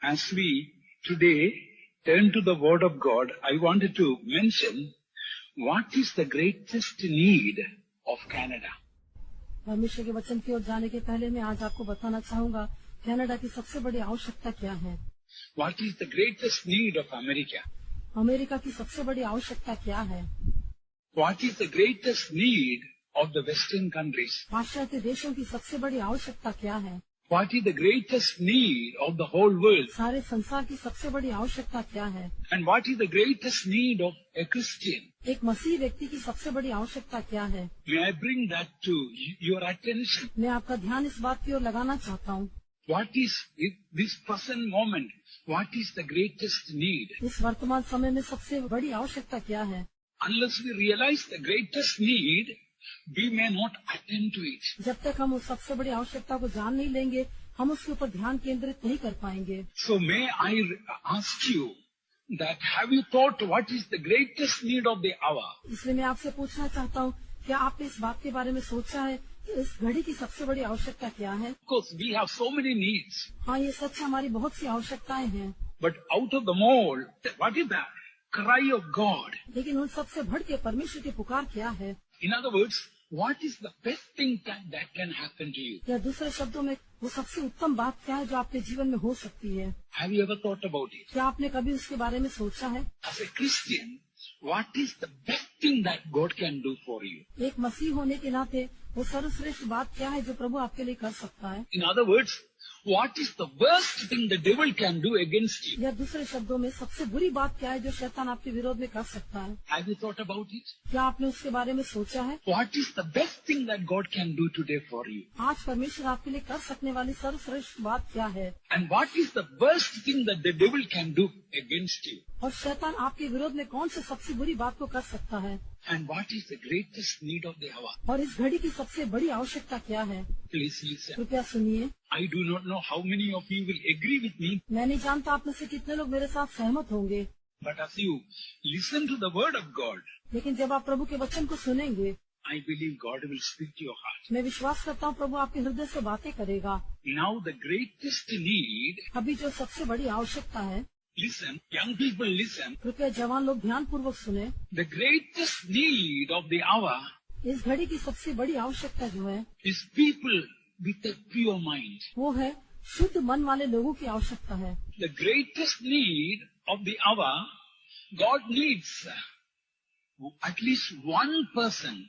As we today turn to the Word of God, I wanted to mention what is the greatest need of Canada. परमेश्वर के वचन की ओर जाने के पहले मैं आज आपको बताना चाहूंगा कनाडा की सबसे बड़ी आवश्यकता क्या है। What is the greatest need of America? America की सबसे बड़ी आवश्यकता क्या है। What is the greatest need of the Western countries? पाश्चात्य देशों की सबसे बड़ी आवश्यकता क्या है। What is the greatest need of the whole world? सारे संसार की सबसे बड़ी आवश्यकता क्या है। And what is the greatest need of a Christian? एक मसीह व्यक्ति की सबसे बड़ी आवश्यकता क्या है। May I bring that to your attention? मैं आपका ध्यान इस बात की ओर लगाना चाहता हूँ। What is this present moment? What is the greatest need? इस वर्तमान समय में सबसे बड़ी आवश्यकता क्या है। Unless we realize the greatest need, we may not attend to it. जब तक हम उस सबसे बड़ी आवश्यकता को जान नहीं लेंगे हम उसके ऊपर ध्यान केंद्रित नहीं कर पाएंगे। So may I ask you that have you thought what is the greatest need of the hour? इसलिए मैं आपसे पूछना चाहता हूँ क्या आपने इस बात के बारे में सोचा है कि इस घड़ी की सबसे बड़ी आवश्यकता क्या है। Of course, we have so many needs. हाँ ये सच है, हमारी बहुत सी आवश्यकताएं हैं। But out of them all, what is the cry of God? लेकिन उन सबसे बढ़ के परमेश्वर की पुकार क्या है। In other words, what is the best thing that can happen to you? या दूसरे शब्दों में वो सबसे उत्तम बात क्या है जो आपके जीवन में हो सकती है। Have you ever thought about it? क्या आपने कभी उसके बारे में सोचा है। As a Christian, what is the best thing that God can do for you? एक मसीह होने के नाते वो सर्वश्रेष्ठ बात क्या है जो प्रभु आपके लिए कर सकता है। In other words, what is the worst thing the devil can do against you? या दूसरे शब्दों में सबसे बुरी बात क्या है जो शैतान आपके विरोध में कर सकता है। Have you thought about it? क्या आपने उसके बारे में सोचा है। What is the best thing that God can do today for you? आज परमेश्वर आपके लिए कर सकने वाली सर्वश्रेष्ठ बात क्या है। And what is the worst thing that the devil can do against you? और शैतान आपके विरोध में कौन सी सबसे बुरी बात को कर सकता है। And what is the greatest need of the hour? और इस घड़ी की सबसे बड़ी आवश्यकता क्या है। Please listen. कृपया सुनिए। I do not know how many of you will agree with me, मैं नहीं जानता आप में से कितने लोग मेरे साथ सहमत होंगे, but as you listen to the word of God, लेकिन जब आप प्रभु के वचन को सुनेंगे I believe God will speak to your heart. मैं विश्वास करता हूँ प्रभु आपके हृदय से बातें करेगा। Now the greatest need, अभी जो सबसे बड़ी आवश्यकता है, listen, young people listen, कृपया जवान लोग ध्यान पूर्वक सुने। the greatest need of the hour इस घड़ी की सबसे बड़ी आवश्यकता जो है is people with a pure mind. वो है शुद्ध मन वाले लोगों की आवश्यकता है। The greatest need of the hour, God needs at least one person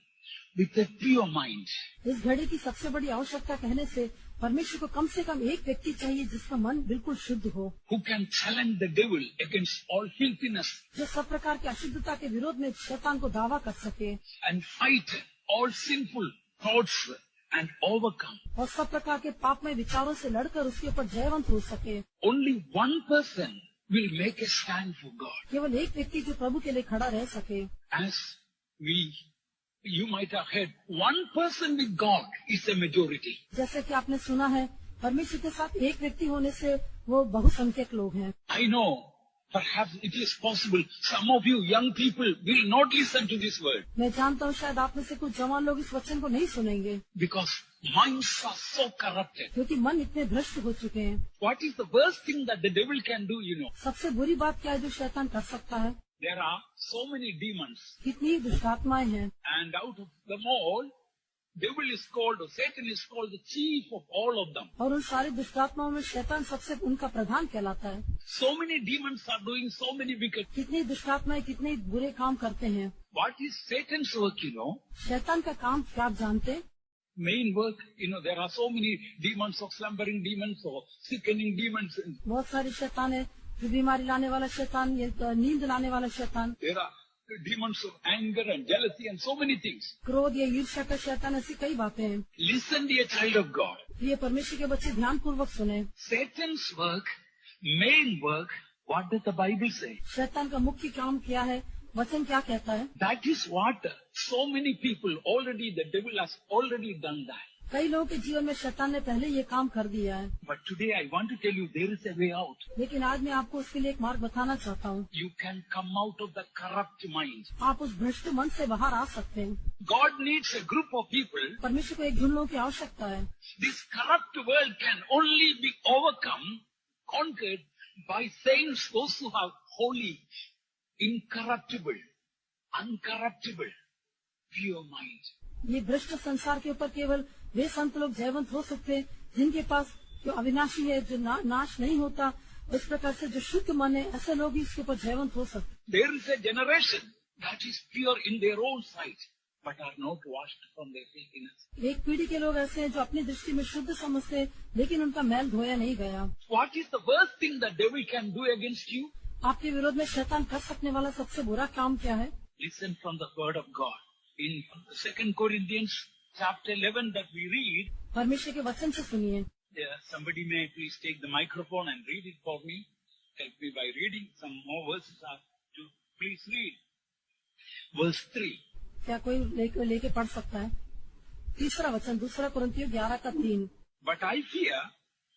with a pure mind. इस घड़ी की सबसे बड़ी आवश्यकता कहने से परमेश्वर को कम से कम एक व्यक्ति चाहिए जिसका मन बिल्कुल शुद्ध हो, Who can challenge the devil against all filthiness जो सब प्रकार की अशुद्धता के विरोध में शैतान को दावा कर सके and fight all sinful thoughts and overcome. और सब प्रकार के पापमय विचारों से लड़कर उसके ऊपर जयवंत हो सके। Only one person will make a stand for God. केवल एक व्यक्ति जो प्रभु के लिए खड़ा रह सके। As you might have heard, one person with God is a majority. जैसे कि आपने सुना है परमेश्वर के साथ एक व्यक्ति होने से वो बहुसंख्यक लोग हैं। I know, perhaps it is possible some of you young people will not listen to this word मैं जानता हूँ शायद आप में से कुछ जवान लोग इस वचन को नहीं सुनेंगे because minds are so corrupted. क्योंकि मन इतने भ्रष्ट हो चुके हैं। What is the worst thing that the devil can do, you know? सबसे बुरी बात क्या है जो शैतान कर सकता है। There are so many demons, कितनी दुष्टात्माएं हैं and out of them all, devil is called, or Satan is called the chief of all of them. और उन सारी दुष्टात्माओं में शैतान सबसे उनका प्रधान कहलाता है। So many demons are doing so many wicked. कितनी दुष्टात्माएं कितने बुरे काम करते हैं। What is Satan's work, you know? शैतान का काम क्या आप जानते हैं। Main work, you know, there are so many demons of slumbering demons or sickening demons. बहुत सारे शैतान है, जो बीमारी लाने वाला शैतान, ये नींद लाने वाला शैतान, There are demons of anger and jealousy and so many things. क्रोध या ईर्ष्या का शैतान, ऐसी कई बातें हैं। Listen, dear child of God. ये परमेश्वर के बच्चे ध्यान पूर्वक सुने। Satan's work, main work, what does the Bible say? शैतान का मुख्य काम क्या है, वचन क्या कहता है। That is what so many people already, the devil has already done that. कई लोगों के जीवन में शैतान ने पहले ये काम कर दिया है, But today I want to tell you there is a way out. लेकिन आज मैं आपको उसके लिए एक मार्ग बताना चाहता हूँ। You can come out of the corrupt mind. आप उस भ्रष्ट मन से बाहर आ सकते हैं। God needs a group of people. परमेश्वर को एक झुंड लोगों की आवश्यकता है। This corrupt world can only be overcome, conquered by saints, those who have holy, incorruptible, uncorruptible, pure mind. ये भ्रष्ट संसार के ऊपर केवल वे संत लोग जयवंत हो सकते हैं जिनके पास जो अविनाशी है, जो नाश नहीं होता, इस प्रकार से जो शुद्ध मन है, ऐसे लोग ही इसके ऊपर जयवंत हो सकते। There is a generation that is pure in their own sight, but are not washed from their filthiness. एक पीढ़ी के लोग ऐसे हैं जो अपनी दृष्टि में शुद्ध समझते हैं, लेकिन उनका मैल धोया नहीं गया। What is the worst thing the devil can do against you? आपके विरोध में शैतान कर सकने वाला सबसे बुरा काम क्या है? Listen from the word of God. In 2 Corinthians chapter 11 that we read, परमेश्वर के वचन से सुनिए। somebody may please take the microphone and read it for me. Help me by reading. Some more verses are to please read. Verse 3. क्या कोई लेके पढ़ सकता है? तीसरा वचन, 2 कुरिन्थियों 11:3। But I fear,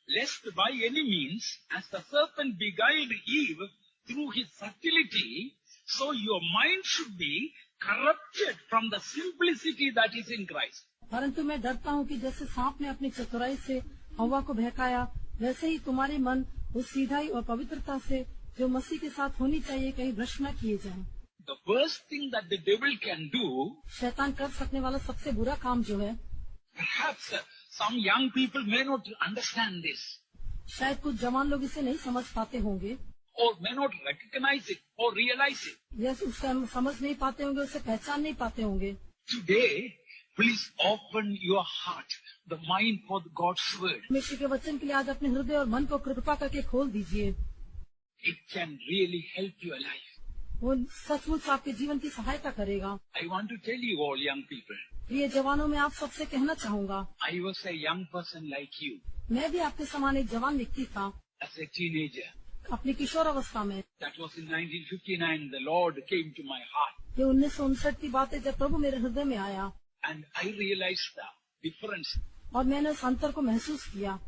lest by any means, as the serpent beguiled Eve through his subtlety, so your mind should be corrupted from the simplicity that is in Christ. परंतु मैं डरता हूँ कि जैसे सांप ने अपनी चतुराई से हव्वा को बहकाया, वैसे ही तुम्हारे मन उस सीधाई और पवित्रता से जो मसीह के साथ होनी चाहिए कहीं भ्रष्ट न किए जाएं। The worst thing that the devil can do, शैतान कर सकने वाला सबसे बुरा काम जो है, perhaps some young people may not understand this, शायद कुछ जवान लोग इसे नहीं समझ पाते होंगे, or may not recognize it or realize it. या उसका समझ नहीं पाते होंगे, उसे पहचान नहीं पाते होंगे। Today, please open your heart, the mind for God's word. परमेश्वर के वचन के लिए आज अपने हृदय और मन को कृपा करके खोल दीजिए। It can really help your life. वो सचमुच आपके जीवन की सहायता करेगा। I want to tell you all young people, ये जवानों में आप सबसे कहना चाहूँगा, I was a young person like you, मैं भी आपके समान एक जवान व्यक्ति था। as a teenager. अपनी किशोर अवस्था में, That was in 1959, the Lord came to my heart. ये 1959 की बात है जब प्रभु मेरे हृदय में आया And I realized the difference. और मैंने उस अंतर को महसूस किया।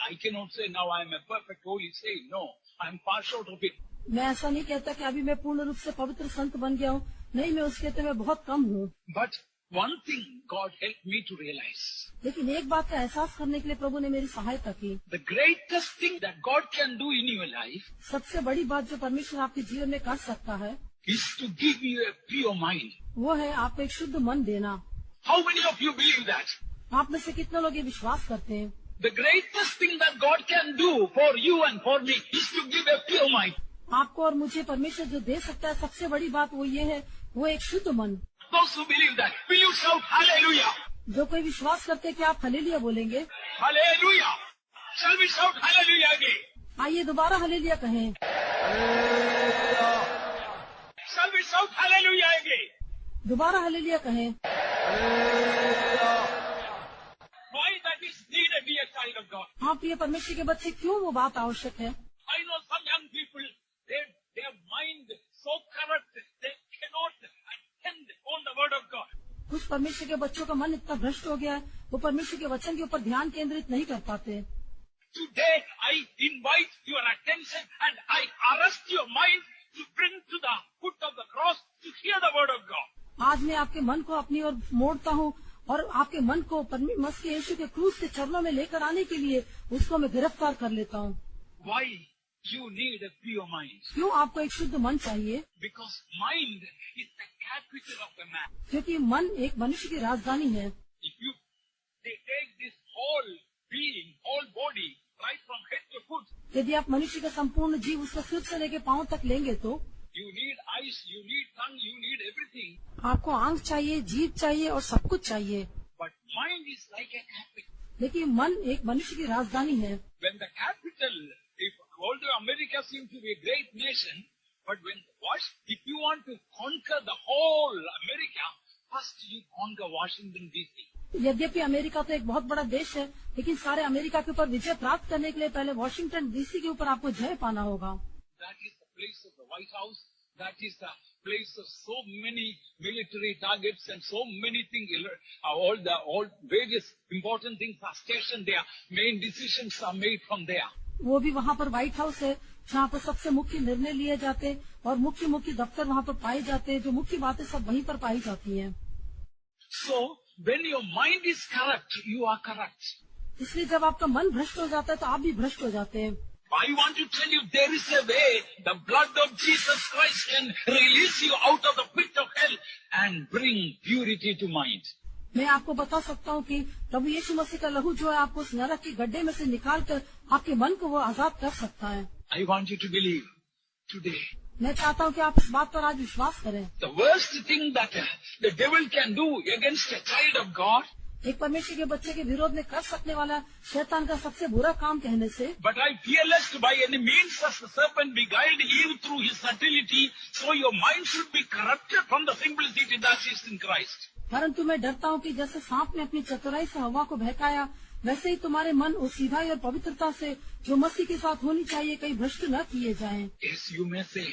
I cannot say now I am a perfect holy saint. No, I am far short of it. मैं ऐसा नहीं कहता कि अभी मैं पूर्ण रूप से पवित्र संत बन गया हूँ। नहीं, मैं उसके कहते में बहुत कम हूँ। But one thing God helped me to realize. लेकिन एक बात का एहसास करने के लिए प्रभु ने मेरी सहायता की। The greatest thing that God can do in your life सबसे बड़ी बात जो परमेश्वर आपके जीवन में कर सकता है, is to give you a pure mind. वो है आपको एक शुद्ध मन देना। How many of you believe that? आप में से कितने लोग ये विश्वास करते हैं? The greatest thing that God can do for you and for me is to give a pure mind. आपको और मुझे परमेश्वर जो दे सकता है, सबसे बड़ी बात वो ये है, वो एक शुद्ध मन। Those who believe that, will you shout hallelujah? जो कोई विश्वास करते हैं कि आप हालेलुया बोलेंगे, Hallelujah! Shall we shout hallelujah again? आइए दोबारा हालेलुया कहें। Shall we shout hallelujah again? दोबारा हालेलुया कहें। Why that is needed, dear child of God? हाँ, प्रिय परमेश्वर के बच्चे, क्यों वो बात आवश्यक है? I know some young people, their mind so corrupt, they cannot attend on the word of God. कुछ परमेश्वर के बच्चों का मन इतना भ्रष्ट हो गया है, वो परमेश्वर के वचन के ऊपर ध्यान केंद्रित नहीं कर पाते। Today I invite your attention and I arrest your mind to bring to the foot of the cross to hear the word of God. आज मैं आपके मन को अपनी ओर मोड़ता हूँ और आपके मन को मसीह यीशु के क्रूस के चरणों में लेकर आने के लिए उसको मैं गिरफ्तार कर लेता हूँ। Why you need a pure mind? क्यों आपको एक शुद्ध मन चाहिए? Because mind is the capital of a man. क्योंकि मन एक मनुष्य की राजधानी है। If you they take this whole being, whole body, right from head to foot, यदि आप मनुष्य का संपूर्ण जीव उसका सिर से लेके पांव तक लेंगे तो you need eyes, you need tongue, you need everything. आपको आंख चाहिए, जीभ चाहिए और सब कुछ चाहिए। But mind is like a capital. लेकिन मन एक मनुष्य की राजधानी है। When the capital, although America seems to be a great nation, but if you want to conquer the whole America, first you conquer Washington DC. यद्यपि America तो एक बहुत बड़ा देश है, लेकिन सारे अमेरिका के ऊपर विजय प्राप्त करने के लिए पहले वॉशिंगटन डीसी के ऊपर आपको जय पाना होगा। That is the place of the White House. That is the place of so many military targets and so many things. All various important things are stationed there. Main decisions are made from there. वो भी वहाँ पर white house है, जहाँ पर सबसे मुख्य निर्णय लिए जाते और मुख्य दफ्तर वहाँ पर पाए जाते हैं। जो मुख्य बातें सब वहीं पर पाई जाती हैं। So when your mind is corrupt, you are corrupt. इसलिए जब आपका मन भ्रष्ट हो जाता है तो आप भी भ्रष्ट हो जाते हैं। I want to tell you, there is a way. The blood of Jesus Christ can release you out of the pit of hell and bring purity to mind. मैं आपको बता सकता हूँ कि प्रभु यीशु मसीह का लहू जो है आपको उस नरक के गड्ढे में से निकाल कर आपके मन को वो आजाद कर सकता है. I want you to believe today. मैं चाहता हूँ कि आप इस बात पर आज विश्वास करें. The worst thing that the devil can do against a child of God, एक परमेश्वर के बच्चे के विरोध में कर सकने वाला शैतान का सबसे बुरा काम कहने से, but I fear lest by any means as the serpent beguiled Eve through his subtlety, so your mind should be corrupted from the simplicity that is in Christ. परंतु मैं डरता हूँ कि जैसे सांप ने अपनी चतुराई से हवा को बहकाया, वैसे ही तुम्हारे मन उस सीधाई और पवित्रता से जो मसीह के साथ होनी चाहिए कहीं भ्रष्ट न किए जाएं. Yes, you may say,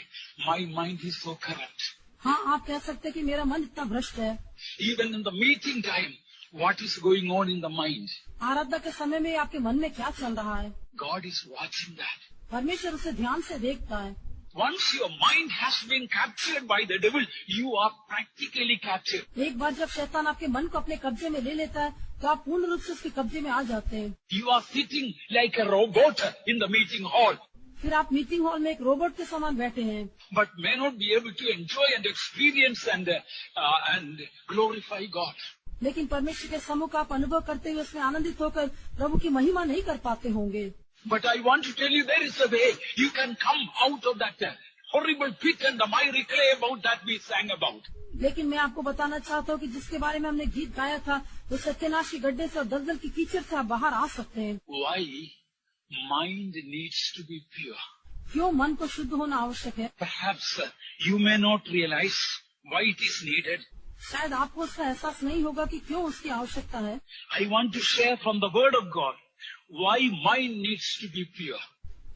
my mind is so corrupt. हाँ, आप कह सकते हैं कि मेरा मन इतना भ्रष्ट है. Even in the meeting time, what is going on in the mind? आराधना के समय में आपके मन में क्या चल रहा है? God is watching that. परमेश्वर उसे ध्यान से देखता है. Once your mind has been captured by the devil, you are practically captured. एक बार जब शैतान आपके मन को अपने कब्जे में ले लेता है तो आप पूर्ण रूप से उसके कब्जे में आ जाते हैं. You are sitting like a robot in the meeting hall, फिर आप मीटिंग हॉल में एक रोबोट के समान बैठे हैं, but may not be able to enjoy and experience and glorify God. लेकिन परमेश्वर के सम्मुख का आप अनुभव करते हुए उसमें आनंदित होकर प्रभु की महिमा नहीं कर पाते होंगे. But I want to tell you, there is a way you can come out of that horrible pit and the miry clay about that we sang about. लेकिन मैं आपको बताना चाहता हूँ कि जिसके बारे में हमने गीत गाया था, वो सत्यानाश के गड्ढे से और दलदल की कीचड़ से आप बाहर आ सकते हैं. Why? Mind needs to be pure. क्यों मन को शुद्ध होना आवश्यक है? Perhaps you may not realize why it is needed. शायद आपको उसका एहसास नहीं होगा कि क्यों उसकी आवश्यकता है. I want to share from the word of God why mind needs to be pure.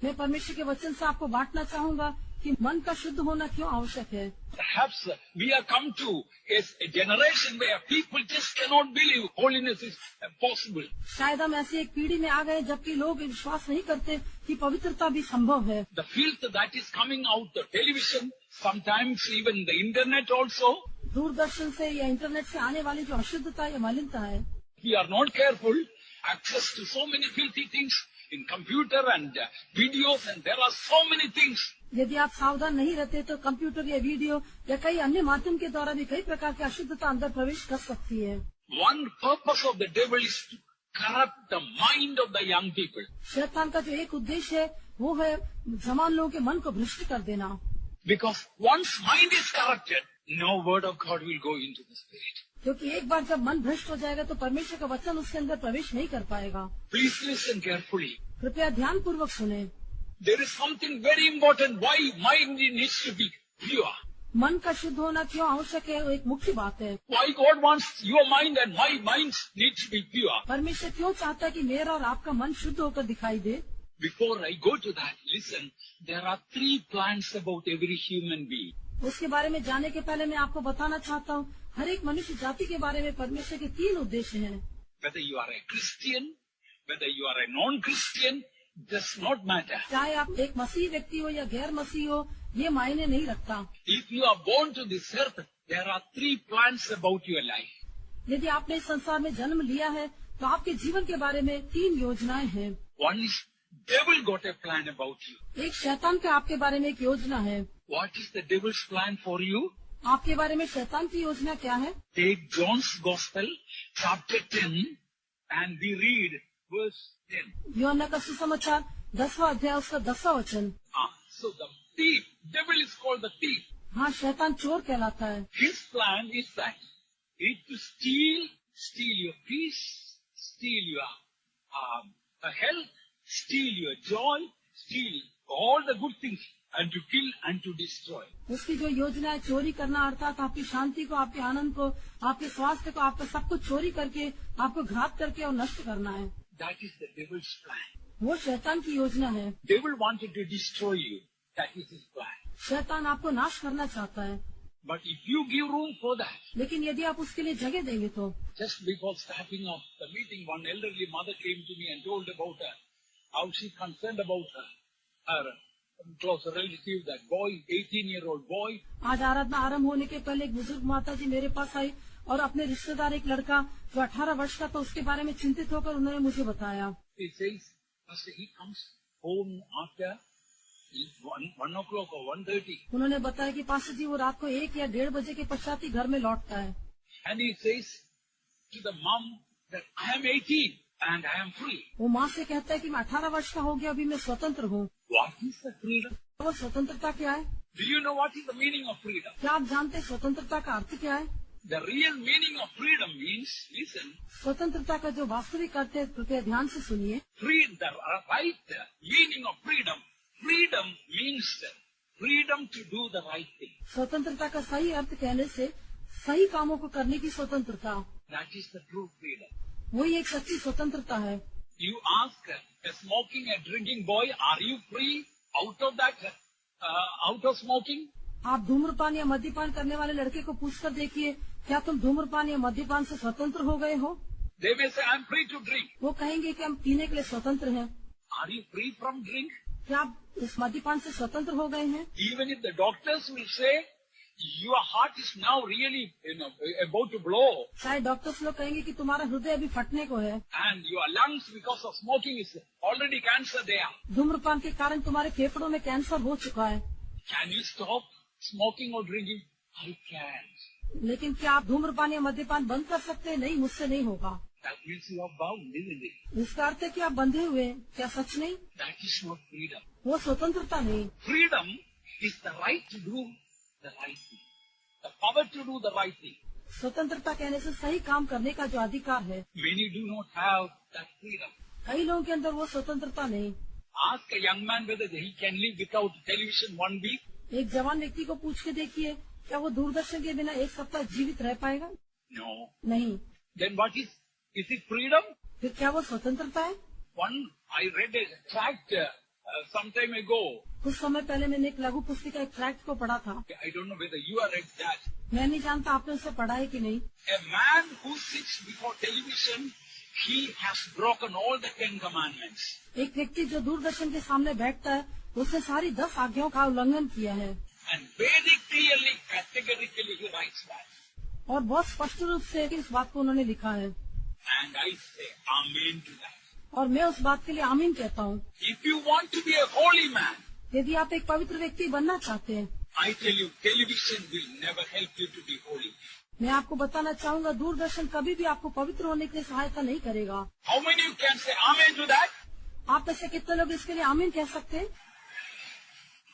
मैं परमेश्वर के वचन से आपको बांटना चाहूंगा कि मन का शुद्ध होना क्यों आवश्यक है. Perhaps we have come to a generation where people just cannot believe holiness is possible. शायद हम ऐसी एक पीढ़ी में आ गए जबकि लोग विश्वास नहीं करते कि पवित्रता भी संभव है. The filth that is coming out the television, sometimes even the internet also. Doordarshan से या इंटरनेट से आने वाली जो अशुद्धता या मलिनता है, We are not careful. Access to so many filthy things in computer and videos, and there are so many things. यदि आप सावधान नहीं रहते तो कंप्यूटर या वीडियो या कई अन्य माध्यम के द्वारा भी कई प्रकार की अशुद्धता अंदर प्रवेश कर सकती है. One purpose of the devil is to corrupt the mind of the young people. शैतान का जो एक उद्देश्य है वो है जवान लोगों के मन को भ्रष्ट कर देना. Because once mind is corrupted, no word of God will go into the spirit. क्योंकि एक बार जब मन भ्रष्ट हो जाएगा तो परमेश्वर का वचन उसके अंदर प्रवेश नहीं कर पाएगा. Please listen carefully. कृपया ध्यान पूर्वक सुने. There is something very important why mind needs to be pure. मन का शुद्ध होना क्यों आवश्यक है, वो एक मुख्य बात है. Why God wants your mind and my mind need to be pure. परमेश्वर क्यों चाहता है कि मेरा और आपका मन शुद्ध होकर दिखाई दे. Before I go to that, listen, there are 3 plans about every human being. उसके बारे में जाने के पहले मैं आपको बताना चाहता हूँ हर एक मनुष्य जाति के बारे में परमेश्वर के 3 उद्देश्य हैं. Whether you are a Christian, whether you are a non-Christian, does not matter. चाहे आप एक मसीह व्यक्ति हो या गैर मसीह हो, ये मायने नहीं रखता. If you are born to this earth, there are 3 plans about your life. यदि आपने इस संसार में जन्म लिया है तो आपके जीवन के बारे में 3 योजनाएं हैं. One is devil got a plan about you. एक शैतान का आपके बारे में एक योजना है. What is the devil's plan for you? आपके बारे में शैतान की योजना क्या है? Take John's Gospel, chapter 10, and we read verse 10. यूहन्ना का सुसमाचार 10वां अध्याय उसका 10वां वचन. So the thief, devil is called the thief. हाँ, शैतान चोर कहलाता है. His plan is that it to steal your peace, steal your health, steal your joy, steal all the good things, and to kill and to destroy. उसकी जो योजना है चोरी करना, अर्थात आपकी शांति को, आपके आनंद को, आपके स्वास्थ्य को, आपका सब कुछ चोरी करके आपको घात करके और नष्ट करना है. That is the devil's plan. वो शैतान की योजना है. Devil wanted to destroy you. That is his plan. शैतान आपको नाश करना चाहता है. But if you give room for that, लेकिन यदि आप उसके लिए जगह देंगे तो. just before starting off the meeting, one elderly mother came to me and told about her, how she concerned about her close relative, that boy, 18-year-old boy. आज आराधना आरंभ होने के पहले एक बुजुर्ग माता जी मेरे पास आई और अपने रिश्तेदार एक लड़का जो 18 वर्ष का था उसके बारे में चिंतित होकर उन्होंने मुझे बताया. He says, Pastor, he comes home after 1 o'clock or 1:30. उन्होंने बताया कि पास्टर जी वो रात को 1 या 1:30 बजे के पश्चात ही घर में लौटता है। And he says to the mom that I am 18 and I am free. वो माँ से कहता है कि मैं 18 वर्ष का हो गया, अभी मैं स्वतंत्र हूँ। What is the freedom? वो स्वतंत्रता क्या है? Do you know what is the meaning of freedom? क्या आप जानते हैं स्वतंत्रता का अर्थ क्या है? The real meaning of freedom means, listen, स्वतंत्रता का जो वास्तविक अर्थ है कृपया ध्यान से सुनिए। the right meaning of freedom. Freedom means freedom to do the right thing. स्वतंत्रता का सही अर्थ कहने से सही कामों को करने की स्वतंत्रता, That is the true freedom. वही एक सच्ची स्वतंत्रता है। You ask a smoking and drinking boy, are you free out of that, out of smoking? आप धूम्रपान या मद्यपान करने वाले लड़के को पूछकर देखिए, क्या तुम धूम्रपान या मद्यपान से स्वतंत्र हो गए हो? They may say, I am free to drink. वो कहेंगे कि हम पीने के लिए स्वतंत्र हैं। Are you free from drink? क्या आप इस मद्यपान से स्वतंत्र हो गए हैं? Even if the doctors will say, your heart is now really, about to blow, शायद डॉक्टर्स लोग कहेंगे कि तुम्हारा हृदय अभी फटने को है, and your lungs because of smoking is already cancer there. धूम्रपान के कारण तुम्हारे फेफड़ों में कैंसर हो चुका है। Can you stop smoking or drinking? I can't. लेकिन क्या आप धूम्रपान या मद्यपान बंद कर सकते हैं? नहीं, मुझसे नहीं होगा। That means you are bound, isn't it? इसका अर्थ है कि आप बंधे हुए हैं। क्या सच नहीं? That is not freedom. वो स्वतंत्रता नहीं। Freedom is the right to do the right thing. The power to do the right thing. स्वतंत्रता कहने से सही काम करने का जो अधिकार है, Many do not have that freedom. कई लोगों के अंदर वो स्वतंत्रता नहीं। Ask a young man whether he can live without television 1 week. एक जवान व्यक्ति को पूछ के देखिए, क्या वो दूरदर्शन के बिना 1 सप्ताह जीवित रह पाएगा? No. नहीं। Then what is it freedom? फिर क्या वो स्वतंत्रता है? I read a tract some time ago. कुछ समय पहले मैंने एक लघु पुस्तिका एक ट्रैक्ट को पढ़ा था। I don't know whether you have read that. मैं नहीं जानता आपने उसे पढ़ा है कि नहीं। A man who sits before television, he has broken all the 10 commandments. एक व्यक्ति जो दूरदर्शन के सामने बैठता है, उसने सारी 10 आज्ञाओं का उल्लंघन किया है। And very clearly, categorically he writes that. और बहुत स्पष्ट रूप से इस बात को उन्होंने लिखा है। And I say amen to that. और मैं उस बात के लिए आमीन कहता हूँ। If you want to be a holy man, यदि आप एक पवित्र व्यक्ति बनना चाहते हैं, I tell you, television will never help you to be holy. मैं आपको बताना चाहूँगा दूरदर्शन कभी भी आपको पवित्र होने के लिए सहायता नहीं करेगा। How many you can say amen to that? आप में से कितने लोग इसके लिए आमीन कह सकते हैं?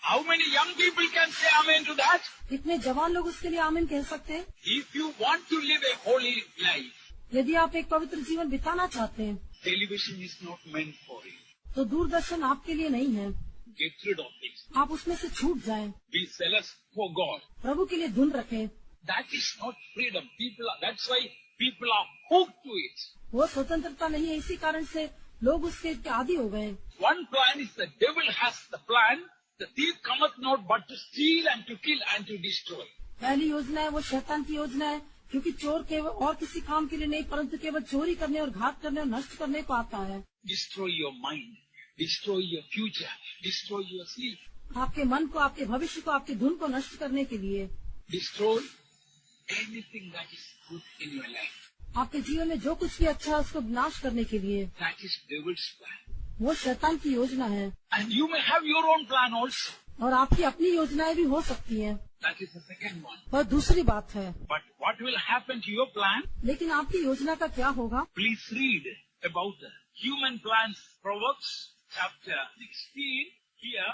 How many young people can say amen to that? कितने जवान लोग उसके लिए आमीन कह सकते हैं? If you want to live a holy life, यदि आप एक पवित्र जीवन बिताना चाहते हैं, television is not meant for you. तो दूरदर्शन आपके लिए नहीं है। Get rid of it. आप उसमें से छूट जाएं। Be zealous for God. प्रभु के लिए धुन रखें। That is not freedom. That's why people are hooked to it. वो स्वतंत्रता नहीं है, इसी कारण से लोग उसके आदी हो गए। One plan is the devil has the plan. The thief cometh not but to steal and to kill and to destroy. पहली योजना है वो शैतान की योजना है, क्योंकि चोर केवल और किसी काम के लिए नहीं परंतु केवल चोरी करने और घात करने और नष्ट करने को आता है। Destroy your mind, destroy your future, destroy your sleep, आपके मन को, आपके भविष्य को, आपकी धुन को नष्ट करने के लिए, destroy anything that is good in your life. आपके जीवन में जो कुछ भी अच्छा है उसको विनाश करने के लिए। That is devil's plan. वो शैतान की योजना है। And you may have your own plan also. और आपकी अपनी योजनाएं भी हो सकती हैं। That is the second one. और दूसरी बात है, But what will happen to your plan? लेकिन आपकी योजना का क्या होगा? Please read about the human plans. Proverbs chapter 16. Here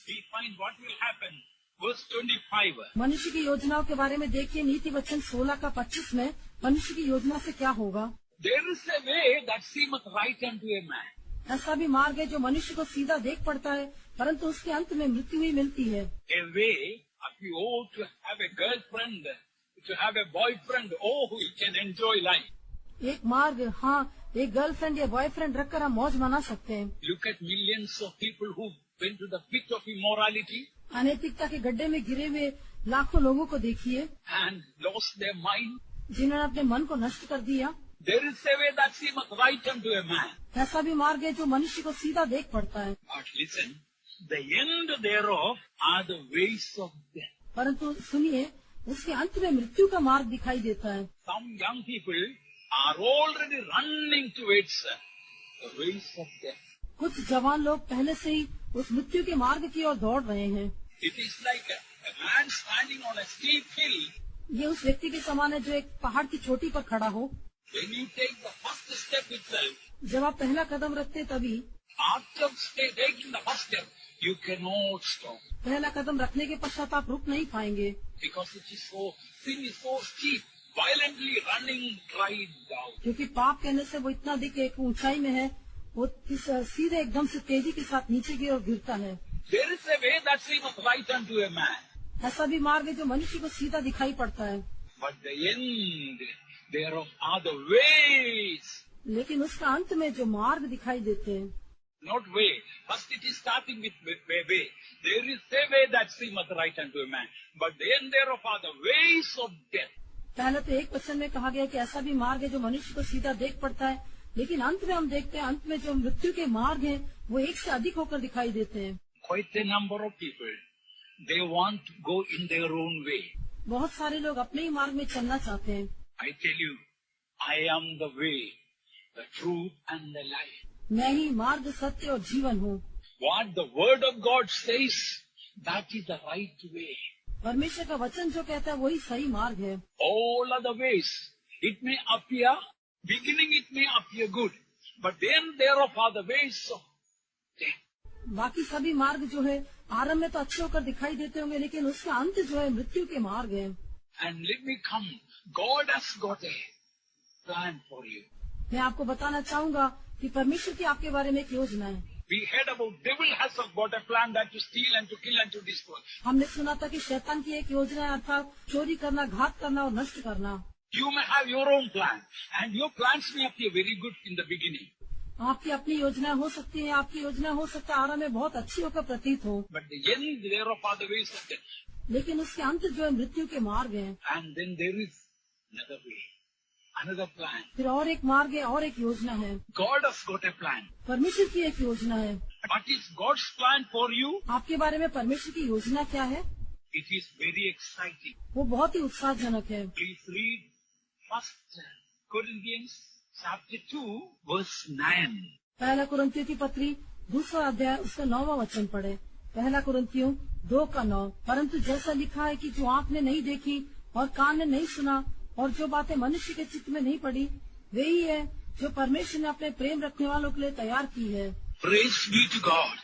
we find what will happen. Verse 25. मनुष्य की योजनाओं के बारे में देखिए, नीति वचन 16 का 25 में मनुष्य की योजना से क्या होगा। There is a way that seemeth right unto a man. ऐसा भी मार्ग है जो मनुष्य को सीधा देख पड़ता है, परंतु उसके अंत में मृत्यु ही मिलती है। A way, if you ought to have a girlfriend, to have a boyfriend, oh, we can enjoy life. एक मार्ग, हाँ, एक गर्लफ्रेंड या बॉयफ्रेंड रखकर हम मौज मना सकते हैं। Look at millions of people who went to the pit of immorality अनैतिकता के गड्ढे में गिरे हुए लाखों लोगों को देखिए, and lost their mind. जिन्होंने अपने मन को नष्ट कर दिया। There is a way that seemeth right unto a man. ऐसा भी मार्ग है जो मनुष्य को सीधा देख पड़ता है, But listen, the end thereof are the ways of death. परंतु सुनिए, उसके अंत में मृत्यु का मार्ग दिखाई देता है। Some young people are already running towards the ways of death. कुछ जवान लोग पहले से ही उस मृत्यु के मार्ग की ओर दौड़ रहे हैं। It is like a man standing on a steep hill. ये उस व्यक्ति के समान है जो एक पहाड़ की चोटी पर खड़ा हो। When you take the first step itself, जब आप पहला कदम रखते तभी after taking the first step, you cannot stop. पहला कदम रखने के पश्चात आप रुक नहीं पाएंगे, Because sin is so steep, violently running right down. क्योंकि पाप कहने से वो इतना अधिक एक ऊंचाई में है, वो सीधे एकदम से तेजी के साथ नीचे की ओर गिरता है। There is a way that seemeth right unto a man, ऐसा भी मार्ग है जो मनुष्य को सीधा दिखाई पड़ता है, but the end thereof are the ways. लेकिन उसका अंत में जो मार्ग दिखाई देते हैं, Not way. First it is starting with way. There is a way that seemeth right unto a man, but the end thereof are the ways of death. पहले तो एक वचन में कहा गया कि ऐसा भी मार्ग है जो मनुष्य को सीधा देख पड़ता है, लेकिन अंत में हम देखते हैं अंत में जो मृत्यु के मार्ग हैं वो एक से अधिक होकर दिखाई देते हैं। Quite a number of people, they want to go in their own way. बहुत सारे लोग अपने ही मार्ग में चलना चाहते हैं। I tell you, I am the way, the truth and the life. मैं ही मार्ग, सत्य और जीवन हूँ। What the word of God says, that is the right way. परमेश्वर का वचन जो कहता है वही सही मार्ग है। All other ways, it may appear, beginning it may appear good, but then thereof are the ways of death. बाकी सभी मार्ग जो है आरंभ में तो अच्छे होकर दिखाई देते होंगे, लेकिन उसका अंत जो है मृत्यु के मार्ग है। And let me come, God has got a plan for you. मैं आपको बताना चाहूंगा कि परमेश्वर की आपके बारे में एक योजना है। We heard about devil has got a plan that to steal and to kill and to destroy. हमने सुना था कि शैतान की एक योजना है, अर्थात चोरी करना, घात करना और नष्ट करना। You may have your own plan, and your plans may appear very good in the beginning. आपकी अपनी योजना हो सकती है, आपकी योजना हो सकता है आरंभ में बहुत अच्छी होकर प्रतीत हो, But the end thereof are the ways of death. लेकिन उसके अंत जो है मृत्यु के मार्ग है। And then there is another way, another plan. फिर और एक मार्ग है और एक योजना है। God has got a plan. परमेश्वर की एक योजना है। What is God's plan for you? आपके बारे में परमेश्वर की योजना क्या है? It is very exciting. वो बहुत ही उत्साहजनक है। Please read 1 Corinthians chapter 2 verse 9. पहला कुरिन्थियों की पत्री 2 अध्याय उसका 9वां वचन पढ़े। पहला कुरिन्थियों 2:9। परंतु जैसा लिखा है कि जो आँख ने नहीं देखी और कान ने नहीं सुना और जो बातें मनुष्य के चित्त में नहीं पड़ी, वही है जो परमेश्वर ने अपने प्रेम रखने वालों के लिए तैयार की है। Praise be to God.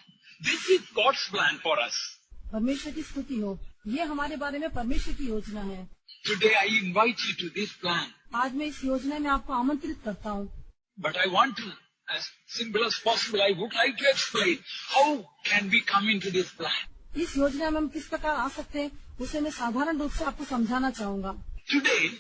This is God's plan for us. परमेश्वर की स्तुति हो, ये हमारे बारे में परमेश्वर की योजना है। Today I invite you to this plan. आज मैं इस योजना में आपको आमंत्रित करता हूँ, But I want to, as simple as possible, I would like to explain how can we come into this plan. इस योजना में हम किस प्रकार आ सकते हैं उसे मैं साधारण रूप से आपको समझाना चाहूंगा। Today,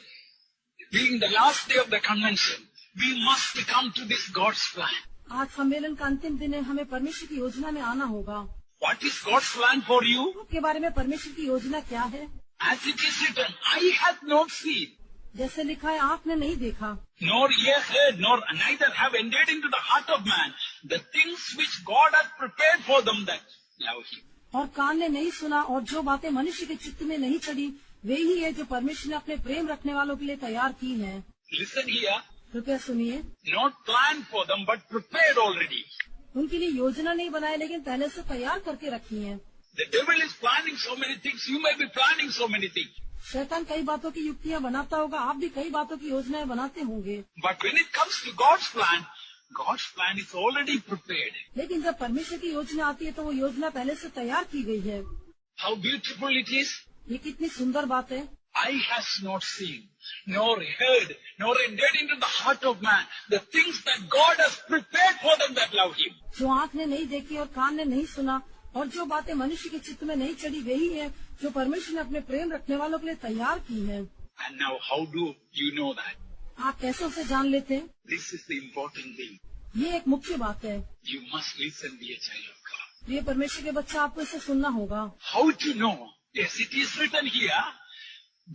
being the last day of the convention, we must come to this God's plan. आज सम्मेलन का अंतिम दिन है, हमें परमेश्वर की योजना में आना होगा। What is God's plan for you? आपके बारे में परमेश्वर की योजना क्या है? As it is written, eye hath not seen, जैसे लिखा है, आँख ने नहीं देखा, nor ear heard, nor neither have entered into the heart of man the things which God hath prepared for them that love him. और कान ने नहीं सुना और जो बातें मनुष्य के चित्त में नहीं चढ़ी, वे ही है जो परमेश्वर ने अपने प्रेम रखने वालों के लिए तैयार की है। Listen here, कृपया सुनिए, not planned for them, but prepared already. उनके लिए योजना नहीं बनाई, लेकिन पहले से तैयार करके रखी है। The devil is planning so many things. You may be planning so many things. शैतान कई बातों की युक्तियाँ बनाता होगा, आप भी कई बातों की योजनाएं बनाते होंगे, But when it comes to God's plan is already prepared. लेकिन जब परमेश्वर की योजना आती है तो वो योजना पहले से तैयार की गई है। How beautiful it is. ये कितनी सुंदर बात है। Eye has not seen, nor heard, nor entered into the heart of man the things that God has prepared for them that love him. जो आँख ने नहीं देखी और कान ने नहीं सुना और जो बातें मनुष्य के चित्त में नहीं चढ़ी, वही है जो परमेश्वर ने अपने प्रेम रखने वालों के लिए तैयार की है। And now how do you know that? आप कैसे उसे जान लेते हैं? This is the important thing. ये एक मुख्य बात है। You must listen, be a child of God. प्रिय परमेश्वर के बच्चा, आपको इसे सुनना होगा। How to know? Yes, it is written here.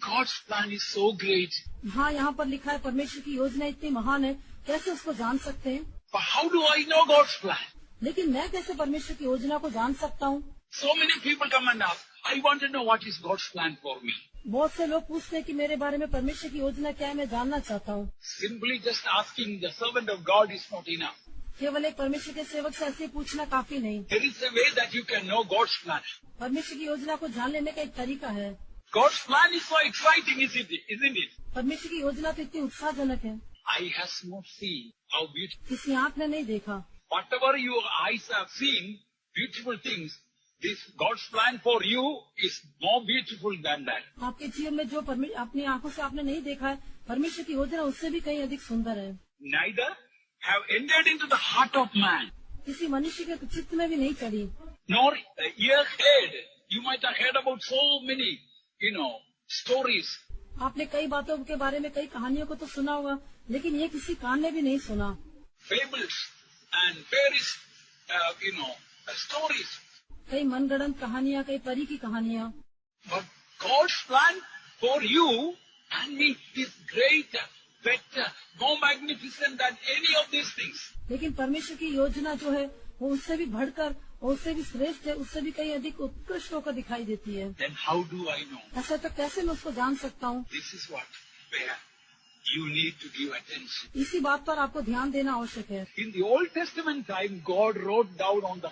God's plan is so great. हाँ, यहाँ पर लिखा है परमेश्वर की योजना इतनी महान है, कैसे उसको जान सकते हैं? But how do I know God's plan? लेकिन मैं कैसे परमेश्वर की योजना को जान सकता हूँ? So many people come and ask, I want to know what is God's plan for me. बहुत से लोग पूछते हैं कि मेरे बारे में परमेश्वर की योजना क्या है, मैं जानना चाहता हूँ। Simply just asking the servant of God is not enough. केवल एक परमेश्वर के सेवक से ऐसे पूछना काफी नहीं। There is a way that you can know God's plan. परमेश्वर की योजना को जान लेने का एक तरीका है। God's plan is so exciting, isn't it? परमेश्वर की योजना तो इतनी उत्साहजनक है। Eye has not seen how beautiful. किसी आंख ने नहीं देखा। Whatever your eyes have seen, beautiful things, this God's plan for you is more beautiful than that. आपके जीवन में जो अपनी आंखों से आपने नहीं देखा है, परमेश्वर की योजना उससे भी कहीं अधिक सुंदर है। Neither have entered into the heart of man, किसी मनुष्य के चित्त में भी नहीं चढ़ी, nor ear heard. You might have heard about so many, stories. आपने कई बातों के बारे में, कई कहानियों को तो सुना होगा, लेकिन ये किसी कान ने भी नहीं सुना। Fables and fairies, stories. कई मनगढ़ंत कहानियाँ, कई परी की कहानियाँ। But God's plan for you and me is greater, better, more magnificent than any of these things. लेकिन परमेश्वर की योजना जो है वो उससे भी बढ़कर और उससे भी श्रेष्ठ है, उससे भी कहीं अधिक उत्कृष्ट होकर दिखाई देती है। Then how do I know? ऐसा तो कैसे मैं उसको जान सकता हूँ? This is where you need to give attention. इसी बात पर आपको ध्यान देना आवश्यक है। In the Old Testament time, God wrote down on the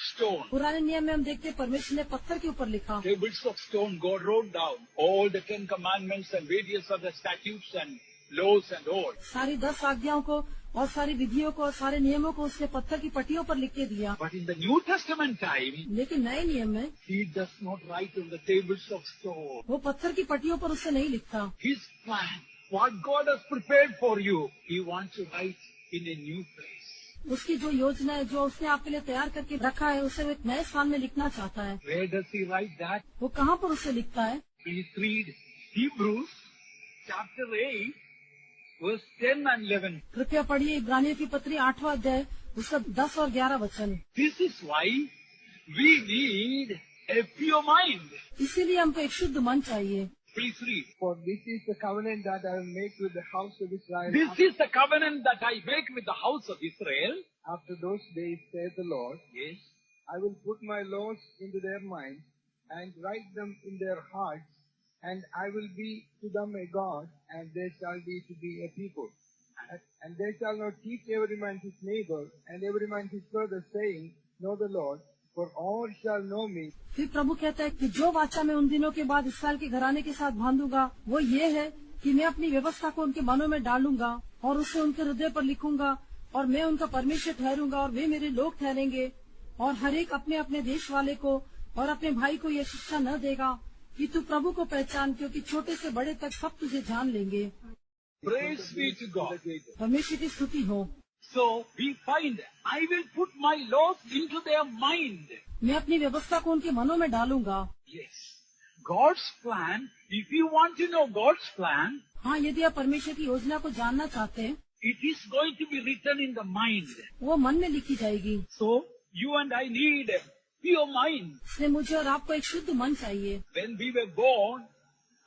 stone. पुराने नियम में हम देखते हैं परमेश्वर ने पत्थर के ऊपर लिखा। Tables of stone, God wrote down all the 10 commandments and various other statutes and laws and all. सारी 10 आज्ञाओं को और सारी विधियों को और सारे नियमों को उसने पत्थर की पट्टियों पर लिख के दिया। But in the New Testament time, लेकिन नए नियम में He does not write on the tables of stone. वो पत्थर की पट्टियों पर उससे नहीं लिखता। His plan, what God has prepared for you, He wants to write in a new place. उसकी जो योजना है, जो उसने आपके लिए तैयार करके रखा है, उसे वो एक नए स्थान में लिखना चाहता है। Where does He write that? वो कहाँ पर उसे लिखता है? Please read Hebrews chapter 8, verse 10 and 11. कृपया पढ़िए इब्रानियों की पत्री 8वां अध्याय उसका 10 और 11 वचन। This is why we need a pure mind. इसीलिए हमको एक शुद्ध मन चाहिए। Please read. For this is the covenant that I will make with the house of Israel This is the covenant that I make with the house of Israel. after those days, saith the Lord. Yes. I will put my laws into their minds and write them in their hearts, and I will be to them a God, and they shall be to me a people. And they shall not teach every man his neighbor, and every man his brother, saying, Know the Lord, for all shall know me. फिर प्रभु कहता है कि जो वाचा मैं उन दिनों के बाद इसराइल के घराने के साथ बांधूंगा वो ये है कि मैं अपनी व्यवस्था को उनके मनों में डालूंगा और उससे उनके हृदय पर लिखूंगा, और मैं उनका परमेश्वर ठहरूंगा और वे मेरे लोग ठहरेंगे। और हर एक अपने अपने देश वाले को और अपने भाई को यह शिक्षा न देगा कि तू प्रभु को पहचान, क्योंकि छोटे से बड़े तक सब तुझे जान लेंगे। Praise be to God. परमेश्वर की स्तुति हो। So we find, I will put my laws into their mind. मैं अपनी व्यवस्था को उनके मनों में डालूंगा। Yes. God's plan, if you want to know God's plan, हाँ, यदि आप परमेश्वर की योजना को जानना चाहते हैं, it is going to be written in the mind. वो मन में लिखी जाएगी। So you and I need a pure mind. इसलिए मुझे और आपको एक शुद्ध मन चाहिए। When we were born,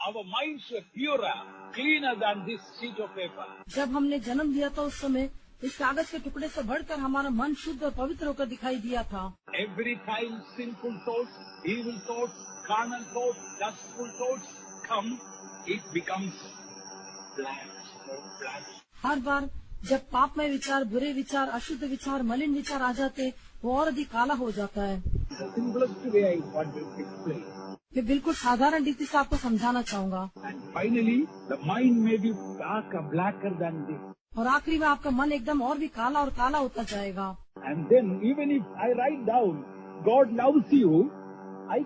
our minds were purer, cleaner than this sheet of paper. जब हमने जन्म लिया था उस समय इस कागज के टुकड़े से बढ़कर हमारा मन शुद्ध और पवित्र होकर दिखाई दिया था। Every time sinful thoughts, evil thoughts, carnal thoughts, lustful thoughts come, it becomes black, so black. हर बार जब पापमय विचार, बुरे विचार, अशुद्ध विचार, मलिन विचार आ जाते, वो और अधिक काला हो जाता है। The simplest way I want to explain. मैं बिल्कुल साधारण रीति से आपको समझाना चाहूंगा। And finally, the mind may be darker, blacker than this. और आखिरी में आपका मन एकदम और भी काला और काला होता जाएगा। And then, even if I write down, God loves you, I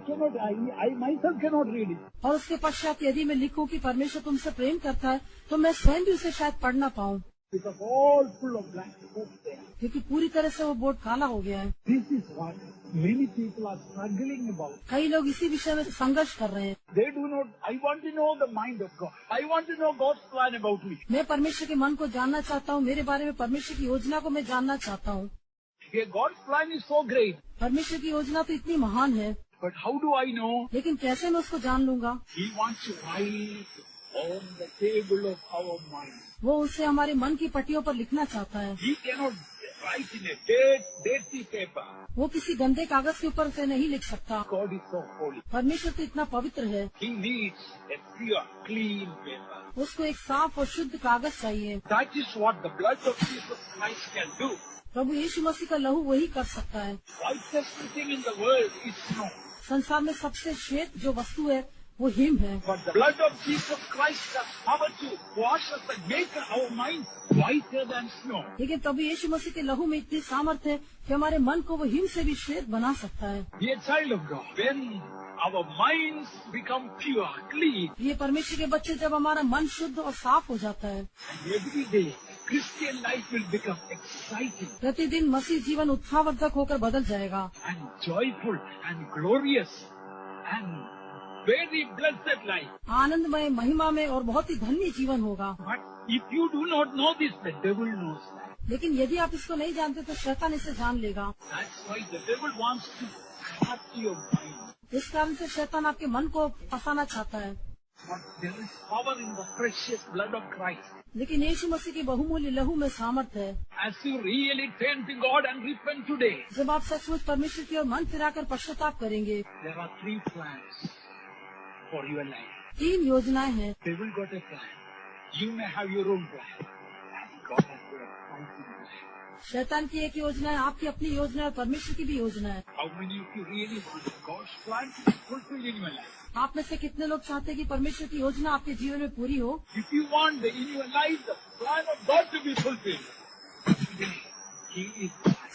myself cannot read it. और उसके पश्चात यदि मैं लिखूं कि परमेश्वर तुमसे प्रेम करता है, तो मैं स्वयं भी उसे शायद पढ़ ना पाऊं, Because all full of black spots there. क्योंकि पूरी तरह से वो बोर्ड काला हो गया है। This is what many people are struggling about. कई लोग इसी विषय में संघर्ष कर रहे हैं। They do not, I want to know the mind of God. I want to know God's plan about me. मैं परमेश्वर के मन को जानना चाहता हूँ, मेरे बारे में परमेश्वर की योजना को मैं जानना चाहता हूँ। Yeah, God's plan is so great. परमेश्वर की योजना तो इतनी महान है, But how do I know? लेकिन कैसे मैं उसको जान लूंगा? He wants to write on the table of our mind. वो उसे हमारे मन की पट्टियों पर लिखना चाहता है। He cannot write in a dirty paper. वो किसी गंदे कागज के ऊपर से नहीं लिख सकता। God is so holy. परमेश्वर तो इतना पवित्र है, He needs a pure, clean paper. उसको एक साफ और शुद्ध कागज चाहिए। That is what the blood of Jesus Christ can do. प्रभु यीशु मसीह का लहू वही कर सकता है। Whitest thing in the world is snow. संसार में सबसे श्वेत जो वस्तु है वो हिम है, But the blood of Jesus Christ has power to wash us and make our minds whiter than snow. लेकिन प्रभु यीशु मसीह के लहू में इतनी सामर्थ्य है कि हमारे मन को वो हिम से भी श्वेत बना सकता है। Be a child of God. When our minds become pure, clean, ये परमेश्वर के बच्चे जब हमारा मन शुद्ध और साफ हो जाता है, and every day Christian life will become exciting प्रतिदिन मसीह जीवन उत्साहवर्धक होकर बदल जाएगा and joyful and glorious and very blessed life. आनंदमय, महिमा में और बहुत ही धन्य जीवन होगा। But if you do not know this, the devil knows that. लेकिन यदि आप इसको नहीं जानते तो शैतान इसे जान लेगा। That's why the devil wants to cut your mind. इस कारण से शैतान आपके मन को फंसाना चाहता है। But there is power in the precious blood of Christ. लेकिन यीशु मसीह के बहुमूल्य लहू में सामर्थ्य है। As you really turn to God and repent today, जब आप सचमुच परमेश्वर की ओर मन फिराकर पश्चाताप करेंगे, there are 3 plans for your life. 3 योजनाएं हैं। Devil got a plan. You may have your own plan. And God has got a exciting plan. शैतान की एक योजना है, आपकी अपनी योजना है, परमेश्वर की भी योजना है। How many of you really want God's plan to be fulfilled in your life? आप में से कितने लोग चाहते हैं कि परमेश्वर की योजना आपके जीवन में पूरी हो? If you want in your life the plan of God to be fulfilled, then He is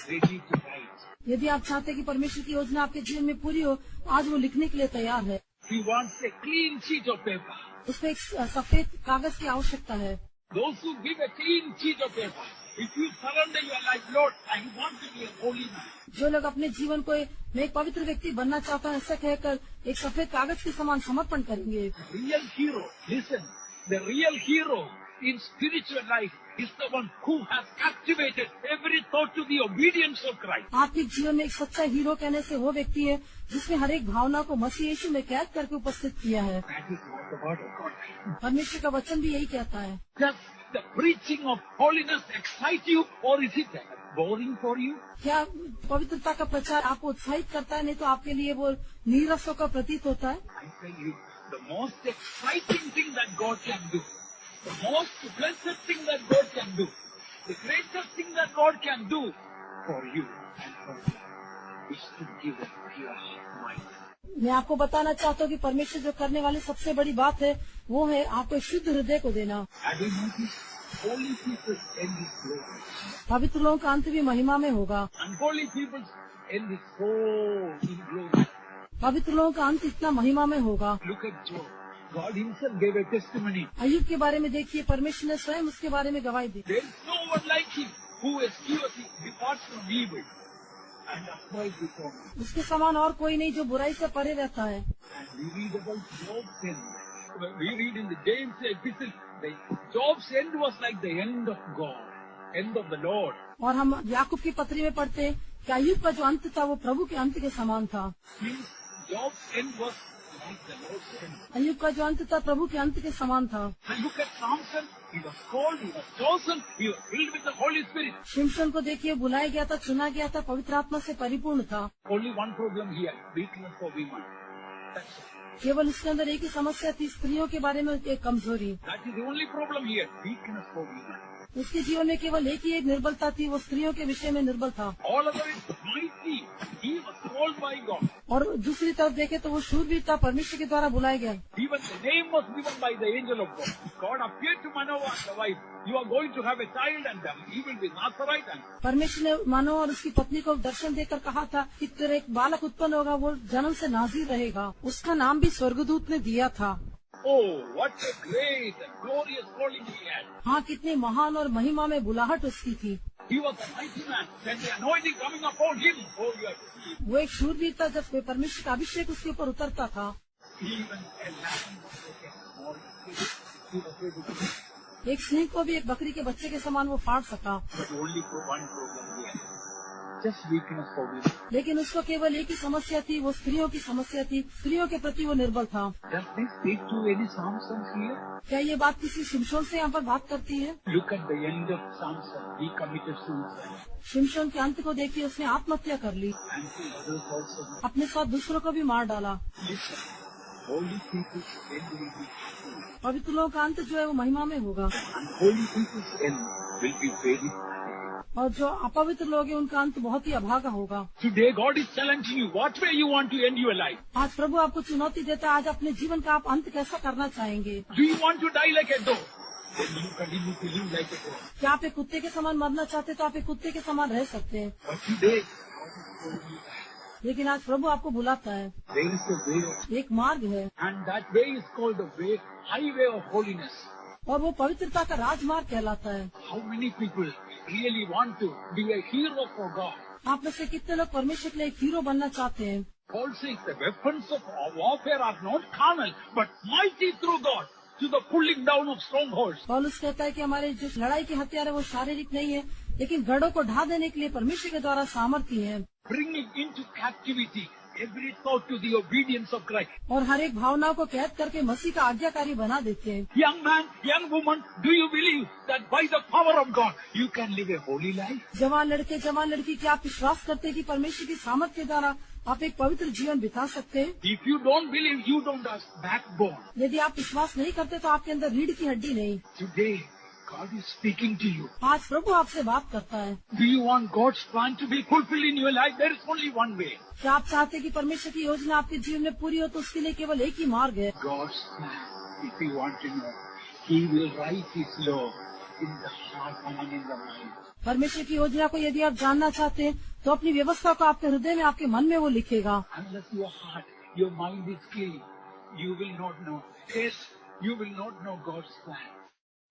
ready to write. यदि आप चाहते हैं कि परमेश्वर की योजना आपके जीवन में पूरी हो, आज वो लिखने के लिए तैयार है। He wants a clean sheet of paper. उसमें एक सफेद कागज की आवश्यकता है। Those who give a clean sheet of paper, if you surrender your life, Lord, I want to be a holy man. जो लोग अपने जीवन को मैं एक पवित्र व्यक्ति बनना चाहता हूँ ऐसा कहकर एक सफेद कागज के समान समर्पण करेंगे। Real hero, listen, the real hero in spiritual life is the one who has captivated every thought to the obedience of Christ. आत्मिक जीवन में एक सच्चा हीरो कहने से वो व्यक्ति है जिसने हर एक भावना को मसीह यीशु में कैद करके उपस्थित किया है। That is what the word of God says. परमेश्वर का वचन भी यही कहता है। Does the preaching of holiness excite you or is it boring for you? क्या पवित्रता का प्रचार आपको उत्साहित करता है? नहीं तो आपके लिए वो नीरसों का प्रतीत होता है। I tell you, the most exciting thing that God can do, the most blessed thing that God can do, the greatest thing that God can do for you and for me is to give a pure mind. मैं आपको बताना चाहता हूँ कि परमेश्वर जो करने वाली सबसे बड़ी बात है वो है आपको शुद्ध हृदय को देना। Have you noticed? Holy people end this glory. पवित्र लोगों का अंत भी महिमा में होगा। Unholy people end this so in glory. पवित्र लोगों का अंत इतना महिमा में होगा। Look at Job. God himself gave a testimony. अय्यूब के बारे में देखिए, परमेश्वर ने स्वयं उसके बारे में गवाही दी। There is no one like him who eschews departs from evil and upright before me. उसके समान और कोई नहीं जो बुराई से परे रहता है। And we read about Job's end. We read in the James epistle, Job's end was like the end of God, end of the Lord. और हम याकूब की पत्री में पढ़ते हैं कि अय्यूब का जो अंत था वो प्रभु के अंत के समान था। Means Job's end was like the Lord's end. अय्यूब का जो अंत था प्रभु के अंत के समान था। And look at Samson. He was called, he was chosen, he was filled with the Holy Spirit. शिमशोन को देखिए, बुलाया गया था, चुना गया था, पवित्र आत्मा से परिपूर्ण था। Only one problem here, weakness for women. That's it. केवल उसके अंदर एक ही समस्या थी, स्त्रियों के बारे में एक कमजोरी। That is the only problem here, weakness for women. उसके जीवन में केवल एक ही एक निर्बलता थी, वो स्त्रियों के विषय में निर्बल था। All other is mighty. He was called by God. और दूसरी तरफ देखे तो वो शूरवीर था, परमेश्वर के द्वारा बुलाया गया। Even the name was given by the angel of God. God appeared to Manoah and the wife. You are going to have a child and he will be Nazarite. And परमेश्वर ने मानो और उसकी पत्नी को दर्शन देकर कहा था कि तेरे एक बालक उत्पन्न होगा, वो जन्म से नाज़ीर रहेगा। उसका नाम भी स्वर्गदूत ने दिया था। oh, what a great and glorious calling he had. हाँ, कितनी महान और महिमा में बुलाहट उसकी थी। He was a mighty man. When the anointing coming upon him, oh, you have to see. वो एक शूरवीर था, जब परमेश्वर का अभिषेक उसके ऊपर उतरता था। Even a lamb was like a small kid. He was able to do. एक सिंह को भी एक बकरी के बच्चे के समान वो फाड़ सका। But only for one problem here. Just weakness for women. लेकिन उसको केवल एक ही समस्या थी, वो स्त्रियों की समस्या थी। स्त्रियों के प्रति वो निर्बल था। Does this speak to any Samsons here? क्या ये बात किसी शिमशोन से यहाँ पर बात करती है? Look at the end of Samson. He committed suicide. शिमशोन के अंत को देखिए, उसने आत्महत्या कर ली, And to others also. अपने साथ दूसरों को भी मार डाला। Listen, holy people's end will be true. पवित्र लोगों का अंत जो है वो महिमा में होगा, And holy people's end will be very sad. और जो अपवित्र लोग हैं उनका अंत बहुत ही अभागा होगा। Today God is challenging you. What way you want to end your life? आज प्रभु आपको चुनौती देता है, आज अपने जीवन का आप अंत कैसा करना चाहेंगे? Do you want to die like a dog? Then you continue to live like a dog. क्या आप एक कुत्ते के समान मरना चाहते हैं तो आप एक कुत्ते के समान रह सकते हैं। But today, God is telling you that लेकिन आज प्रभु आपको बुलाता है, there is a way, एक मार्ग है and that way is called the way, highway of holiness. और वो पवित्रता का राजमार्ग कहलाता है। How many people really want to be a hero for God? आप में से कितने लोग परमेश्वर के लिए एक हीरो बनना चाहते हैं? Paul says the weapons of warfare are not carnal, but mighty through God to the pulling down of strongholds. पौलुस कहता है कि हमारे जो लड़ाई के हथियार है वो शारीरिक नहीं है, लेकिन गढ़ों को ढा देने के लिए परमेश्वर के द्वारा सामर्थ्य है। Bringing into captivity every thought to the obedience of Christ. और हर एक भावनाओं को कैद करके मसीह का आज्ञाकारी बना देते हैं। Young man, young woman, do you believe that by the power of God you can live a holy life? जवान लड़के जवान लड़की, क्या आप विश्वास करते हैं कि परमेश्वर की सामर्थ्य के द्वारा आप एक पवित्र जीवन बिता सकते हैं? If you don't believe, you don't have backbone. यदि आप विश्वास नहीं करते तो आपके अंदर रीढ़ की हड्डी नहीं। Today, God is speaking to you. आज प्रभु आपसे बात करता है। Do you want God's plan to be fulfilled in your life? There is only one way. क्या आप चाहते हैं कि परमेश्वर की योजना आपके जीवन में पूरी हो, तो उसके लिए केवल एक ही मार्ग है। God's plan, if you want to know, He will write His law in the heart and in the mind. परमेश्वर की योजना को यदि आप जानना चाहते हैं तो अपनी व्यवस्था को आपके हृदय में, आपके मन में वो लिखेगा। Unless your heart, your mind is clean, you will not know. Yes, you will not know God's plan.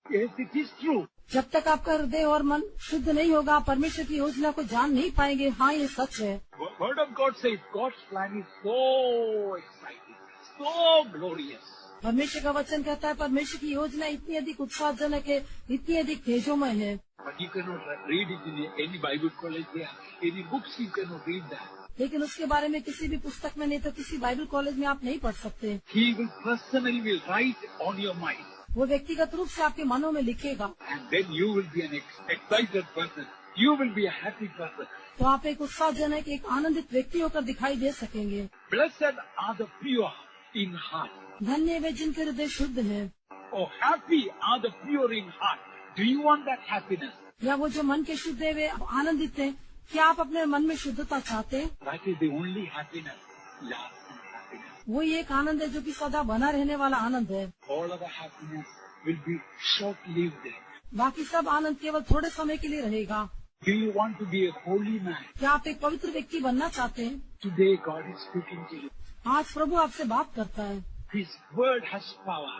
Yes, it is true. जब तक आपका हृदय और मन शुद्ध नहीं होगा, आप परमेश्वर की योजना को जान नहीं पाएंगे। हाँ, ये सच है। Word of God says God's plan is so exciting, so glorious. परमेश्वर का वचन कहता है परमेश्वर की योजना इतनी अधिक उत्साहजनक है, इतनी अधिक तेजोमय है। But you cannot read it in any Bible college there. Any books you cannot read that. लेकिन उसके बारे में किसी भी पुस्तक में नहीं तो किसी बाइबल कॉलेज में आप नहीं पढ़ सकते। He will personally write on your mind. वो व्यक्तिगत रूप से आपके मनों में लिखेगा। And then you will be an excited person. You will be a happy person. तो आप एक उत्साहजनक, एक आनंदित व्यक्ति होकर दिखाई दे सकेंगे। Blessed are the pure in heart. धन्य वे जिनके हृदय शुद्ध है। Oh, happy are the pure in heart. Do you want that happiness? या वो जो मन के शुद्ध है वे आनंदित है। क्या आप अपने मन में शुद्धता चाहते हैं? That is the only happiness. Lasting happiness. वो ये एक आनंद है जो कि सदा बना रहने वाला आनंद है। All other happiness will be short-lived. बाकी सब आनंद केवल थोड़े समय के लिए रहेगा। Do you want to be a holy man? क्या आप एक पवित्र व्यक्ति बनना चाहते हैं? Today God is speaking to you. आज प्रभु आपसे बात करता है। His word has power.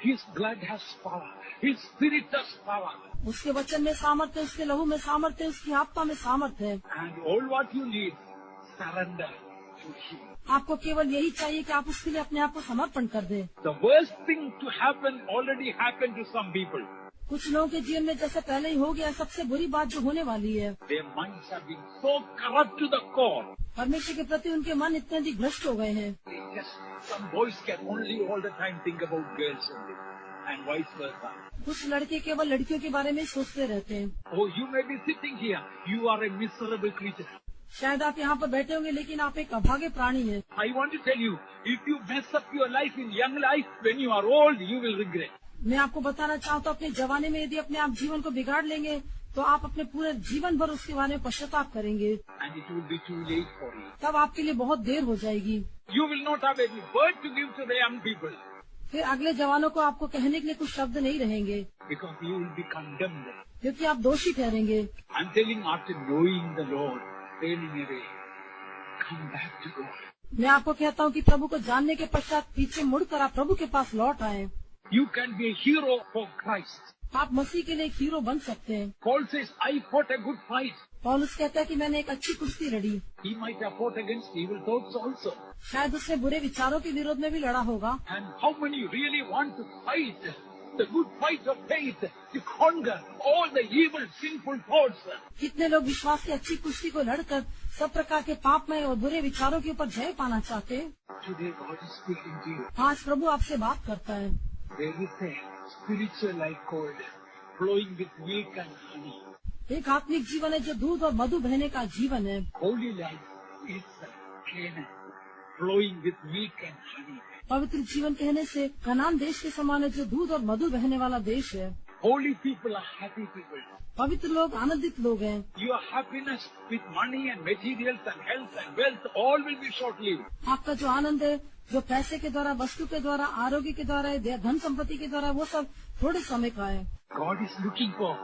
His blood has power. His spirit has power. उसके वचन में सामर्थ्य, उसके लहू में सामर्थ्य, उसकी आत्मा में सामर्थ्य है। And all what you need, surrender to Him. आपको केवल यही चाहिए कि आप उसके लिए अपने आप को समर्पण कर दें। The worst thing to happen already happened to some people. कुछ लोगों के जीवन में जैसे पहले ही हो गया, सबसे बुरी बात जो होने वाली है, Their minds have been so corrupt to the core. परमेश्वर के प्रति उनके मन इतने अधिक भ्रष्ट हो गए हैं। Some boys can only all the time think about girls only, and vice versa. कुछ लड़के केवल लड़कियों के बारे में सोचते रहते हैं। Oh, you may be sitting here. You are a miserable creature. शायद आप यहाँ पर बैठे होंगे, लेकिन आप एक अभागे प्राणी हैं। I want to tell you, if you mess up your life in young life, when you are old, you will regret. मैं आपको बताना चाहता हूँ, अपने जवानी में यदि अपने आप जीवन को बिगाड़ लेंगे तो आप अपने पूरे जीवन भर उसके बारे में पश्चाताप करेंगे। And it will be too late for you. तब आपके लिए बहुत देर हो जाएगी। You will not have any word to give to the young people. फिर अगले जवानों को आपको कहने के लिए कुछ शब्द नहीं रहेंगे, Because you will be condemned. क्योंकि आप दोषी ठहरेंगे। I'm telling after knowing the Lord, turning away, come back to God. मैं आपको कहता हूँ कि प्रभु को जानने के पश्चात पीछे मुड़कर आप प्रभु के पास लौट आए। You can be a hero for Christ. आप मसीह के लिए एक हीरो बन सकते हैं। Paul says, I fought a good fight. पौलुस कहता है कि मैंने एक अच्छी कुश्ती लड़ी। He might have fought against evil thoughts also. शायद उसने बुरे विचारों के विरोध में भी लड़ा होगा। And how many really want to fight the good fight of faith to conquer all the evil, sinful thoughts? कितने लोग विश्वास की अच्छी कुश्ती को लड़कर सब प्रकार के पापमय और बुरे विचारों के ऊपर जय पाना चाहते हैं। Today God is speaking to you. आज प्रभु आपसे बात करता है। There is a spiritual life called flowing with milk and honey. एक आत्मिक जीवन है जो दूध और मधु बहने का जीवन है। Holy life is Canaan, flowing with milk and honey. पवित्र जीवन कहने से कनान देश के समान है जो दूध और मधु बहने वाला देश है। Holy people are happy people. पवित्र लोग आनंदित लोग हैं। Your happiness with money and materials and health and wealth all will be short-lived. आपका जो आनंद है, जो पैसे के द्वारा, वस्तु के द्वारा, आरोग्य के द्वारा, धन संपत्ति के द्वारा, वो सब थोड़े समय का है। God is looking for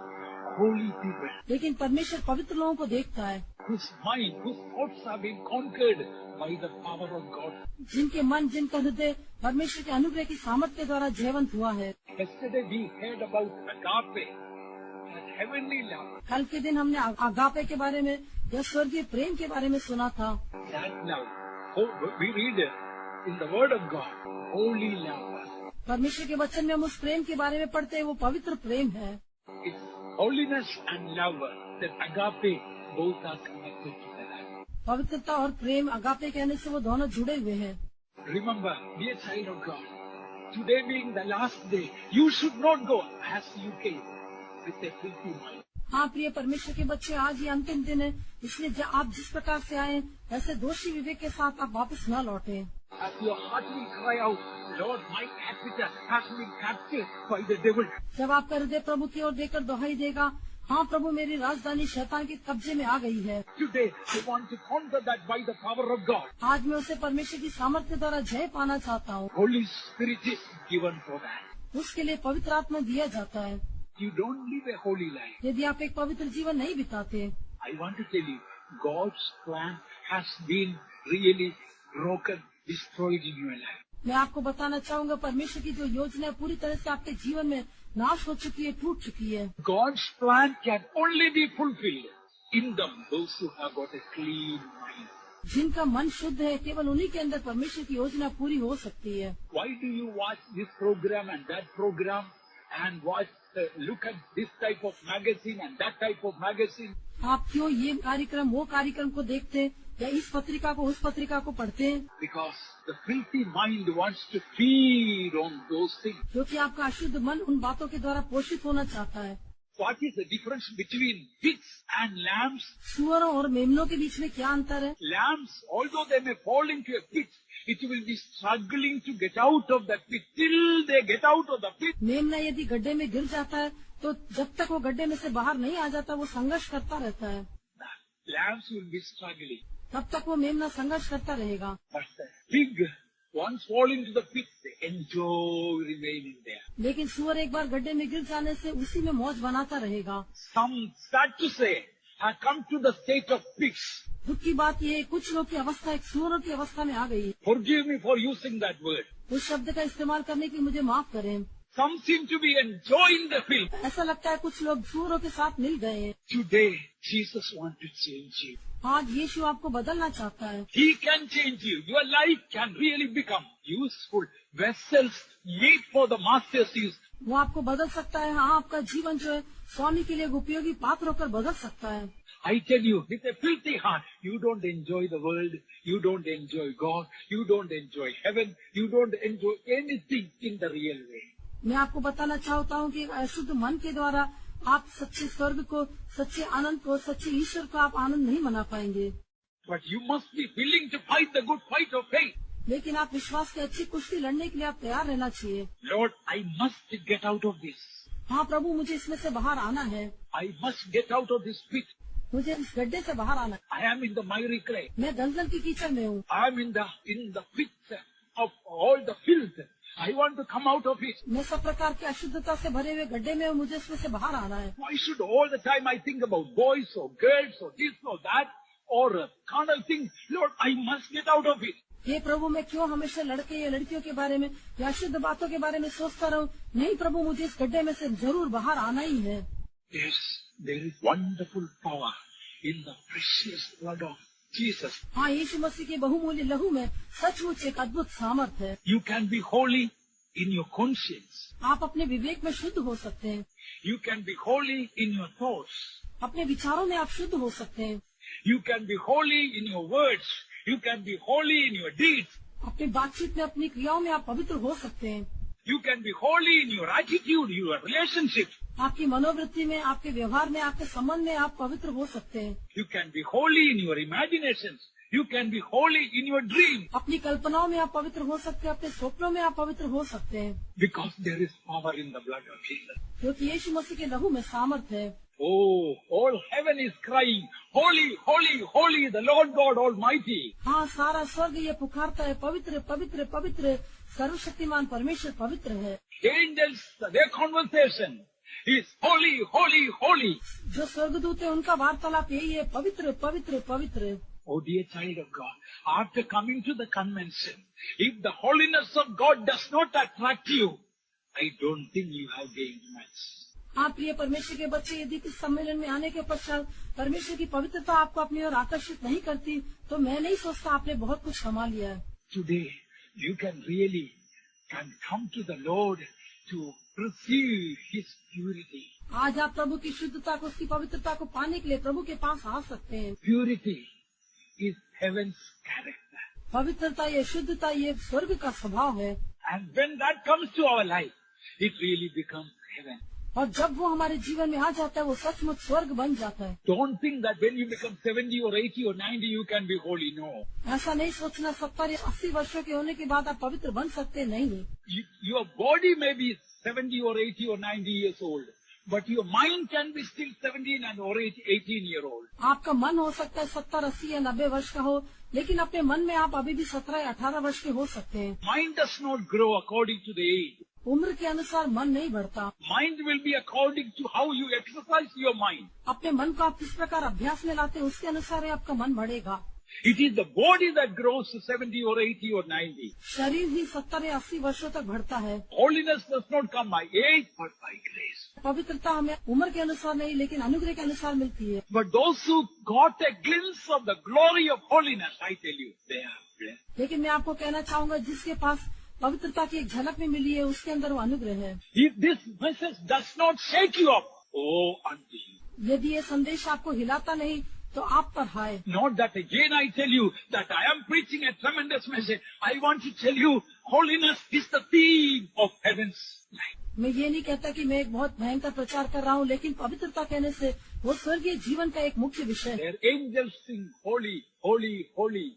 holy people लेकिन परमेश्वर पवित्र लोगों को देखता है, whose mind, whose thoughts have been conquered by the power of God. जिनके मन, जिनका हृदय परमेश्वर के अनुग्रह की सामर्थ के द्वारा जयवंत हुआ है। Yesterday we heard about agape, that heavenly love. कल के दिन हमने आगापे के बारे में या स्वर्गीय प्रेम के बारे में सुना था। That love, we read in the Word of God, holy love. परमेश्वर के वचन में हम उस प्रेम के बारे में पढ़ते हैं, वो पवित्र प्रेम है। It's holiness and love, that agape, both are connected together. पवित्रता और प्रेम, अगापे कहने से वो दोनों जुड़े हुए हैं। Remember, dear child of God, today being the last day, you should not go as you came with a filthy mind. हाँ प्रिय परमेश्वर के बच्चे, आज ये अंतिम दिन है, इसलिए आप जिस प्रकार से आए वैसे दोषी विवेक के साथ आप वापस न लौटे। As your heart will cry out, Lord, my capital has been captured by the devil. जब आपका हृदय प्रभु की ओर देकर दोहाई देगा, हाँ प्रभु, मेरी राजधानी शैतान के कब्जे में आ गई है। Today, I want to conquer that by the power of God. आज मैं उसे परमेश्वर की सामर्थ्य द्वारा जय पाना चाहता हूँ। Holy Spirit is given for that. उसके लिए पवित्र आत्मा दिया जाता है। You don't live a holy life. यदि आप एक पवित्र जीवन नहीं बिताते, I want to tell you, God's plan has been really broken, destroyed in your life. मैं आपको बताना चाहूंगा, परमेश्वर की जो योजना है पूरी तरह से आपके जीवन में नाश हो चुकी है, टूट चुकी है। God's plan can only be fulfilled in them, those who have got a clean mind. जिनका मन शुद्ध है, केवल उन्हीं के अंदर परमेश्वर की योजना पूरी हो सकती है। Why do you watch this program and that program and look at this type of magazine and that type of magazine? आप क्यों ये कार्यक्रम वो कार्यक्रम को देखते हैं या इस पत्रिका को उस पत्रिका को पढ़ते हैं? Because the filthy mind wants to feed on those things. क्योंकि आपका अशुद्ध मन उन बातों के द्वारा पोषित होना चाहता है। What is the difference between pigs and lambs? सुअरों और मेमनों के बीच में क्या अंतर है? Lambs, although they may fall into a pit, it will be struggling to get out of that pit till they get out of the pit. मेमना यदि गड्ढे में गिर जाता है तो जब तक वो गड्ढे में से बाहर नहीं आ जाता, वो संघर्ष करता रहता है। Lambs will be struggling. तब तक वो मेमना संघर्ष करता रहेगा। But the pig, once fall into the pit, they enjoy remaining there. लेकिन सुअर एक बार गड्ढे में गिर जाने से उसी में मौज बनाता रहेगा। Some, sad to say, have come to the state of pigs. दुख की बात ये है, कुछ लोग की अवस्था एक सुअरों की अवस्था में आ गई। Forgive me for using that word. उस शब्द का इस्तेमाल करने की मुझे माफ करें। Some seem to be enjoying the filth. ऐसा लगता है कुछ लोग सुअरों के साथ मिल गए हैं। Today, Jesus wants to change you. आज यीशु आपको बदलना चाहता है। He can change you. Your life can really become useful vessels made for the master's use. वो आपको बदल सकता है। हाँ, आपका जीवन जो है स्वामी के लिए उपयोगी पात्र होकर बदल सकता है। I tell you, with a filthy heart, you don't enjoy the world, you don't enjoy God, you don't enjoy heaven, you don't enjoy anything in the real way. मैं आपको बताना चाहता हूँ कि अशुद्ध मन के द्वारा आप सच्चे स्वर्ग को, सच्चे आनंद को, सच्चे ईश्वर को आप आनंद नहीं मना पाएंगे। But you must be willing to fight the good fight of faith. लेकिन आप विश्वास की अच्छी कुश्ती लड़ने के लिए आप तैयार रहना चाहिए। Lord, I must get out of this. हाँ प्रभु, मुझे इसमें से बाहर आना है। I must get out of this pit. मुझे इस गड्ढे से बाहर आना है। I am in the miry clay. मैं दलदल की कीचड़ में हूँ। I am in the pit of all the filth. I want to come out of it. मैं सब प्रकार की अशुद्धता से भरे हुए गड्ढे में हूँ, मुझे इसमें से बाहर आना है। Why should all the time I think about boys or girls or this or that or carnal things? Lord, I must get out of it. हे प्रभु, मैं क्यों हमेशा लड़के या लड़कियों के बारे में या अशुद्ध बातों के बारे में सोचता रहूं? नहीं प्रभु, मुझे इस गड्ढे में से जरूर बाहर आना ही है। Yes, there is wonderful power in the precious blood of Jesus. हाँ, यीशु मसीह के बहुमूल्य लहू में सचमुच एक अद्भुत सामर्थ है। You can be holy in your conscience. आप अपने विवेक में शुद्ध हो सकते हैं। You can be holy in your thoughts. अपने विचारों में आप शुद्ध हो सकते हैं। You can be holy in your words. You can be holy in your deeds. अपनी बातचीत में, अपनी क्रियाओं में आप पवित्र हो सकते हैं। You can be holy in your attitude, your relationships. आपकी मनोवृत्ति में, आपके व्यवहार में, आपके संबंध में आप पवित्र हो सकते हैं। You can be holy in your imaginations. You can be holy in your dreams. अपनी कल्पनाओं में आप पवित्र हो सकते हैं, अपने स्वप्नों में आप पवित्र हो सकते हैं। Because there is power in the blood of Jesus. क्योंकि यीशु मसीह के लहू में सामर्थ है। Oh, all heaven is crying, holy, holy, holy, the Lord God Almighty. हाँ, सारा स्वर्ग ये पुकारता है, पवित्र पवित्र पवित्र सर्वशक्तिमान परमेश्वर पवित्र है। Angels, their conversation is holy, holy, holy. जो स्वर्गदूत है उनका वार्तालाप यही है, पवित्र पवित्र पवित्र। Oh dear child of God, after coming to the convention, if the holiness of God does not attract you, I don't think you have gained much. हाँ प्रिय परमेश्वर के बच्चे, यदि इस सम्मेलन में आने के पश्चात परमेश्वर की पवित्रता आपको अपनी ओर आकर्षित नहीं करती, तो मैं नहीं सोचता आपने बहुत कुछ कमा लिया है। Today, you can really come to the Lord to receive His purity. आज आप प्रभु की शुद्धता को, उसकी पवित्रता को पाने के लिए प्रभु के पास आ सकते हैं। Purity is heaven's character. पवित्रता, ये शुद्धता, ये स्वर्ग का स्वभाव है। And when that comes to our life, it really becomes heaven. और जब वो हमारे जीवन में आ जाता है, वो सचमुच स्वर्ग बन जाता है। Don't think that when you become 70 or 80 or 90, you can be holy. No. ऐसा नहीं सोचना 70 या 80 वर्षों के होने के बाद आप पवित्र बन सकते नहीं। Your body may be 70 or 80 or 90 years old, but your mind can be still 17 and or 18-year-old. आपका मन हो सकता है 70, 80 या 90 वर्ष का हो, लेकिन अपने मन में आप अभी भी 17 या 18 वर्ष के हो सकते हैं। Mind does not grow according to the age. उम्र के अनुसार मन नहीं बढ़ता। Mind will be according to how you exercise your mind. अपने मन को आप किस प्रकार अभ्यास में लाते हैं, उसके अनुसार ही आपका मन बढ़ेगा। It is the body that grows to 70 or 80 or 90. शरीर ही 70 या 80 वर्षों तक बढ़ता है। Holiness does not come by age, but by grace. पवित्रता हमें उम्र के अनुसार नहीं, लेकिन अनुग्रह के अनुसार मिलती है। But those who got a glimpse of the glory of holiness, I tell you, they are blessed. लेकिन मैं आपको कहना चाहूंगा, जिसके पास पवित्रता की एक झलक में मिली है, उसके अंदर वो अनुग्रह है। If this message does not shake you up, oh, unto you. यदि ये संदेश आपको हिलाता नहीं, तो आप पर हाय। Not that again I tell you that I am preaching a tremendous message. I want to tell you, holiness is the theme of heaven's life. मैं ये नहीं कहता कि मैं एक बहुत भयंकर प्रचार कर रहा हूँ, लेकिन पवित्रता कहने से वो स्वर्गीय जीवन का एक मुख्य विषय है। Their angels sing, holy, holy, holy,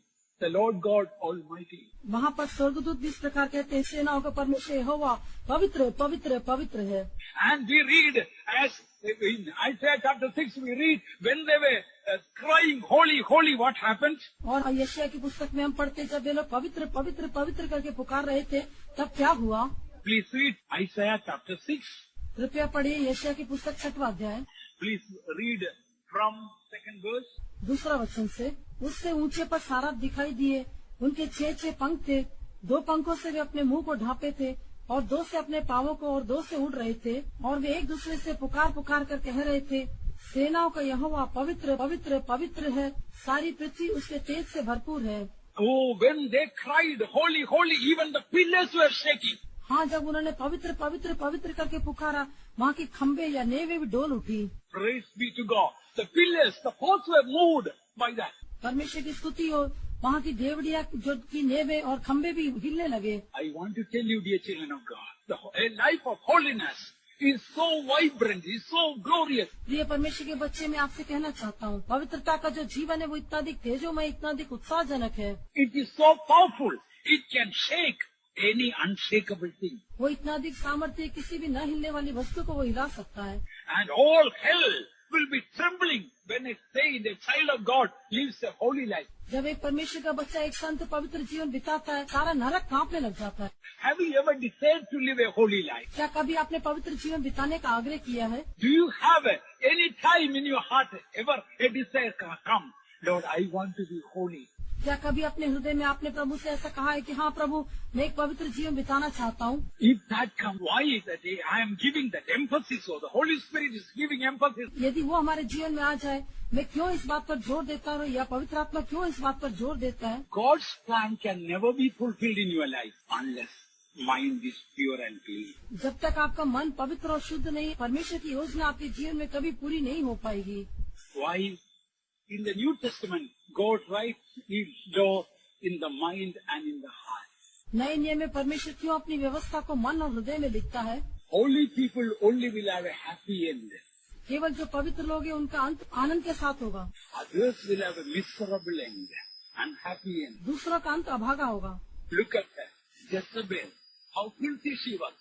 the Lord God Almighty. वहाँ पर स्वर्गदूत इस प्रकार कहते हैं, सेनाओं का परमेश्वर यहोवा पवित्र पवित्र पवित्र है। And we read, as in Isaiah chapter 6, we read, when they were crying, holy, holy, what happened? और यशायाह की पुस्तक में हम पढ़ते, जब वे लोग पवित्र पवित्र पवित्र करके पुकार रहे थे, तब क्या हुआ? Please read Isaiah chapter 6. कृपया पढ़िए यशायाह की पुस्तक 6वां अध्याय। Please read from 2nd verse. 2 वचन से, उससे ऊंचे पर साराप दिखाई दिए, उनके 6 पंख थे, 2 पंखों से वे अपने मुंह को ढांपे थे, और 2 से अपने पांवों को, और 2 से उड़ रहे थे, और वे एक दूसरे से पुकार पुकार कर कह रहे थे, सेनाओं का यहोवा पवित्र पवित्र पवित्र है, सारी पृथ्वी उसके तेज से भरपूर है। Oh, when they cried, holy, holy, even the pillars were shaking. हाँ, जब उन्होंने पवित्र पवित्र पवित्र करके पुकारा, वहाँ की खम्बे या नेवे भी डोल उठी। Praise be to God. The pillars, the posts were moved by that. परमेश्वर की स्तुति हो, वहाँ की देवड़िया जो की नेवे और खम्बे भी हिलने लगे। I want to tell you, dear children of God, a life of holiness is so vibrant, is so glorious. प्रिय परमेश्वर के बच्चे, मैं आपसे कहना चाहता हूँ, पवित्रता का जो जीवन है वो इतना अधिक तेजोमय, इतना अधिक उत्साहजनक है। It is so powerful, it can shake any unshakable thing. वो इतना अधिक सामर्थ्य, किसी भी न हिलने वाली वस्तु को वो हिला सकता है। And all hell will be trembling when a saint, a child of God, lives a holy life. जब एक परमेश्वर का बच्चा एक संत पवित्र जीवन बिताता है, सारा नरक कांपने लग जाता है। Have you ever desired to live a holy life? क्या कभी आपने पवित्र जीवन बिताने का आग्रह किया है? Do you have any time in your heart ever a desire come, Lord, I want to be holy? क्या कभी अपने हृदय में आपने प्रभु से ऐसा कहा है कि हाँ प्रभु, मैं एक पवित्र जीवन बिताना चाहता हूँ? If that comes, why is that I am giving that emphasis, or the Holy Spirit is giving emphasis? यदि वो हमारे जीवन में आ जाए, मैं क्यों इस बात पर जोर देता हूँ, या पवित्र आत्मा क्यों इस बात पर जोर देता है? God's plan can never be fulfilled in your life unless mind is pure and clean. जब तक आपका मन पवित्र और शुद्ध नहीं, परमेश्वर की योजना आपके जीवन में कभी पूरी नहीं हो पाएगी। Why? In the New Testament, God writes His law in the mind and in the heart. नए नियम में परमेश्वर क्यों अपनी व्यवस्था को मन और हृदय में लिखता है? Holy people only will have a happy end. केवल जो पवित्र लोग हैं, उनका अंत आनंद के साथ होगा। Others will have a miserable end, unhappy end. दूसरों का अंत अभागा होगा। Look at Jezebel, how filthy she was.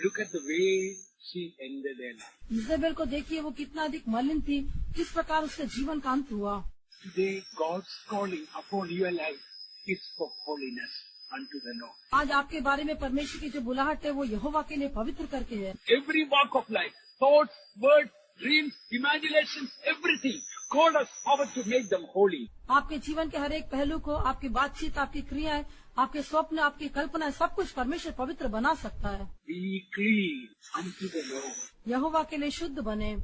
Look at the way she ended her life. Jezebel को देखिए, वो कितना अधिक मलिन थी, किस प्रकार उसके जीवन का अंत हुआ। Today, God's calling upon your life is for holiness unto the Lord. आज आपके बारे में परमेश्वर की जो बुलाहट है वो यहोवा के लिए पवित्र करके है। Every walk of life, thoughts, words, dreams, imaginations, everything, God has power to make them holy. आपके जीवन के हर एक पहलू को, आपकी बातचीत, आपकी क्रियाएं, आपके स्वप्न, आपकी कल्पना, सब कुछ परमेश्वर पवित्र बना सकता है। Be clean unto the Lord. यहोवा के लिए शुद्ध बने।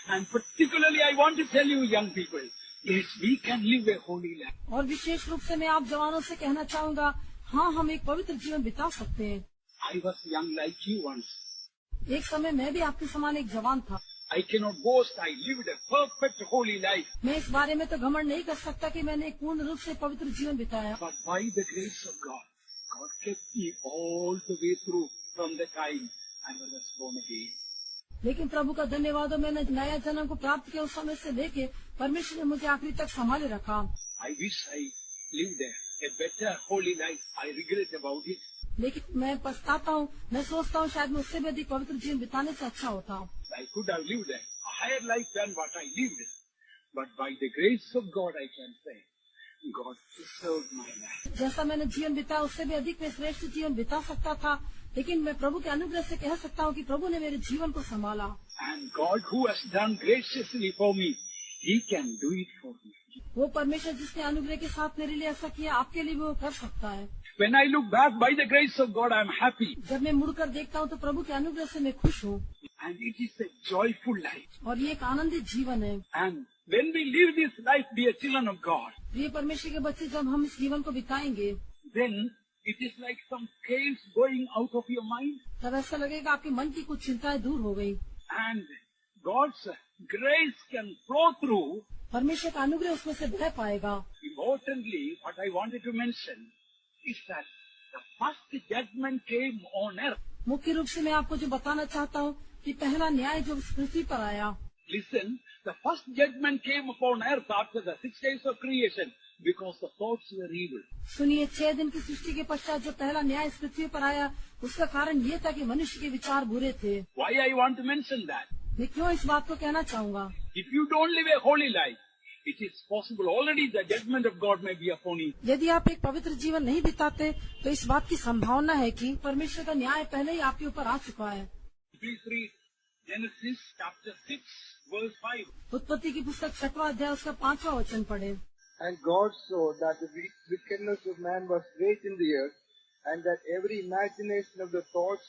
And particularly I want to tell you young people, yes, we can live a holy life. और विशेष रूप से मैं आप जवानों से कहना चाहूँगा, हाँ, हम एक पवित्र जीवन बिता सकते हैं। I was young like you once. एक समय मैं भी आपके समान एक जवान था। I cannot boast, I lived a perfect holy life. मैं इस बारे में तो घमंड नहीं कर सकता कि मैंने एक पूर्ण रूप से पवित्र जीवन बिताया, But by the grace of God, God kept me all the way through from the time I was born again. लेकिन प्रभु का धन्यवाद हो, मैंने नया जन्म को प्राप्त किया उस समय से लेके परमेश्वर ने मुझे आखिरी तक संभाले रखा। I wish I lived a better holy life. I regret about it. लेकिन मैं पछताता हूँ, मैं सोचता हूँ शायद मैं उससे भी अधिक पवित्र जीवन बिताने से अच्छा होता। I could have lived a higher life than what I lived. But by the grace of God, I can say, God preserved my life. जैसा मैंने जीवन बिताया उससे भी अधिक मैं श्रेष्ठ जीवन बिता सकता था, लेकिन मैं प्रभु के अनुग्रह से कह सकता हूँ कि प्रभु ने मेरे जीवन को संभाला। And God who has done graciously for me, He can do it for me. वो परमेश्वर जिसने अनुग्रह के साथ मेरे लिए ऐसा किया, आपके लिए भी वो कर सकता है। When I look back by the grace of God, I am happy. जब मैं मुड़कर देखता हूँ तो प्रभु के अनुग्रह से मैं खुश हूँ। And it is a joyful life. और ये एक आनंदित जीवन है। And when we live this life, dear children of God, प्रिय परमेश्वर के बच्चे, जब हम इस जीवन को बिताएंगे then it is like some cares going out of your mind. तब ऐसा लगेगा आपके मन की कुछ चिंताएं दूर हो गई। And God's grace can flow through. परमेश्वर का अनुग्रह उसमें से बह पाएगा। Importantly, what I wanted to mention is that the first judgment came on earth. मुख्य रूप से मैं आपको जो बताना चाहता हूँ कि पहला न्याय जो इस पृथ्वी पर आया, Listen, the first judgment came upon earth after the 6 days of creation because the thoughts were evil. सुनिए, 6 दिन की सृष्टि के पश्चात जो पहला न्याय इस पृथ्वी पर आया, उसका कारण ये था कि मनुष्य के विचार बुरे थे। Why I want to mention that? मैं क्यों इस बात को कहना चाहूँगा? If you don't live a holy life, it is possible already the judgment of God may be upon you. यदि आप एक पवित्र जीवन नहीं बिताते तो इस बात की संभावना है कि परमेश्वर का न्याय पहले ही आपके ऊपर आ चुका है। Please read Genesis chapter 6 verse 5. उत्पत्ति की पुस्तक 6वां अध्याय उसका 5वां वचन पढ़े। And God saw that the wickedness of man was great in the earth, and that every imagination of the thoughts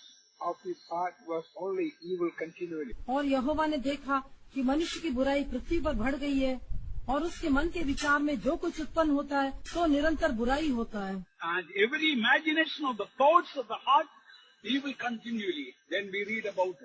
of his heart was only evil continually. और यहोवा ने देखा कि मनुष्य की बुराई पृथ्वी पर बढ़ गई है और उसके मन के विचार में जो कुछ उत्पन्न होता है तो निरंतर बुराई होता है। And every imagination of the thoughts of the heart, evil continually. Then we read about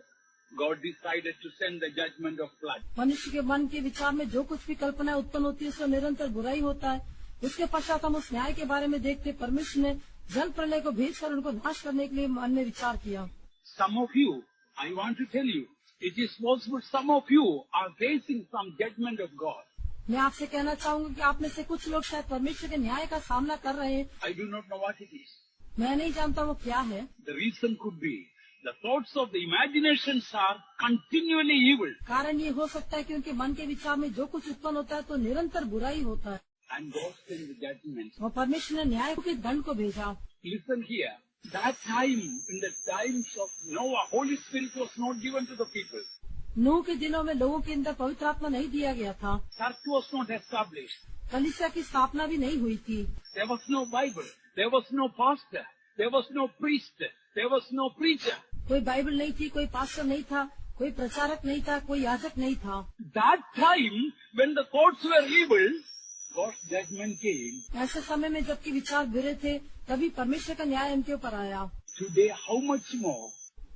God decided to send the judgment of flood. मनुष्य के मन के विचार में जो कुछ भी कल्पना उत्पन्न होती है उससे निरंतर बुराई होता है। उसके पश्चात हम उस न्याय के बारे में देखते, परमेश्वर ने जल प्रलय को भेजकर उनको नाश करने के लिए मन में विचार किया। Some of you, I want to tell you, it is possible some of you are facing some judgment of God. मैं आपसे कहना चाहूंगा कि आप में से कुछ लोग शायद परमेश्वर के न्याय का सामना कर रहे हैं। I do not know what it is. मैं नहीं जानता वो क्या है। The reason could be the thoughts of the imaginations are continually evil. कारण ये हो सकता है कि उनके मन के विचार में जो कुछ उत्पन्न होता है तो निरंतर बुराई होता है And God sent the judgment. और परमेश्वर ने न्याय के दंड को भेजा। Listen here. That time, in the times of Noah, Holy Spirit was not given to the people. नूह के दिनों में लोगों के अंदर पवित्र आत्मा नहीं दिया गया था। Church was not established. कलीसिया की स्थापना भी नहीं हुई थी। There was no Bible. There was no pastor. There was no priest. There was no preacher. कोई बाइबल नहीं थी, कोई पास्टर नहीं था, कोई प्रचारक नहीं था, कोई याजक नहीं था। That time, when the thoughts were evil, God's judgment came. ऐसे समय में जबकि विचार बुरे थे, तभी परमेश्वर का न्याय उनके ऊपर आया। Today, how much more?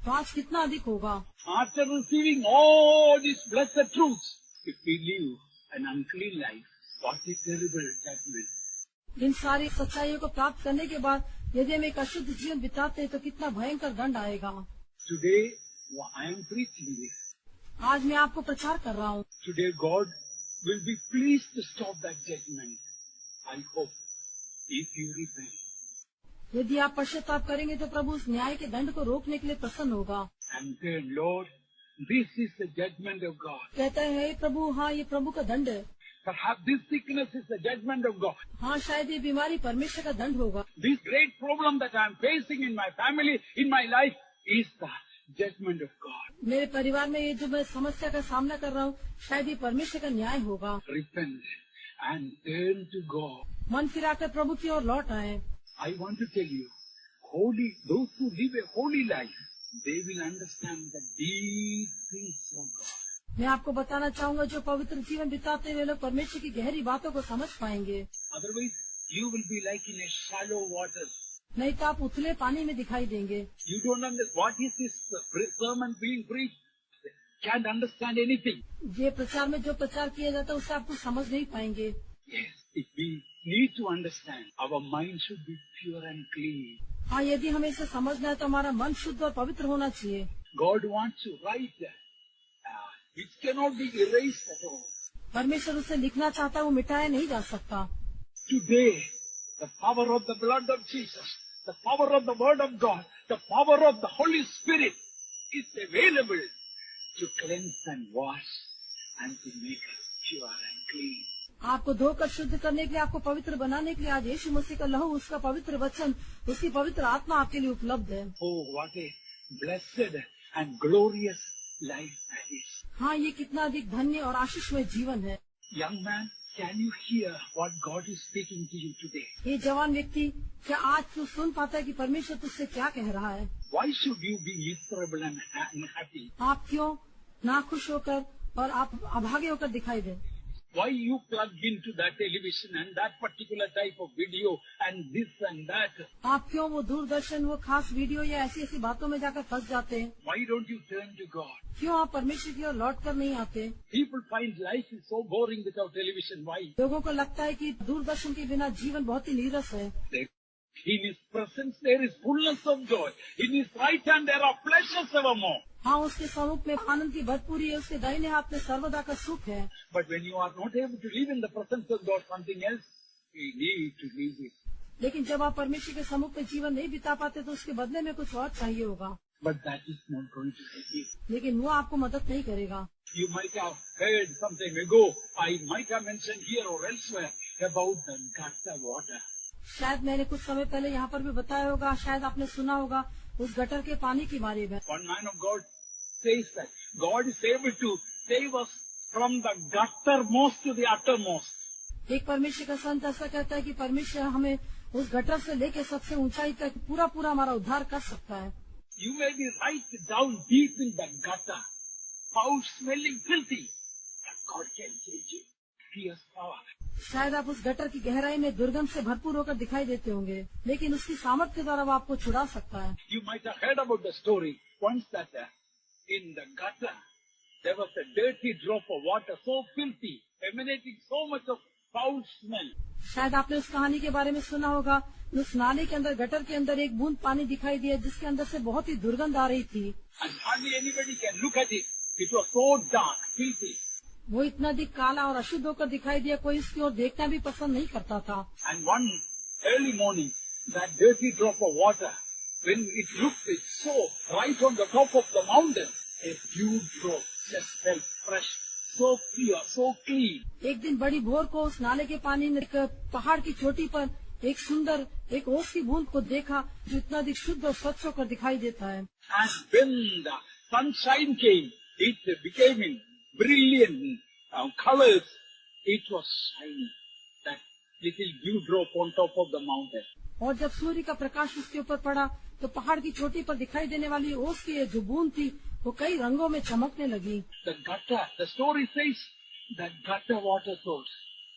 तो आज कितना अधिक होगा? After receiving all these blessed truths, if we live an unclean life, what a terrible judgment. इन सारी सच्चाइयों को प्राप्त करने के बाद यदि हम एक अशुद्ध जीवन बिताते हैं तो कितना भयंकर दंड आएगा। Today, I am preaching this. आज मैं आपको प्रचार कर रहा हूँ। Today, God will be pleased to stop that judgment. I hope, if you repent. यदि आप पश्चाताप करेंगे तो प्रभु उस न्याय के दंड को रोकने के लिए प्रसन्न होगा। And then, Lord, this is the judgment of God. कहता है हे प्रभु, हाँ ये प्रभु का दंड है। Perhaps this sickness is the judgment of God. हाँ शायद ये बीमारी परमेश्वर का दंड होगा। This great problem that I am facing in my family, in my life, is the judgment of God. मेरे परिवार में ये जो मैं समस्या का सामना कर रहा हूँ, शायद ये परमेश्वर का न्याय होगा। Repent and turn to God. मन फिराकर प्रभु की ओर लौट आए। I want to tell you, those who live a holy life, they will understand the deep things of God. मैं आपको बताना चाहूंगा, जो पवित्र जीवन बिताते हुए लोग परमेश्वर की गहरी बातों को समझ पाएंगे। Otherwise, you will be like in a shallow water. नहीं तो आप उथले पानी में दिखाई देंगे। You don't understand what is this sermon being preached. Can't understand anything. ये प्रचार में जो प्रचार किया जाता है उससे आप कुछ समझ नहीं पाएंगे। Yes, if we need to understand, our mind should be pure and clean. हाँ, यदि हमें इसे समझना है तो हमारा मन शुद्ध और पवित्र होना चाहिए। God wants to write that. It cannot be erased at all. परमेश्वर उसे लिखना चाहता है, वो मिटाया नहीं जा सकता। Today, the power of the blood of Jesus, the power of the word of God, the power of the Holy Spirit is available to cleanse and wash and to make us pure and clean. आपको धोकर शुद्ध करने के लिए, आपको पवित्र बनाने के लिए आज यीशु मसीह का लहू, उसका पवित्र वचन, उसकी पवित्र आत्मा आपके लिए उपलब्ध है। Oh, what a blessed and glorious life that is. हाँ, ये कितना अधिक धन्य और आशीषमय जीवन है। Young man, can you hear what God is speaking to you today? ये जवान व्यक्ति, क्या आज तू सुन पाता है कि परमेश्वर तुझसे क्या कह रहा है? Why should you be miserable and unhappy? आप क्यों नाखुश होकर और आप अभागे होकर दिखाई दे? Why you plug into that television and that particular type of video and this and that? आप क्यों वो दूरदर्शन, वो खास वीडियो या ऐसी ऐसी बातों में जाकर फंस जाते हैं? Why don't you turn to God? क्यों आप परमेश्वर की ओर लौट कर नहीं आते? People find life is so boring without television. Why? लोगों को लगता है कि दूरदर्शन के बिना जीवन बहुत ही नीरस है। In His presence there is fullness of joy. In His right hand there are pleasures evermore. हाँ, उसके सम्मुख में आनंद की भरपूरी है, उसके दाहिने हाथ में सर्वदा का सुख है। But when you are not able to live in the presence of God, something else, we need to live it. लेकिन जब आप परमेश्वर के सम्मुख में जीवन नहीं बिता पाते तो उसके बदले में कुछ और चाहिए होगा। But that is not going to help you. लेकिन वो आपको मदद नहीं करेगा। You might have heard some time ago, I might have mentioned here or elsewhere about the gutter water. शायद मैंने कुछ समय पहले यहाँ पर भी बताया होगा, शायद आपने सुना होगा उस गटर के पानी के बारे में। One man of God says that God is able to save us from the guttermost to the uttermost. एक परमेश्वर का संत ऐसा कहता है कि परमेश्वर हमें उस गटर से लेकर सबसे ऊंचाई तक पूरा पूरा हमारा उद्धार कर सकता है। You may be right down deep in the gutter, foul smelling, filthy, but God can change you. He has power. शायद आप उस गटर की गहराई में दुर्गंध से भरपूर होकर दिखाई देते होंगे, लेकिन उसकी सामर्थ्य के द्वारा वो आपको छुड़ा सकता है। You might have heard about the story once that in the gutter there was a dirty drop of water, so filthy, emanating so much of foul smell. शायद आपने उस कहानी के बारे में सुना होगा, उस नाले के अंदर, गटर के अंदर एक बूंद पानी दिखाई दिया जिसके अंदर से बहुत ही दुर्गंध आ रही थी। And hardly anybody can look at it. It was so dark, filthy. वो इतना अधिक काला और अशुद्ध होकर दिखाई दिया, कोई इसकी ओर देखना भी पसंद नहीं करता था। And one early morning, that dirty drop of water, when it looked, it saw right on the top of the mountain, a few drops just felt fresh, so pure, so clean. एक दिन बड़ी भोर को उस नाले के पानी ने एक पहाड़ की चोटी पर एक सुंदर एक ओस की बूंद को देखा जो इतना अधिक शुद्ध और स्वच्छ होकर दिखाई देता है। And when the sunshine came, it became in brilliant colors. It was shining, that little dew drop on top of the mountain. और जब सूर्य का प्रकाश उसके ऊपर पड़ा तो पहाड़ की चोटी पर दिखाई देने वाली ओस की जो बूंद थी वो कई रंगों में चमकने लगी। The gutter, the story says, that gutter water source.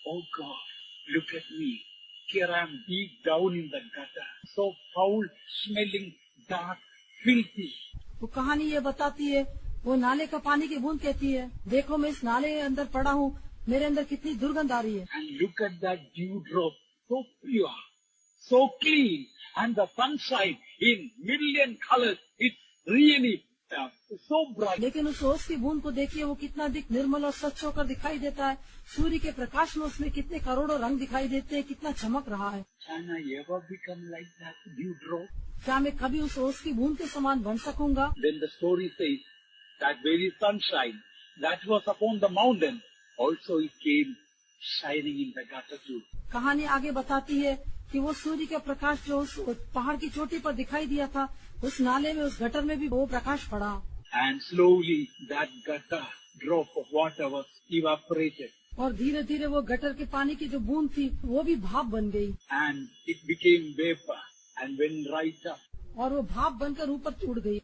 Oh God, look at me. Here I am deep down in the gutter, so foul, smelling, dark, filthy. वो कहानी ये बताती है, वो नाले का पानी की बूंद कहती है, देखो मैं इस नाले के अंदर पड़ा हूँ, मेरे अंदर कितनी दुर्गंध आ रही है। And look at that dew drop, so pure, so clean, and the sunshine in million colors. It's really so bright. लेकिन उस ओस की बूंद को देखिए, वो कितना अधिक निर्मल और स्वच्छ होकर दिखाई देता है। सूर्य के प्रकाश में उसमें कितने करोड़ों रंग दिखाई देते हैं, कितना चमक रहा है। Can I ever become like that dew drop? क्या मैं कभी उस ओस की बूंद के समान बन सकूंगा? Then the story says that very sunshine that was upon the mountain also it came shining in the gutter too. कहानी आगे बताती है कि वो सूर्य का प्रकाश जो उस पहाड़ की चोटी पर दिखाई दिया था, उस नाले में, उस गटर में भी वो प्रकाश पड़ा। And slowly that gutter drop of water was evaporated और धीरे धीरे वो गटर के पानी की जो बूंद थी वो भी भाप बन गई and it became vapor and went right up. और वो भाप बनकर ऊपर उड़ गई।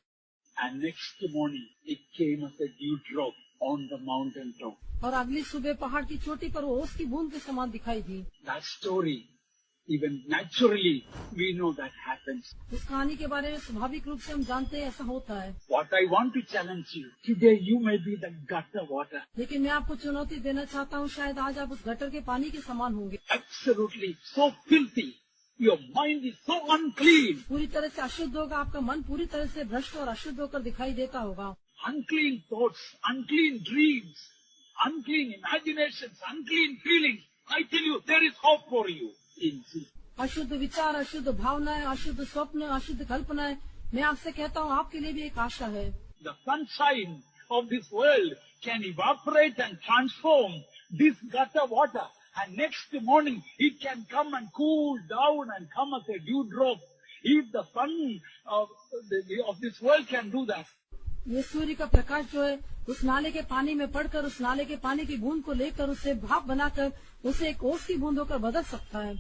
And next morning it came as a dewdrop on the mountain top. और अगली सुबह पहाड़ की चोटी पर वो ओस की बूंद के समान दिखाई दी। That story, even naturally, we know that happens. इस कहानी के बारे में स्वाभाविक रूप से हम जानते हैं ऐसा होता है। What I want to challenge you, today you may be the gutter water. लेकिन मैं आपको चुनौती देना चाहता हूँ, शायद आज आप उस गटर के पानी के समान होंगे। Absolutely so filthy. Your mind is so unclean. पूरी तरह से अशुद्ध होगा, आपका मन पूरी तरह से भ्रष्ट और अशुद्ध होकर दिखाई देता होगा। Unclean thoughts, unclean dreams, unclean imaginations, unclean feelings. I tell you, there is hope for you in Jesus. अशुद्ध विचार, अशुद्ध भावनाएं, अशुद्ध स्वप्न, अशुद्ध कल्पनाएं, मैं आपसे कहता हूँ आपके लिए भी एक आशा है। The sunshine of this world can evaporate and transform this gutter water. And next morning it can come and cool down and come as a dewdrop. If the sun of this world can do that, ये सूर्य का प्रकाश जो है उस नाले के पानी में पड़कर उस नाले के पानी की बूंद को लेकर उसे भाप बनाकर उसे एक ओस की बूंद होकर बदल सकता है।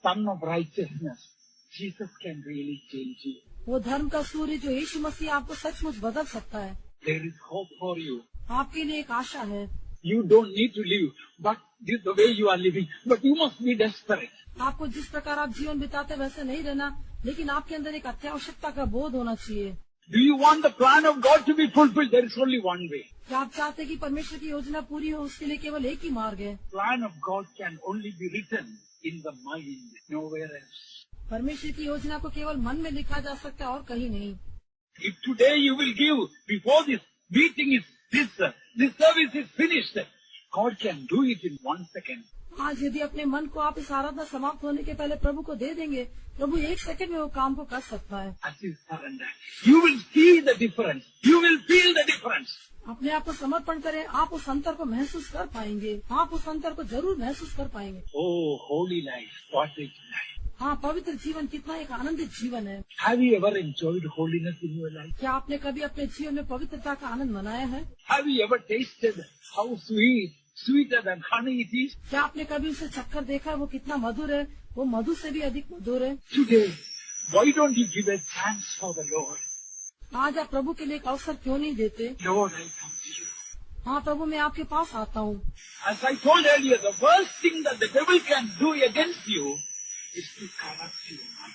Sun of righteousness, Jesus can really change you. वो धर्म का सूर्य जो यीशु मसीह आपको सचमुच बदल सकता है। There is hope for you. आपके लिए एक आशा है। You don't need to live, but this is the way you are living. But you must be desperate. आपको जिस प्रकार आप जीवन बिताते वैसे नहीं रहना, लेकिन आपके अंदर एक अत्यावश्यकता का बोध होना चाहिए। Do you want the plan of God to be fulfilled? There is only one way. क्या आप चाहते हैं कि परमेश्वर की योजना पूरी हो? उसके लिए केवल एक ही मार्ग है। Plan of God can only be written in the mind, nowhere else. परमेश्वर की योजना को केवल मन में लिखा जा सकता है और कहीं नहीं। If today you will give before this meeting is this service is finished, God can do it in 1 second. आज यदि अपने मन को आप इस आराधना समाप्त होने के पहले प्रभु को दे देंगे, प्रभु 1 सेकंड में वो काम को कर सकता है। As you surrender, you will see the difference. You will feel the difference. अपने आप को समर्पण करें, आप उस अंतर को महसूस कर पाएंगे। आप उस अंतर को जरूर महसूस कर पाएंगे। Oh, holy life, what is life? हाँ, पवित्र जीवन कितना एक आनंदित जीवन है। Have you ever enjoyed holiness in your life? क्या आपने कभी अपने जीवन में पवित्रता का आनंद मनाया है? Have you ever tasted how sweeter than honey it is? क्या आपने कभी उसे चक्कर देखा है वो कितना मधुर है? वो मधु से भी अधिक मधुर है। Today, why don't you give a chance for the Lord? आज आप प्रभु के लिए एक अवसर क्यों नहीं देते? Lord, I come to you. हाँ प्रभु, मैं आपके पास आता हूँ। As I told earlier, the worst thing that the devil can do against you is to corrupt your mind.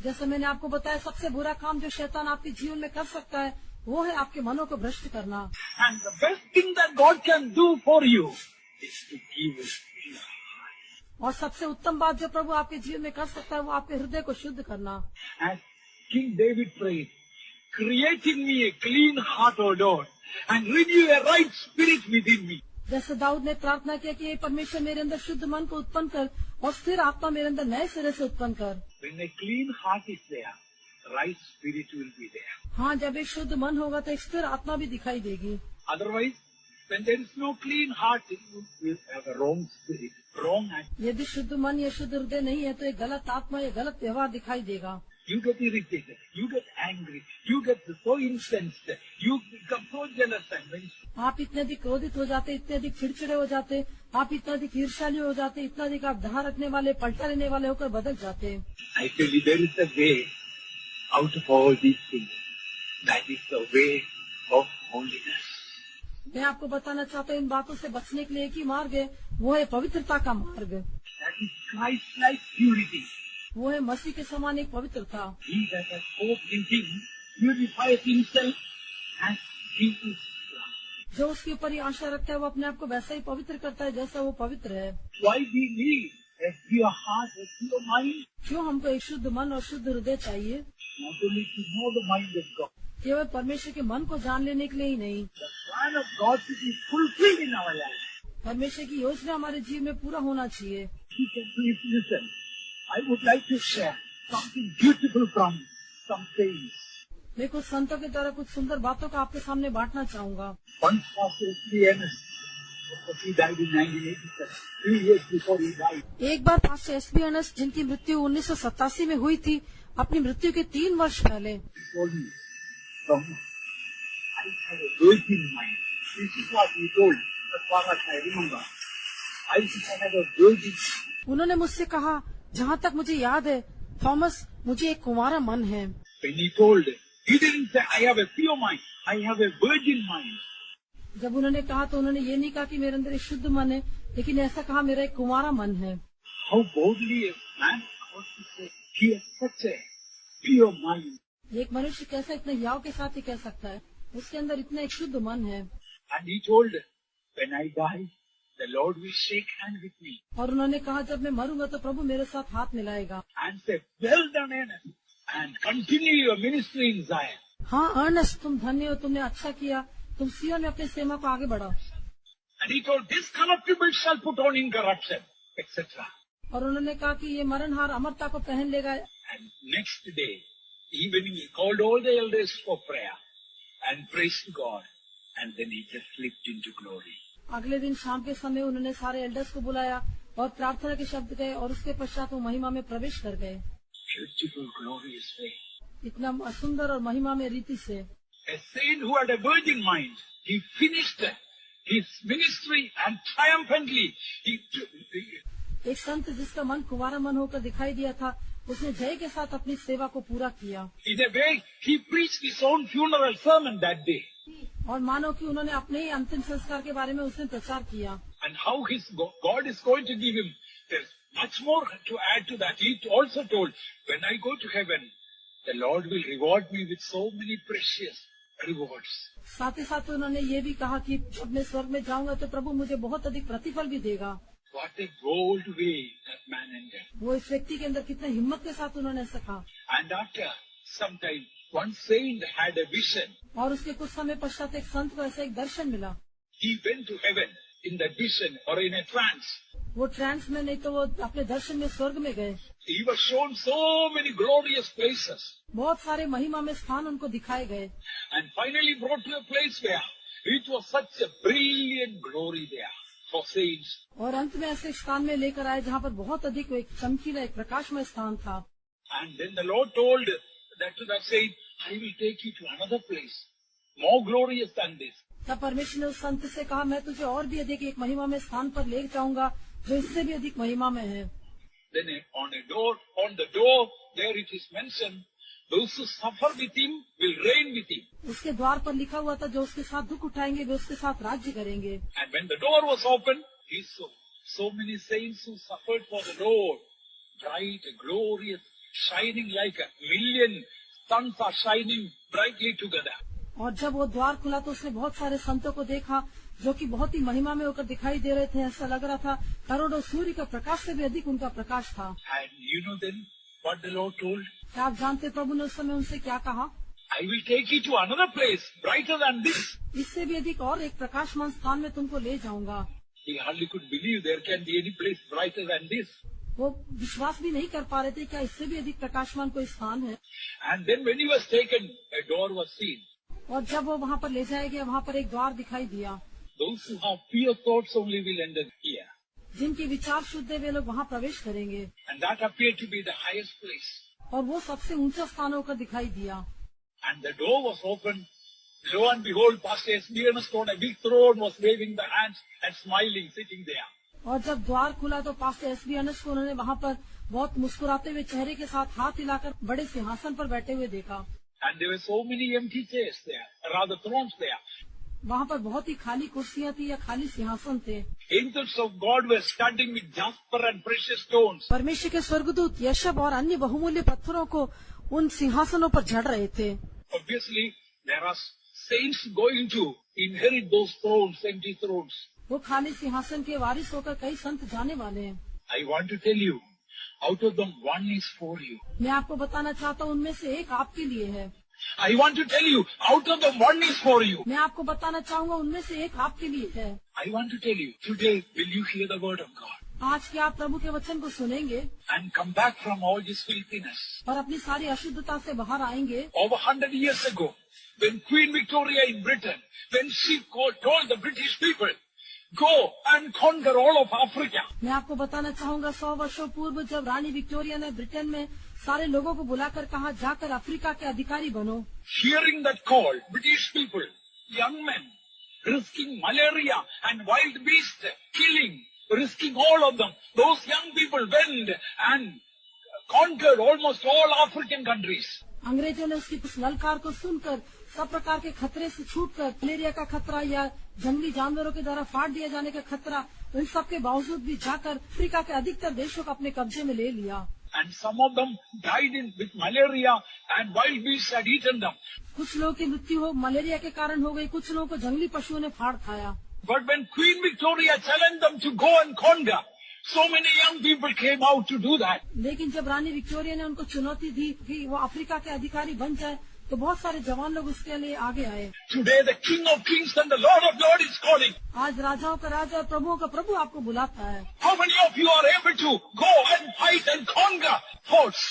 जैसे मैंने आपको बताया, सबसे बुरा काम जो शैतान आपके जीवन में कर सकता है वो है आपके मनों को भ्रष्ट करना। And the best thing that God can do for you is to give it to you. और सबसे उत्तम बात जो प्रभु आपके जीवन में कर सकता है वो आपके हृदय को शुद्ध करना। As King David prayed, create in me a clean heart, O Lord, and renew a right spirit within me. जैसे दाऊद ने प्रार्थना किया कि हे परमेश्वर, मेरे अंदर शुद्ध मन को उत्पन्न कर और स्थिर आत्मा मेरे अंदर नए सिरे से उत्पन्न कर। When a clean heart is there, right spirit will be there. हाँ, जब एक शुद्ध मन होगा तो एक स्थिर आत्मा भी दिखाई देगी। Otherwise, when there is no clean heart, you will have a wrong spirit, wrong act. यदि शुद्ध मन या शुद्ध हृदय नहीं है तो एक गलत आत्मा या गलत व्यवहार दिखाई देगा। You get irritated, you get angry, you get so incensed, you become so jealous and vengeful. आप इतने अधिक क्रोधित हो जाते, इतने अधिक चिड़चिड़े हो जाते, आप इतना अधिक ईर्ष्यालु हो जाते, इतना अधिक आप धार रखने वाले, पलटा लेने वाले होकर बदल जाते। I tell you, there is a way out of all these things. That is the way of holiness. मैं आपको बताना चाहता हूँ, इन बातों से बचने के लिए एक ही मार्ग है, वो है पवित्रता का मार्ग। That is Christ-like purity. वो है मसीह के समान एक पवित्रता। He that has hope in Him purifies himself as He is pure. जो उसके ऊपर ही आशा रखता है वो अपने आप को वैसा ही पवित्र करता है जैसा वो पवित्र है। Why we need a pure heart, a pure mind? क्यों हमको एक शुद्ध मन और शुद्ध हृदय चाहिए? Not only to know the mind of God. केवल परमेश्वर के मन को जान लेने के लिए ही नहीं, The plan of God to be fulfilled in our life. परमेश्वर की योजना हमारे जीवन में पूरा होना चाहिए। You can please listen. I would like to share something beautiful from some sayings. मैं कुछ संतों के द्वारा कुछ सुंदर बातों का आपके सामने बांटना चाहूंगा। Once Pastor S.B. he died in 1987, 3 years before he died. एक बार पास्टर एसबी अर्नेस्ट, जिनकी मृत्यु 1987 में हुई थी, अपनी मृत्यु के 3 वर्ष पहले He told me, Prabhu, I have a virgin mind. This is what he told, as far as I remember. I have a virgin mind. उन्होंने मुझसे कहा, जहाँ तक मुझे याद है, थॉमस, मुझे एक कुंवारा मन है। When he told, he didn't say, I have a pure mind. I have a virgin mind. जब उन्होंने कहा तो उन्होंने ये नहीं कहा कि मेरे अंदर एक शुद्ध मन है, लेकिन ऐसा कहा मेरा एक कुंवारा मन है। How boldly a man ought to say, he has such a pure mind. एक मनुष्य कैसा इतने याव के साथ ही कह सकता है, उसके अंदर इतना एक शुद्ध मन है। And he told, when I die, the Lord will shake hand with me और उन्होंने कहा, जब मैं मरूंगा तो प्रभु मेरे साथ हाथ मिलाएगा and say, well done, Ernest, and continue your ministry in Zion. हाँ अर्नेस्ट, तुम धन्य हो, तुमने अच्छा किया, तुम सिय्योन में अपने सेवा को आगे बढ़ाओ। And he told, this corruptible shall put on incorruption, etc. और उन्होंने कहा कि ये मरणहार अमरता को पहन लेगा। And next day, evening, he called all the elders for prayer and praised God, and then he just slipped into glory. अगले दिन शाम के समय उन्होंने सारे एल्डर्स को बुलाया और प्रार्थना के शब्द गए और उसके पश्चात वो महिमा में प्रवेश कर गए। Beautiful, glorious way. इतना सुंदर और महिमा में रीति से। A saint who had a virgin mind, he finished his ministry and triumphantly एक संत जिसका मन कुंवारा मन होकर दिखाई दिया था, उसने जय के साथ अपनी सेवा को पूरा किया। in a way, he preached his own funeral sermon that day. और मानो कि उन्होंने अपने ही अंतिम संस्कार के बारे में उसने प्रचार किया। And how his God is going to give him, there's much more to add to that. He also told, when I go to heaven, the Lord will reward me with so many precious rewards. साथ ही साथ उन्होंने ये भी कहा कि जब मैं स्वर्ग में जाऊंगा तो प्रभु मुझे बहुत अधिक प्रतिफल भी देगा। What a bold way that man ended. वो इस व्यक्ति के अंदर कितने हिम्मत के साथ उन्होंने ऐसा कहा। And after some time, one saint had a vision. और उसके कुछ समय पश्चात एक संत को ऐसा एक दर्शन मिला। He went to heaven in the vision or in a trance. वो ट्रांस में नहीं तो वो अपने दर्शन में स्वर्ग में गए। He was shown so many glorious places. बहुत सारे महिमा में स्थान उनको दिखाए गए And finally brought to a place where it was such a brilliant glory there for saints. और अंत में ऐसे स्थान में लेकर आए जहाँ पर बहुत अधिक एक चमकीला एक प्रकाशमय स्थान था। And then the Lord told that to that saint, I will take you to another place, more glorious than this. तब परमेश्वर ने उस संत से कहा, मैं तुझे और भी अधिक एक महिमा में स्थान पर ले जाऊंगा जो इससे भी अधिक महिमा में है। Then on the door, there it is mentioned, those who suffer with him will reign with him. उसके द्वार पर लिखा हुआ था, जो उसके साथ दुख उठाएंगे वे उसके साथ राज्य करेंगे। And when the door was opened, he saw so many saints who suffered for the Lord, bright, glorious, shining like a million suns are shining brightly together. और जब वो द्वार खुला तो उसने बहुत सारे संतों को देखा जो कि बहुत ही महिमा में होकर दिखाई दे रहे थे। ऐसा लग रहा था करोड़ों सूर्य का प्रकाश से भी अधिक उनका प्रकाश था। And you know then what the Lord told? क्या आप जानते प्रभु ने उस समय उनसे क्या कहा? I will take you to another place brighter than this. इससे भी अधिक और एक प्रकाशमान स्थान में तुमको ले जाऊंगा। He hardly could believe there can be any place brighter than this. वो विश्वास भी नहीं कर पा रहे थे क्या इससे भी अधिक प्रकाशमान कोई स्थान है। And then when he was taken, a door was seen. और जब वो वहाँ पर ले जाया गया, वहाँ पर एक द्वार दिखाई दिया। Those who have pure thoughts only will enter here. जिनके विचार शुद्ध है वे लोग वहाँ प्रवेश करेंगे। And that appeared to be the highest place. और वो सबसे ऊंचा स्थान होकर दिखाई दिया। And the door was opened. Lo and behold, Pastor S.B. Ernest on a big throne was waving the hands and smiling, sitting there. और जब द्वार खुला तो पास्टर एसबी अर्नेस्ट को उन्होंने वहाँ पर बहुत मुस्कुराते हुए चेहरे के साथ हाथ हिलाकर बड़े सिंहासन पर बैठे हुए देखा। And there were so many empty chairs there, rather thrones there. वहाँ पर बहुत ही खाली कुर्सियाँ थी या खाली सिंहासन थे। Angels of God were standing with jasper and precious stones. परमेश्वर के स्वर्गदूत यशब और अन्य बहुमूल्य पत्थरों को उन सिंहासनों पर झड़ रहे थे। Obviously, there are saints going to inherit those thrones, empty thrones. वो खाली सिंहासन के वारिस होकर कई संत जाने वाले हैं। I want to tell you, out of them, one is for you. मैं आपको बताना चाहता हूँ उनमें से एक आपके लिए है। I want to tell you, out of them, one is for you. मैं आपको बताना चाहूंगा उनमें से एक आपके लिए है। I want to tell you, today, will you hear the word of God? आज क्या आप प्रभु के वचन को सुनेंगे and come back from all this filthiness. और अपनी सारी अशुद्धता से बाहर आएंगे? Over 100 years ago, when Queen Victoria in Britain, when she told the British people, go and conquer all of Africa. मैं आपको बताना चाहूँगा 100 वर्षों पूर्व जब रानी विक्टोरिया ने ब्रिटेन में सारे लोगों को बुलाकर कहा, जाकर अफ्रीका के अधिकारी बनो। Hearing that call, British people, young men, risking malaria and wild beast killing, risking all of them, those young people went and conquered almost all African countries. अंग्रेजों ने उसकी उस ललकार को सुनकर सब प्रकार के खतरे से छूटकर मलेरिया का खतरा या जंगली जानवरों के द्वारा फाड़ दिए जाने का खतरा, इन सब के बावजूद भी जाकर अफ्रीका के अधिकतर देशों को अपने कब्जे में ले लिया। And some of them died with malaria and wild beasts had eaten them. कुछ लोगों की मृत्यु हो मलेरिया के कारण हो गई, कुछ लोगों को जंगली पशुओं ने फाड़ खाया। But when Queen Victoria challenged them to go and conquer, so many young people came out to do that. लेकिन जब रानी विक्टोरिया ने उनको चुनौती दी कि वो अफ्रीका के अधिकारी बन जाए, तो बहुत सारे जवान लोग उसके लिए आगे आए। Today the King of Kings and the Lord of Lords is calling. आज राजाओं का राजा और प्रभुओं का प्रभु आपको बुलाता है। How many of you are able to go and fight and conquer thoughts?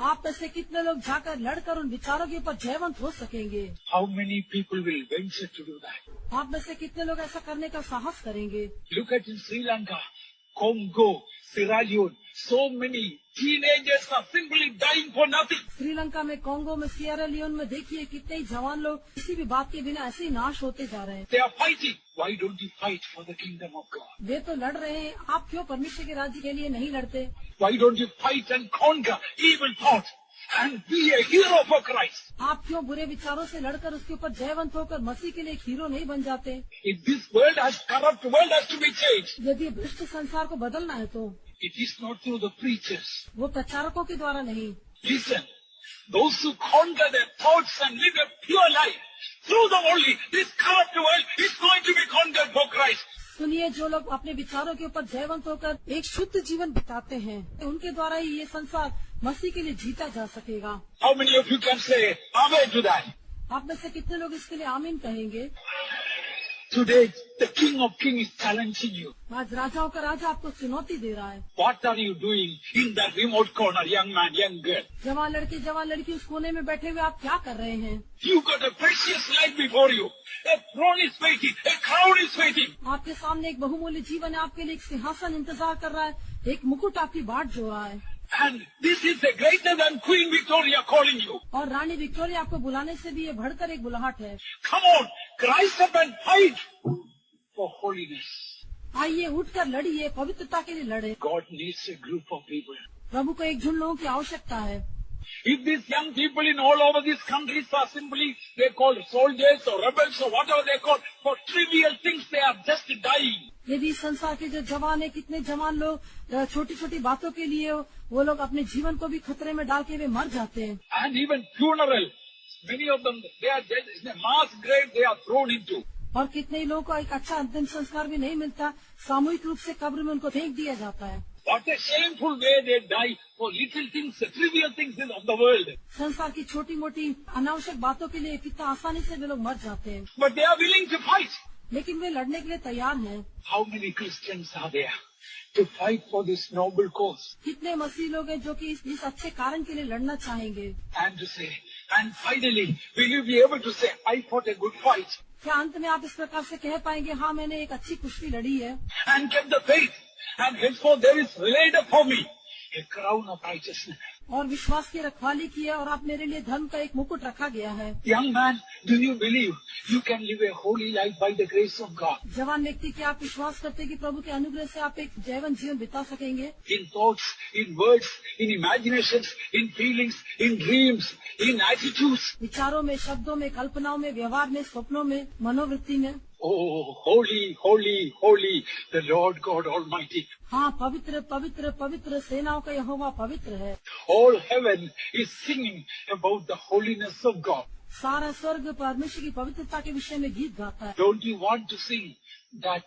आप में से कितने लोग जाकर लड़कर उन विचारों के ऊपर जयवंत हो सकेंगे? How many people will venture to do that? आप में से कितने लोग ऐसा करने का साहस करेंगे? Look at in Sri Lanka, Congo, Sierra Leone, so many teenagers are simply dying for nothing. Sri Lanka में, कोंगो में, सियरा लियोन में देखिए कितने ही जवान लोग किसी भी बात के बिना ऐसे ही नाश होते जा रहे हैं। They are fighting. Why don't you fight for the kingdom of God? वे तो लड़ रहे हैं, आप क्यों परमेश्वर के राज्य के लिए नहीं लड़ते? Why don't you fight and conquer evil thoughts and be a hero for Christ? आप क्यों बुरे विचारों से लड़कर उसके ऊपर जयवंत होकर मसीह के लिए एक हीरो नहीं बन जाते? If this world has corrupt world has to be changed, यदि भ्रष्ट संसार को बदलना है तो it is not through the preachers. वो प्रचारकों के द्वारा नहीं। Listen, those who conquer their thoughts and live a pure life, through them only, this corrupt world is going to be conquered for Christ. सुनिए, जो लोग अपने विचारों के ऊपर जयवंत होकर एक शुद्ध जीवन बिताते हैं, उनके द्वारा ही ये संसार मसीह के लिए जीता जा सकेगा। How many of you can say amen to that? आप में से कितने लोग इसके लिए आमीन कहेंगे? Today, the King of Kings is challenging you. आज राजाओं का राजा आपको चुनौती दे रहा है। What are you doing in that remote corner, young man, young girl? जवान लड़के जवान लड़की उस कोने में बैठे हुए आप क्या कर रहे हैं? You got a precious life before you. A throne is waiting. A crown is waiting. आपके सामने एक बहुमूल्य जीवन है, आपके लिए एक सिंहासन इंतजार कर रहा है, एक मुकुट आपकी बाट जो रहा है। And this is a greater than Queen Victoria calling you. और रानी विक्टोरिया आपको बुलाने से भी ये बढ़कर एक बुलाहट है। Come on, rise up and fight for holiness. आइए उठकर लड़िए, पवित्रता के लिए लड़े। God needs a group of people. प्रभु को एक झुंड लोगों की आवश्यकता है। If these young people in all over these countries are simply, they call soldiers or rebels or whatever they call, for trivial things they are just dying. यदि संसार के जो जवान है, कितने जवान लोग छोटी छोटी बातों के लिए वो लोग अपने जीवन को भी खतरे में डाल के वे मर जाते हैं। And even funeral, many of them, they are dead, in a mass grave they are thrown into. और कितने ही लोगों को एक अच्छा अंतिम संस्कार भी नहीं मिलता, सामूहिक रूप से कब्र में उनको फेंक दिया जाता है। What a shameful way they die for little things, trivial things of the world. संसार की छोटी मोटी अनावश्यक बातों के लिए कितना आसानी से वे लोग मर जाते हैं, But they are willing to fight. लेकिन वे लड़ने के लिए तैयार हैं। How many Christians are there to fight for this noble cause? कितने मसीह लोग हैं जो कि इस अच्छे कारण के लिए लड़ना चाहेंगे? And to say, and finally, will you be able to say, I fought a good fight क्या अंत में आप इस प्रकार से कह पाएंगे, हाँ मैंने एक अच्छी कुश्ती लड़ी है and kept the faith, and henceforth there is laid up for me a crown of righteousness. और विश्वास की रखवाली की है और आप मेरे लिए धर्म का एक मुकुट रखा गया है। Young man, do you believe you can live a holy life by the grace of God? जवान व्यक्ति, क्या आप विश्वास करते हैं कि प्रभु के अनुग्रह से आप एक जैवन जीवन बिता सकेंगे? In thoughts, in words, in imaginations, in feelings, in dreams, in attitudes. विचारों में, शब्दों में, कल्पनाओं में, व्यवहार में, स्वप्नों में, मनोवृत्ति में। Oh, holy, holy, holy, the Lord God Almighty. हाँ, पवित्र पवित्र पवित्र, सेनाओं का यहोवा पवित्र है। All heaven is singing about the holiness of God. सारा स्वर्ग परमेश्वर की पवित्रता के विषय में गीत गाता है। Don't you want to sing that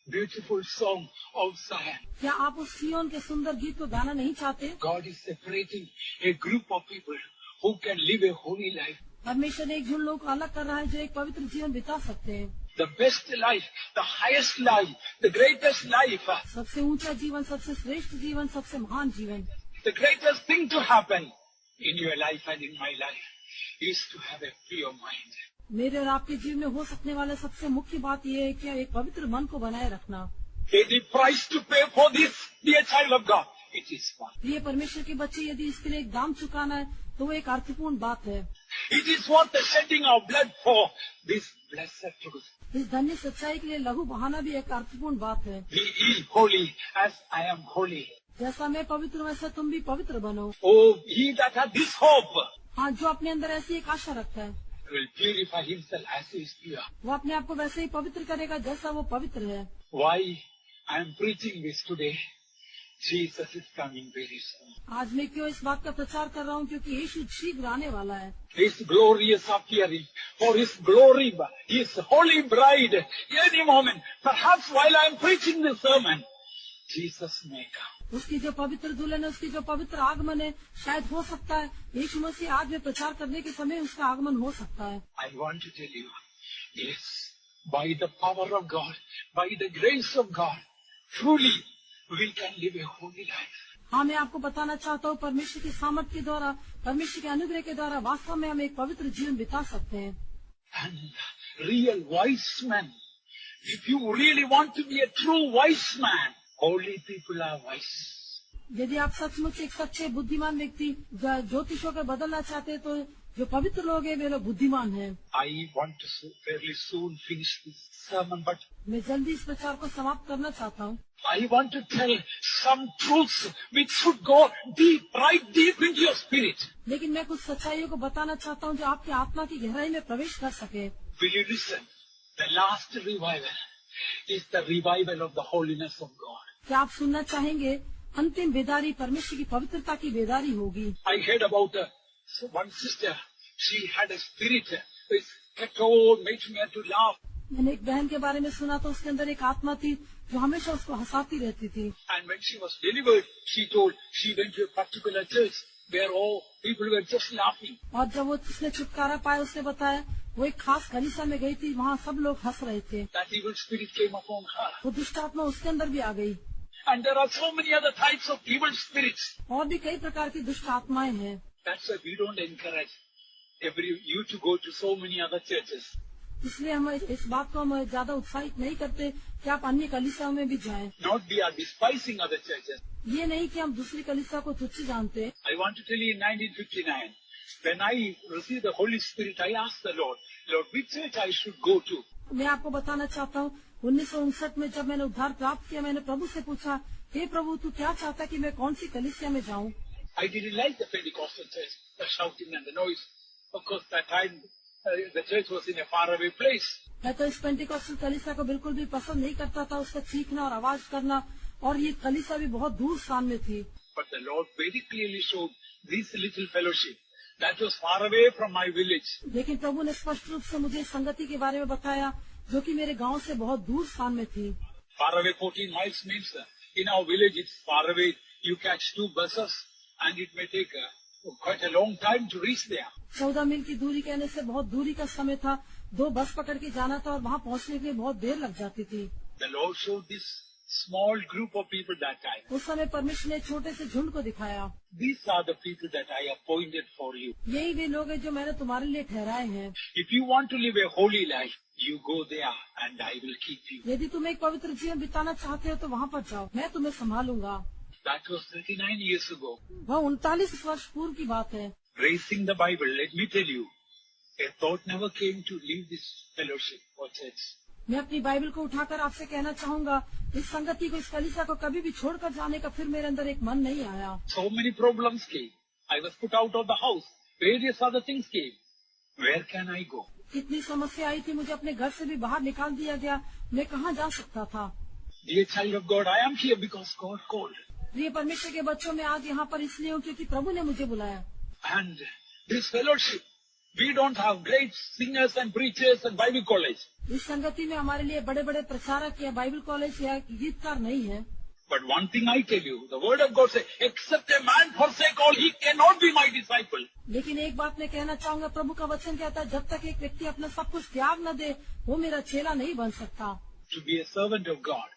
beautiful song of Zion? क्या आप उस सिय्योन के सुंदर गीत को गाना नहीं चाहते? God is separating a group of people who can live a holy life. परमेश्वर ने एक झुंड लोगों को अलग कर रहा है जो एक पवित्र जीवन बिता सकते हैं। the best life, the highest life, the greatest life, सबसे ऊंचा जीवन, सबसे श्रेष्ठ जीवन, सबसे महान जीवन, the greatest thing to happen in your life and in my life is to have a pure mind. मेरे और आपके जीवन में हो सकने वाला सबसे मुख्य बात यह है कि एक पवित्र मन को बनाए रखना। Any price to pay for this, dear child of God, it is one. प्रिय परमेश्वर के बच्चे, यदि इसके लिए एक दाम चुकाना है तो वो एक अर्थपूर्ण बात है। It is worth the shedding of blood for this blessed truth. इस धन्य सच्चाई के लिए लहू बहाना भी एक अर्थपूर्ण बात है। Be ye holy as I am holy. जैसा मैं पवित्र हूँ वैसा तुम भी पवित्र बनो। Oh, he that hath this hope हाँ, जो अपने अंदर ऐसी एक आशा रखता है will purify himself as he is pure. वो अपने आप को वैसे ही पवित्र करेगा जैसा वो पवित्र है। Why I am preaching this today? Jesus is coming very soon. आज मैं क्यों इस बात का प्रचार कर रहा हूँ? क्योंकि यीशु शीघ्र आने वाला है। His glorious appearing, for his glory, his holy bride, any moment, perhaps while I am preaching this sermon, Jesus may come. उसकी जो पवित्र दुल्हन है, उसकी जो पवित्र आगमन है, शायद हो सकता है यीशु मसीह आज में प्रचार करने के समय उसका आगमन हो सकता है। I want to tell you, yes, by the power of God, by the grace of God, truly we can live a holy life. हाँ, मैं आपको बताना चाहता हूँ परमेश्वर की सामर्थ के द्वारा, परमेश्वर के अनुग्रह के द्वारा वास्तव में हम एक पवित्र जीवन बिता सकते हैं। And real wise man, if you really want to be a true wise man, holy people are wise. यदि आप सचमुच एक सच्चे बुद्धिमान व्यक्ति ज्योतिषों को बदलना चाहते हैं तो जो पवित्र लोग हैं वे लोग बुद्धिमान हैं। I want to fairly soon finish this sermon, but मैं जल्दी इस प्रचार को समाप्त करना चाहता हूँ। I want to tell some truths which should go deep, right deep into your spirit. लेकिन मैं कुछ सच्चाइयों को बताना चाहता हूँ जो आपकी आत्मा की गहराई में प्रवेश कर सके। Will you listen? The last revival is the revival of the holiness of God. क्या आप सुनना चाहेंगे? अंतिम बेदारी परमेश्वर की पवित्रता की बेदारी होगी। I heard about one sister. She had a spirit which kept on making her to laugh. मैंने एक बहन के बारे में सुना तो उसके अंदर एक आत्मा थी जो हमेशा उसको हंसाती रहती थी। And when she was delivered, she told she went to a particular church where all people were just laughing. और जब वो उसने छुटकारा पाया, उसने बताया वो एक खास कलीसिया में गई थी, वहाँ सब लोग हंस रहे थे। That evil spirit came upon her. वो दुष्ट आत्मा उसके अंदर भी आ गई। And there are so many other types of evil spirits. और भी कई प्रकार की दुष्ट आत्माएं हैं। That's why we don't encourage you to go to so many other churches. इसलिए हम इस बात को हम ज्यादा उत्साहित नहीं करते कि आप अन्य कलीसियाओं में भी जाएं। Not we are despising other churches. ये नहीं कि हम दूसरी कलीसिया को तुच्छ जानते। I want to tell you in 1959, when I received the Holy Spirit, I asked the Lord, which church I should go to? मैं आपको बताना चाहता हूँ 1959 में जब मैंने उद्धार प्राप्त किया, मैंने प्रभु से पूछा, हे प्रभु तू क्या चाहता कि मैं कौन सी कलीसिया में जाऊँ? I didn't like the Pentecostal church, the shouting and the noise. Of course, that time the church was in a faraway place. मैं तो इस पेंटिकॉस्टल कलीसिया को बिल्कुल भी पसंद नहीं करता था, उसका चीखना और आवाज करना, और ये कलीसिया भी बहुत दूर स्थान में थी। But the Lord very clearly showed this little fellowship that was far away from my village. लेकिन प्रभु ने स्पष्ट रूप से मुझे संगति के बारे में बताया जो कि मेरे गांव से बहुत दूर स्थान में थी। Far away 14 miles means in our village it's far away. You catch 2 buses and it may take quite a long time to reach there. 14 मील की दूरी कहने से बहुत दूरी का समय था, 2 बस पकड़ के जाना था और वहाँ पहुँचने के लिए बहुत देर लग जाती थी। The Lord showed this small group of people that time. उस समय परमेश्वर ने छोटे से झुंड को दिखाया। These are the people that I appointed for you. यही वे लोग हैं जो मैंने तुम्हारे लिए ठहराए हैं। If you want to live a holy life, you go there and I will keep you. यदि तुम एक पवित्र जीवन बिताना चाहते हो तो वहाँ पर जाओ, मैं तुम्हें संभालूंगा। That was 39 years ago. वह 39 वर्ष पूर्व की बात है। Raising the Bible, let me tell you, a thought never came to leave this fellowship or church. मैं अपनी बाइबल को उठाकर आपसे कहना चाहूँगा, इस संगति को, इस कलीसिया को कभी भी छोड़कर जाने का फिर मेरे अंदर एक मन नहीं आया। So many problems came. I was put out of the house. Various other things came. Where can I go? कितनी समस्या आई थी, मुझे अपने घर से भी बाहर निकाल दिया गया, मैं कहाँ जा सकता था? Dear child of God, I am here because God called. प्रिय परमेश्वर के बच्चों में आज यहाँ पर इसलिए हूँ क्योंकि प्रभु ने मुझे बुलाया। And this fellowship, we don't have great singers and preachers and Bible college. इस संगति में हमारे लिए बड़े बड़े प्रचारक या बाइबल कॉलेज या गीतकार नहीं है। But one thing I tell you, the word of God says, except a man forsake all, he cannot be my disciple. लेकिन एक बात मैं कहना चाहूंगा, प्रभु का वचन कहता है, जब तक एक व्यक्ति अपना सब कुछ त्याग न दे, वो मेरा चेला नहीं बन सकता। To be a servant of God.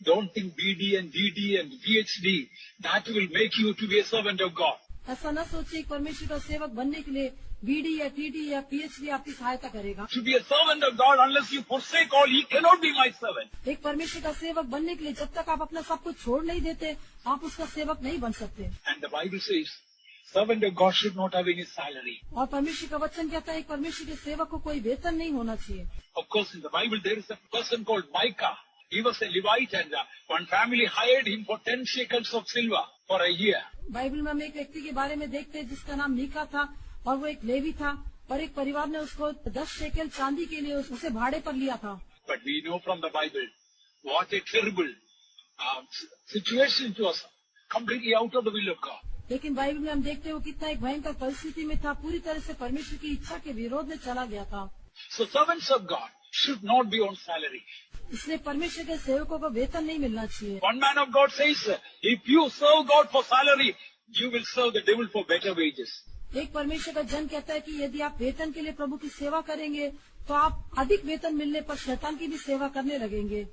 Don't think BD and DD and PhD, that will make you to be a servant of God. ऐसा न सोचिए परमेश्वर का सेवक बनने के लिए बीडी या टीडी या पीएचडी आपकी सहायता करेगा। To be a servant of God, unless you forsake all, he cannot be my servant. एक परमेश्वर का सेवक बनने के लिए जब तक आप अपना सब कुछ छोड़ नहीं देते, आप उसका सेवक नहीं बन सकते। And the Bible says, servant of God should not have any salary. और परमेश्वर का वचन कहता है, एक परमेश्वर के सेवक को कोई वेतन नहीं होना चाहिए। Of course, in the Bible there is a person called Micah. He was a Levite and one family hired him for 10 shekels of silver for a year. Bible में हम एक व्यक्ति के बारे में देखते हैं जिसका नाम मीका था और वो एक लेवी था, और एक परिवार ने उसको 10 शेकेल चांदी के लिए उसे भाड़े पर लिया था। But we know from the Bible what a terrible situation it was, completely out of the will of God. लेकिन बाइबल में हम देखते हैं वो कितना एक भयंकर परिस्थिति में था, पूरी तरह से परमेश्वर की इच्छा के विरोध में चला गया था। So servants of God should not be on salary. इसलिए परमेश्वर के सेवकों को वेतन नहीं मिलना चाहिए। One man of God says, if you serve God for salary, you will serve the devil for better wages. एक परमेश्वर का जन कहता है कि यदि आप वेतन के लिए प्रभु की सेवा करेंगे तो आप अधिक वेतन मिलने पर शैतान की भी सेवा करने लगेंगे।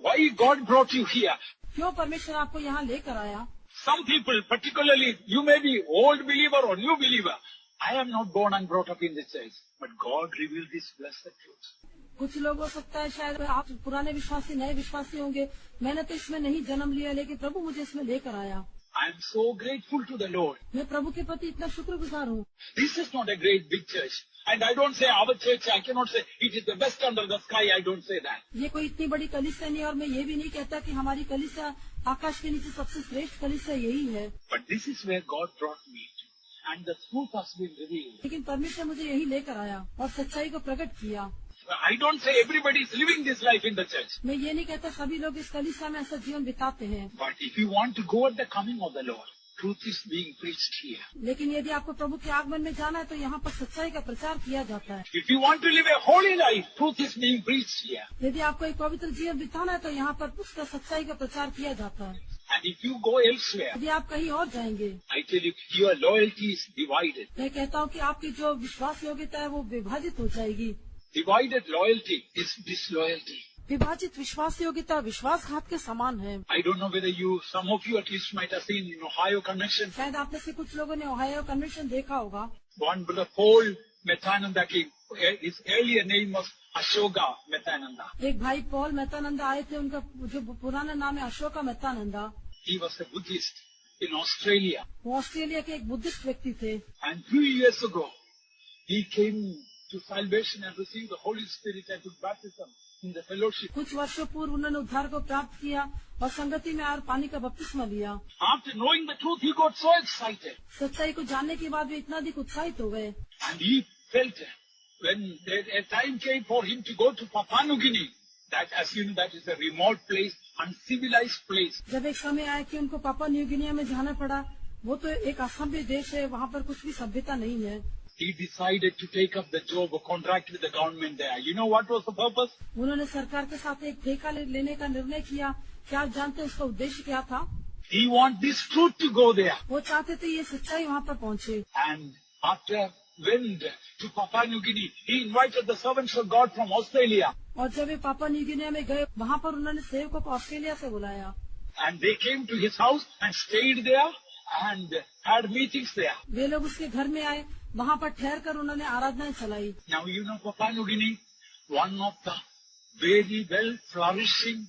Why God brought you here? क्यों परमेश्वर आपको यहाँ लेकर आया? Some people, particularly, you may be old believer or new believer. I am not born and brought up in the church, but God revealed this blessed truth. कुछ लोग हो सकता है शायद आप पुराने विश्वासी नए विश्वासी होंगे, मैंने तो इसमें नहीं जन्म लिया, लेकिन प्रभु मुझे इसमें लेकर आया। I am so grateful to the Lord. मैं प्रभु के प्रति इतना शुक्रगुजार हूँ। This is not a great big church. And I don't say our church, I cannot say it is the best under the sky, I don't say that. ये कोई इतनी बड़ी कलीसिया नहीं, और मैं ये भी नहीं कहता कि हमारी कलीसिया आकाश के नीचे सबसे श्रेष्ठ कलीसिया यही है। But this is where God brought me to. And the truth has been revealed. लेकिन परमेश्वर मुझे यही लेकर आया और सच्चाई को प्रकट किया। I don't say everybody is living this life in the church. मैं ये नहीं कहता सभी लोग इस कलीसिया में ऐसा जीवन बिताते हैं। But if you want to go at the coming of the Lord, truth is being preached here. लेकिन यदि आपको प्रभु के आगमन में जाना है तो यहाँ पर सच्चाई का प्रचार किया जाता है। If you want to live a holy life, truth is being preached here. यदि आपको एक पवित्र जीवन बिताना है तो यहाँ पर उसका सच्चाई का प्रचार किया जाता है। And if you go elsewhere, यदि आप कहीं और जाएंगे, I tell you, your loyalty is divided. मैं कहता हूँ कि आपकी जो विश्वास योग्यता है वो विभाजित हो जाएगी। Divided loyalty is disloyalty. विभाजित विश्वास योग्यता विश्वासघात के समान है। I don't know whether you, some of you at least might have seen in Ohio Convention, शायद आप में से कुछ लोगों ने ओहायो कन्वेंशन देखा होगा। one brother Paul Methananda came. His earlier name was Ashoka Methananda. एक भाई पॉल मेहतानंदा आए थे, उनका जो पुराना नाम है Ashoka Mehtananda. He was a Buddhist in Australia. वो ऑस्ट्रेलिया के एक बुद्धिस्ट व्यक्ति थे। And 2 years ago, he came to salvation and received the Holy Spirit and took baptism in the fellowship. कुछ वर्षों पूर्व उन्होंने उद्धार को प्राप्त किया और संगति में और पानी का बपतिस्मा लिया। After knowing the truth, he got so excited. सच्चाई को जानने के बाद वे इतना अधिक उत्साहित हो गए। And he felt when a time came for him to go to Papua New Guinea, that as you know, that is a remote place, uncivilized place. जब एक समय आया कि उनको पापुआ न्यू गिनिया में जाना पड़ा, वो तो एक असभ्य देश है, वहाँ पर कुछ भी सभ्यता नहीं है। He decided to take up the job or contract with the government there. You know what was the purpose? उन्होंने सरकार के साथ एक ठेका लेने का निर्णय किया। क्या आप जानते हैं उसका उद्देश्य क्या था? He wanted this truth to go there. वो चाहते थे ये सच्चाई वहाँ पर पहुँचे। And after went to Papua New Guinea, he invited the servants of God from Australia. और जब वे पापुआ न्यू गिनिया में गए, वहाँ पर उन्होंने सेवकों को ऑस्ट्रेलिया से बुलाया। And they came to his house and stayed there and had meetings there. वे लोग उसके घर में आए, वहाँ पर ठहर कर उन्होंने आराधनाएं चलाई। Now you know Papua New Guinea, one of the very well flourishing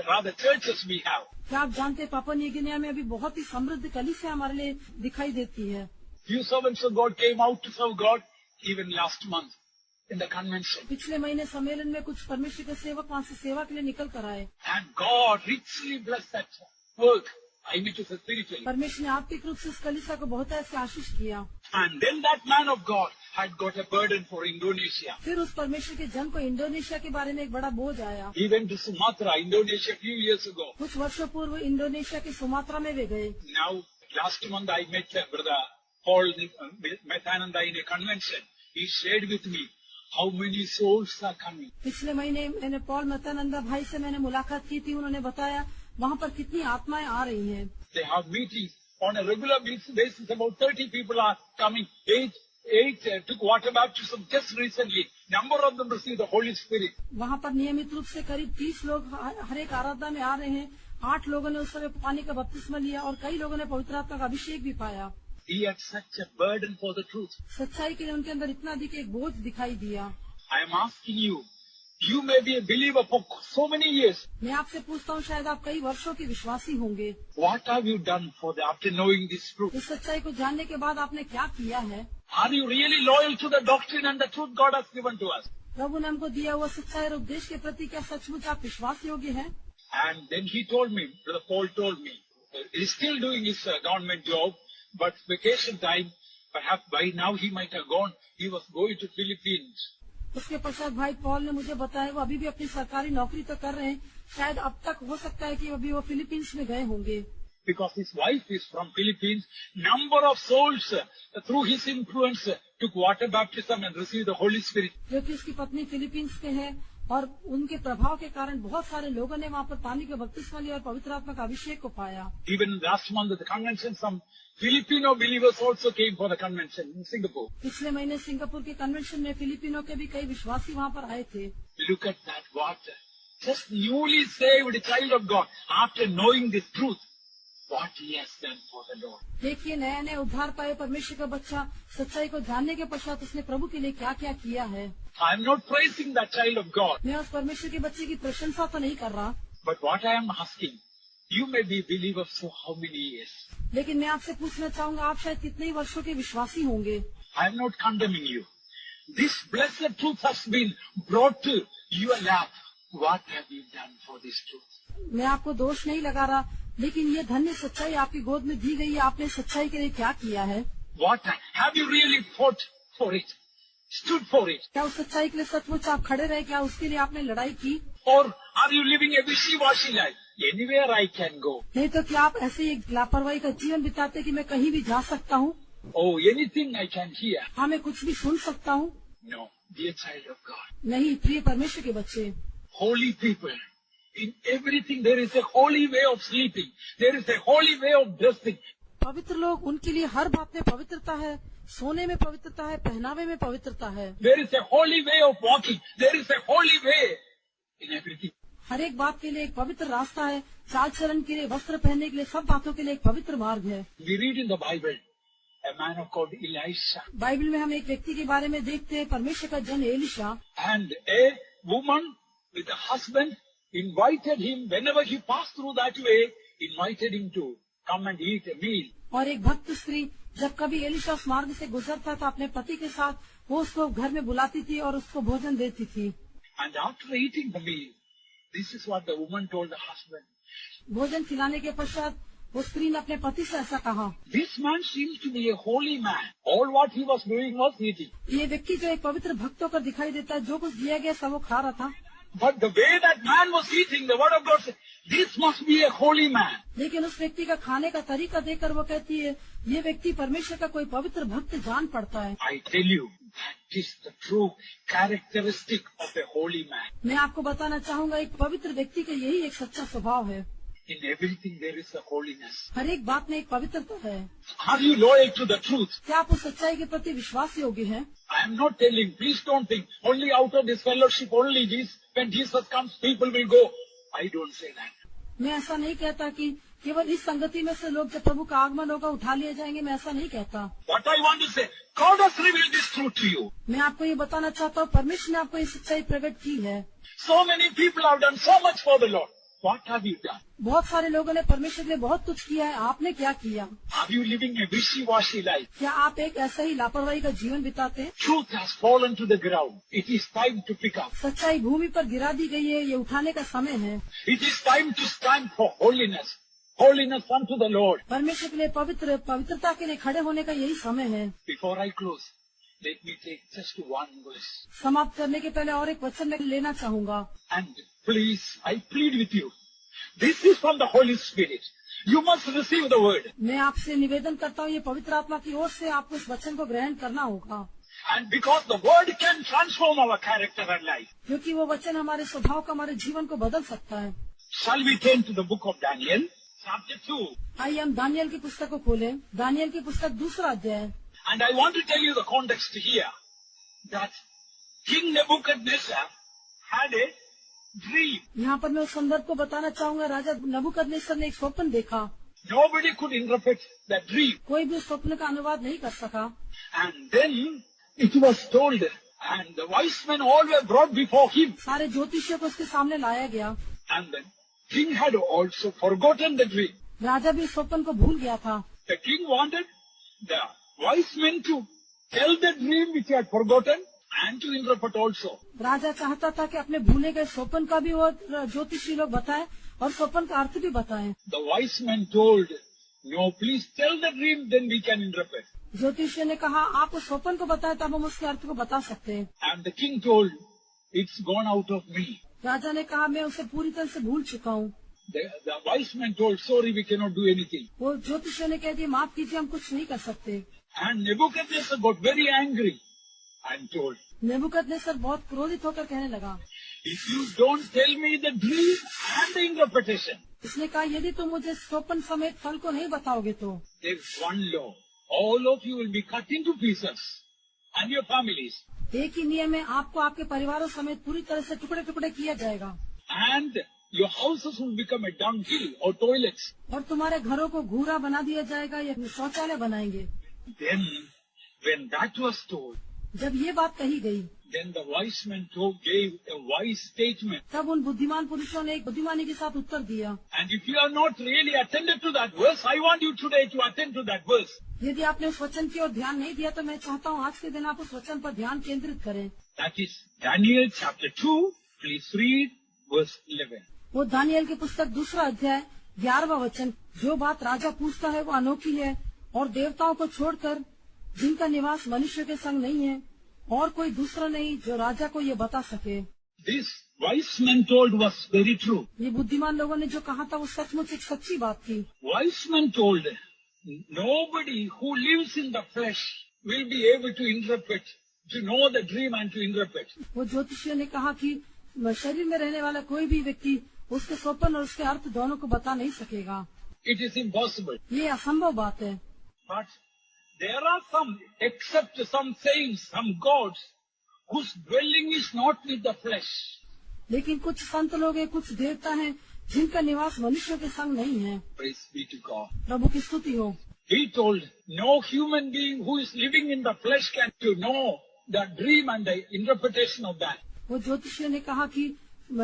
rather churches we have. क्या आप जानते हैं पापुआ न्यू गिनिया में अभी बहुत ही समृद्ध कलीसिया हमारे लिए दिखाई देती है। Few servants of God came out to serve God even last month in the convention. पिछले महीने सम्मेलन में कुछ परमेश्वर के सेवक वहाँ से सेवा के लिए निकल कर आए। And God richly blessed that work. I mean to say spiritually. परमेश्वर ने आत्मिक रूप से इस कलीसिया को बहुत ऐसे आशीष किया। And then that man of God had got a burden for Indonesia. फिर उस परमेश्वर के जन को इंडोनेशिया के बारे में एक बड़ा बोझ आया। He went to Sumatra, Indonesia, a few years ago. कुछ वर्षों पूर्व इंडोनेशिया के सुमात्रा में वे गए। Now, last month I met brother Paul Methananda in a convention. He shared with me how many souls are coming. पिछले महीने मैंने Paul मेहतानंदा भाई से मैंने मुलाकात की थी। उन्होंने बताया वहाँ पर कितनी आत्माएं आ रही हैं। They have meetings on a regular basis. About 30 people are coming. Eight took water baptism just recently. Number of them received the Holy Spirit. वहाँ पर नियमित रूप से करीब 30 लोग हर एक आराधना में आ रहे हैं। 8 लोगों ने उस समय पानी का बपतिस्मा लिया और कई लोगों ने पवित्र आत्मा का अभिषेक भी पाया। He had such a burden for the truth. सच्चाई के लिए उनके अंदर इतना अधिक एक बोझ दिखाई दिया। I am asking you, you may be a believer for so many years. मैं आपसे पूछता हूँ, शायद आप कई वर्षों के विश्वासी होंगे। What have you done after knowing this truth? इस सच्चाई को जानने के बाद आपने क्या किया है? Are you really loyal to the doctrine and the truth God has given to us? प्रभु ने हमको दिया हुआ सच्चाई और उपदेश के प्रति क्या सचमुच आप विश्वास योग्य हैं? And then he told me, Brother Paul told me, he's still doing his government job, but vacation time, perhaps by now he might have gone. He was going to Philippines. उसके पश्चात भाई पॉल ने मुझे बताया वो अभी भी अपनी सरकारी नौकरी तो कर रहे हैं। शायद अब तक हो सकता है कि अभी वो फिलीपींस में गए होंगे। Because his wife is from Philippines, number of souls through his influence took water baptism and received the Holy Spirit. क्योंकि उसकी पत्नी फिलीपींस के हैं और उनके प्रभाव के कारण बहुत सारे लोगों ने वहाँ पर पानी का बपतिस्मा लिया और पवित्र आत्मा का अभिषेक को पाया। Even last month at the convention, some Filipino believers also came for the convention in Singapore. पिछले महीने सिंगापुर के कन्वेंशन में फिलिपिनो के भी कई विश्वासी वहाँ पर आए थे। Look at that water. Just newly saved child of God, after knowing the truth, what he has done for the Lord. देखिए नया नया उद्धार पाए परमेश्वर का बच्चा सच्चाई को जानने के पश्चात उसने प्रभु के लिए क्या क्या किया है। I am not praising that child of God, मैं उस परमेश्वर के बच्चे की प्रशंसा तो नहीं कर रहा, but what I am asking, you may be believers for how many years? लेकिन मैं आपसे पूछना चाहूंगा आप शायद कितने ही वर्षों के विश्वासी होंगे। I am not condemning you. This blessed truth has been brought to your lap. What have you done for this truth? मैं आपको दोष नहीं लगा रहा, लेकिन ये धन्य सच्चाई आपकी गोद में दी गई है। आपने सच्चाई के लिए क्या किया है? What have you really fought for it? Stood for it? क्या उस सच्चाई के लिए सचमुच आप खड़े रहे? क्या उसके लिए आपने लड़ाई की? Or are you living a wishy-washy life? Anywhere I can go. नहीं तो क्या आप ऐसे ही एक लापरवाही का जीवन बिताते कि मैं कहीं भी जा सकता हूँ? Oh, anything I can hear. हाँ मैं कुछ भी सुन सकता हूँ? No, dear child of God. नहीं प्रिय परमेश्वर के बच्चे, Holy people. In everything there is a holy way of sleeping. There is a holy way of dressing. पवित्र लोग उनके लिए हर बात में पवित्रता है, सोने में पवित्रता है, पहनावे में पवित्रता है। There is a holy way of walking. There is a holy way in everything. हर एक बात के लिए एक पवित्र रास्ता है, चाल चलन के लिए, वस्त्र पहनने के लिए, सब बातों के लिए एक पवित्र मार्ग है। We read in the Bible, a man called Elisha. Bible में हम एक व्यक्ति के बारे में देखते हैं, परमेश्वर का जन Elisha, And a woman with a husband invited him, whenever he passed through that way, invited him to come and eat a meal. और एक भक्त स्त्री जब कभी एलिशा उस मार्ग से गुजरता था अपने पति के साथ, वो उसको घर में बुलाती थी और उसको भोजन देती थी। And after eating the meal, this is what the woman told the husband. भोजन खिलाने के पश्चात वो स्त्री ने अपने पति से ऐसा कहा, This man seems to be a holy man. All what he was doing was eating. ये व्यक्ति जो एक पवित्र भक्त होकर दिखाई देता है, जो कुछ दिया गया सब वो खा रहा था, But the way that man was eating, the word of God said, this must be a holy man. लेकिन उस व्यक्ति का खाने का तरीका देखकर वो कहती है ये व्यक्ति परमेश्वर का कोई पवित्र भक्त जान पड़ता है। I tell you, that is the true characteristic of a holy man. मैं आपको बताना चाहूंगा एक पवित्र व्यक्ति का यही एक सच्चा स्वभाव है। In everything there is a holiness. हर एक बात में एक पवित्रता है। Are you loyal to the truth? क्या आप उस सच्चाई के प्रति विश्वास योग्य हैं? I am not telling, please don't think, only out of this fellowship, only this, when Jesus comes, people will go. I don't say that. मैं ऐसा नहीं कहता कि केवल इस संगति में से लोग जब प्रभु का आगमन होगा उठा लिए जाएंगे, मैं ऐसा नहीं कहता। What I want to say, God has revealed this truth to you. मैं आपको ये बताना चाहता हूँ परमेश्वर ने आपको ये सच्चाई प्रकट की है। So many people have done so much for the Lord. What have you done? बहुत सारे लोगों ने परमेश्वर के लिए बहुत कुछ किया है, आपने क्या किया? Are you living a wishy-washy life? क्या आप एक ऐसा ही लापरवाही का जीवन बिताते हैं? Truth has fallen to the ground. It is time to pick up. सच्चाई भूमि पर गिरा दी गई है, ये उठाने का समय है। It is time to stand for holiness. Holiness unto the Lord. परमेश्वर के लिए पवित्रता के लिए खड़े होने का यही समय है। Before I close, let me take just one verse. समाप्त करने के पहले और एक वचन मैं लेना चाहूंगा। And please, I plead with you. This is from the Holy Spirit. You must receive the word. मैं आपसे निवेदन करता हूँ ये पवित्र आत्मा की ओर से आपको इस वचन को ग्रहण करना होगा। And because the word can transform our character and life. क्योंकि वो वचन हमारे स्वभाव का, हमारे जीवन को बदल सकता है। Shall we turn to the book of Daniel, chapter 2? आइए हम दानियल की पुस्तक को खोलें। दानियल की पुस्तक 2 अध्याय। And I want to tell you the context here, that King Nebuchadnezzar had a dream. यहाँ पर मैं उस संदर्भ को बताना चाहूंगा। राजा नबूकदनेस्सर ने एक स्वप्न देखा। Nobody could interpret that dream. कोई भी उस स्वप्न का अनुवाद नहीं कर सका। And then it was told, and the wise men all were brought before him. सारे ज्योतिषियों को उसके सामने लाया गया। And the king had also forgotten the dream. राजा भी स्वप्न को भूल गया था। The king wanted the wise men to tell the dream which he had forgotten and to interpret also. राजा चाहता था कि अपने भूले गए स्वप्न का भी वो ज्योतिषी लोग बताएं और स्वप्न का अर्थ भी बताएं। The wise men told, no, please tell the dream, then we can interpret. ज्योतिषी ने कहा आप उस स्वप्न को बताएं तब हम उसके अर्थ को बता सकते हैं। And the king told, it's gone out of me. राजा ने कहा मैं उसे पूरी तरह से भूल चुका हूँ। The wise men told, sorry, we cannot do anything. वो ज्योतिषी ने कह दिया माफ कीजिए हम कुछ नहीं कर सकते। And Nebuchadnezzar got very angry and told, नेबूकदनेस्सर बहुत क्रोधित होकर कहने लगा, if you don't tell me the dream and the interpretation, इसने कहा यदि तुम मुझे स्वप्न समेत फल को नहीं बताओगे तो there's one law. All of you will be cut into pieces and your families. एक ही नियम है, आपको आपके परिवारों समेत पूरी तरह से टुकड़े टुकड़े किया जाएगा And your houses will become a dunghill or toilets. और तुम्हारे घरों को घूरा बना दिया जाएगा या शौचालय बनाएंगे। Then, when that was told, जब ये बात कही गई then the wise men gave a wise statement. तब उन बुद्धिमान पुरुषों ने एक बुद्धिमानी के साथ उत्तर दिया। And if you are not really attended to that verse, I want you today to attend to that verse. यदि आपने उस वचन की ओर ध्यान नहीं दिया तो मैं चाहता हूँ आज के दिन आप उस वचन पर ध्यान केंद्रित करें। That is Daniel chapter 2. Please read verse 11. वो दानियल की पुस्तक 2 अध्याय 11वां वचन। जो बात राजा पूछता है वो अनोखी है और देवताओं को छोड़कर जिनका निवास मनुष्य के संग नहीं है और कोई दूसरा नहीं जो राजा को ये बता सके। This wise men told was very true. ये बुद्धिमान लोगों ने जो कहा था वो सचमुच एक सच्ची बात थी। Wise men told, nobody who lives in the flesh will be able to interpret, to know the dream and to interpret. वो ज्योतिषियों ने कहा कि शरीर में रहने वाला कोई भी व्यक्ति उसके स्वप्न और उसके अर्थ दोनों को बता नहीं सकेगा। It is impossible. ये असंभव बात है। But there are some, except some saints, some gods, whose dwelling is not with the flesh. लेकिन कुछ संत लोग हैं, कुछ देवता हैं जिनका निवास मनुष्य के संग नहीं है। Praise be to God. प्रभु की स्तुति हो। He told, no human being who is living in the flesh can to know the dream and the interpretation of that. वो ज्योतिषियों ने कहा कि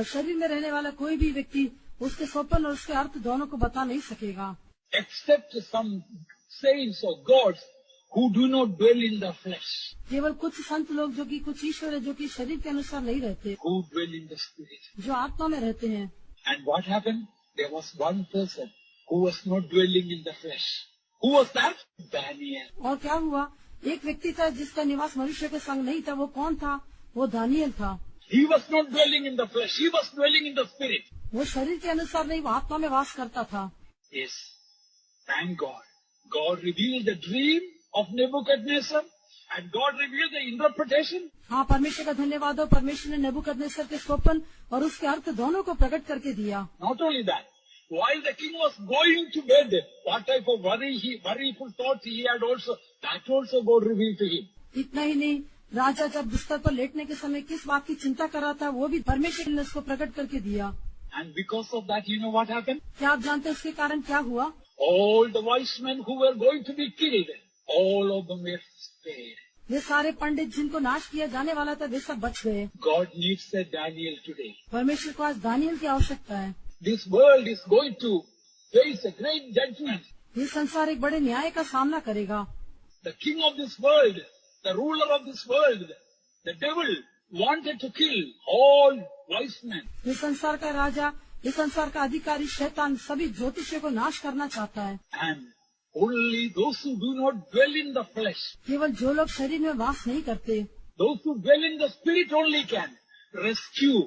शरीर में रहने वाला कोई भी व्यक्ति उसके स्वप्न और उसके अर्थ दोनों को बता नहीं सकेगा। Except some saints or gods who do not dwell in the flesh, केवल कुछ संत लोग जो कि कुछ ईश्वर है जो कि शरीर के अनुसार नहीं रहते, who dwell in the spirit. जो आत्मा में रहते हैं। And what happened? There was one person who was not dwelling in the flesh. Who was that? Daniel. और क्या हुआ? एक व्यक्ति था जिसका निवास मनुष्य के संग नहीं था। वो कौन था? वो दानियल था। He was not dwelling in the flesh. He was dwelling in the spirit. वो शरीर के अनुसार नहीं, वो आत्मा में वास करता था। Yes. Thank God. God revealed the dream of Nebuchadnezzar and God revealed the interpretation. हाँ, परमेश्वर का धन्यवाद हो। परमेश्वर ने नेबूकदनेस्सर के स्वप्न और उसके अर्थ दोनों को प्रकट करके दिया। Not only that, while the king was going to bed, what type of worryful thoughts he had also, that also God revealed to him. इतना ही नहीं, राजा जब बिस्तर पर लेटने के समय किस बात की चिंता कर रहा था वो भी परमेश्वर ने उसको प्रकट करके दिया। And because of that, you know what happened? क्या आप जानते हैं उसके कारण क्या हुआ? All the wise men who were going to be killed, all of them were spared. वे सारे पंडित जिनको नाश किया जाने वाला था वे सब बच गए। God needs a Daniel today. परमेश्वर को आज दानियल की आवश्यकता है। This world is going to face a great judgment. ये संसार एक बड़े न्याय का सामना करेगा। The king of this world, the ruler of this world, the devil wanted to kill all wise men. ये संसार का राजा, ये संसार का अधिकारी शैतान सभी ज्योतिषियों को नाश करना चाहता है। And only those who do not dwell in the flesh, केवल जो लोग शरीर में वास नहीं करते, those who dwell in the spirit only can rescue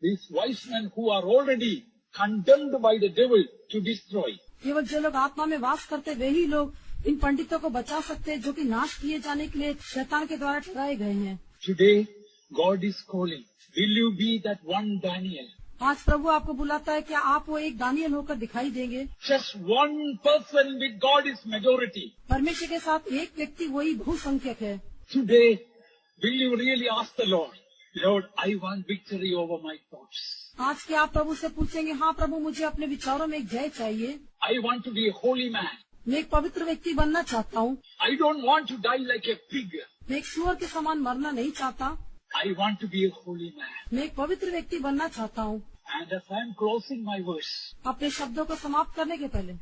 these wise men who are already condemned by the devil to destroy. केवल जो लोग आत्मा में वास करते वे ही लोग इन पंडितों को बचा सकते हैं जो कि नाश किए जाने के लिए शैतान के द्वारा ठहराए गए हैं। Today, God is calling. Will you be that one Daniel? आज प्रभु आपको बुलाता है, क्या आप वो एक दानियल होकर दिखाई देंगे? Just one person with God is majority. परमेश्वर के साथ एक व्यक्ति वही बहुसंख्यक है। Today, will you really ask the Lord, Lord, I want victory over my thoughts. आज के आप प्रभु से पूछेंगे, हाँ प्रभु मुझे अपने विचारों में एक जय चाहिए, I want to be a holy man. मैं एक पवित्र व्यक्ति बनना चाहता हूँ, I don't want to die like a pig. मैं एक सूअर के समान मरना नहीं चाहता, I want to be a holy man. मैं एक पवित्र व्यक्ति बनना चाहता हूँ। And as I am closing my verse, अपने शब्दों को समाप्त करने के पहले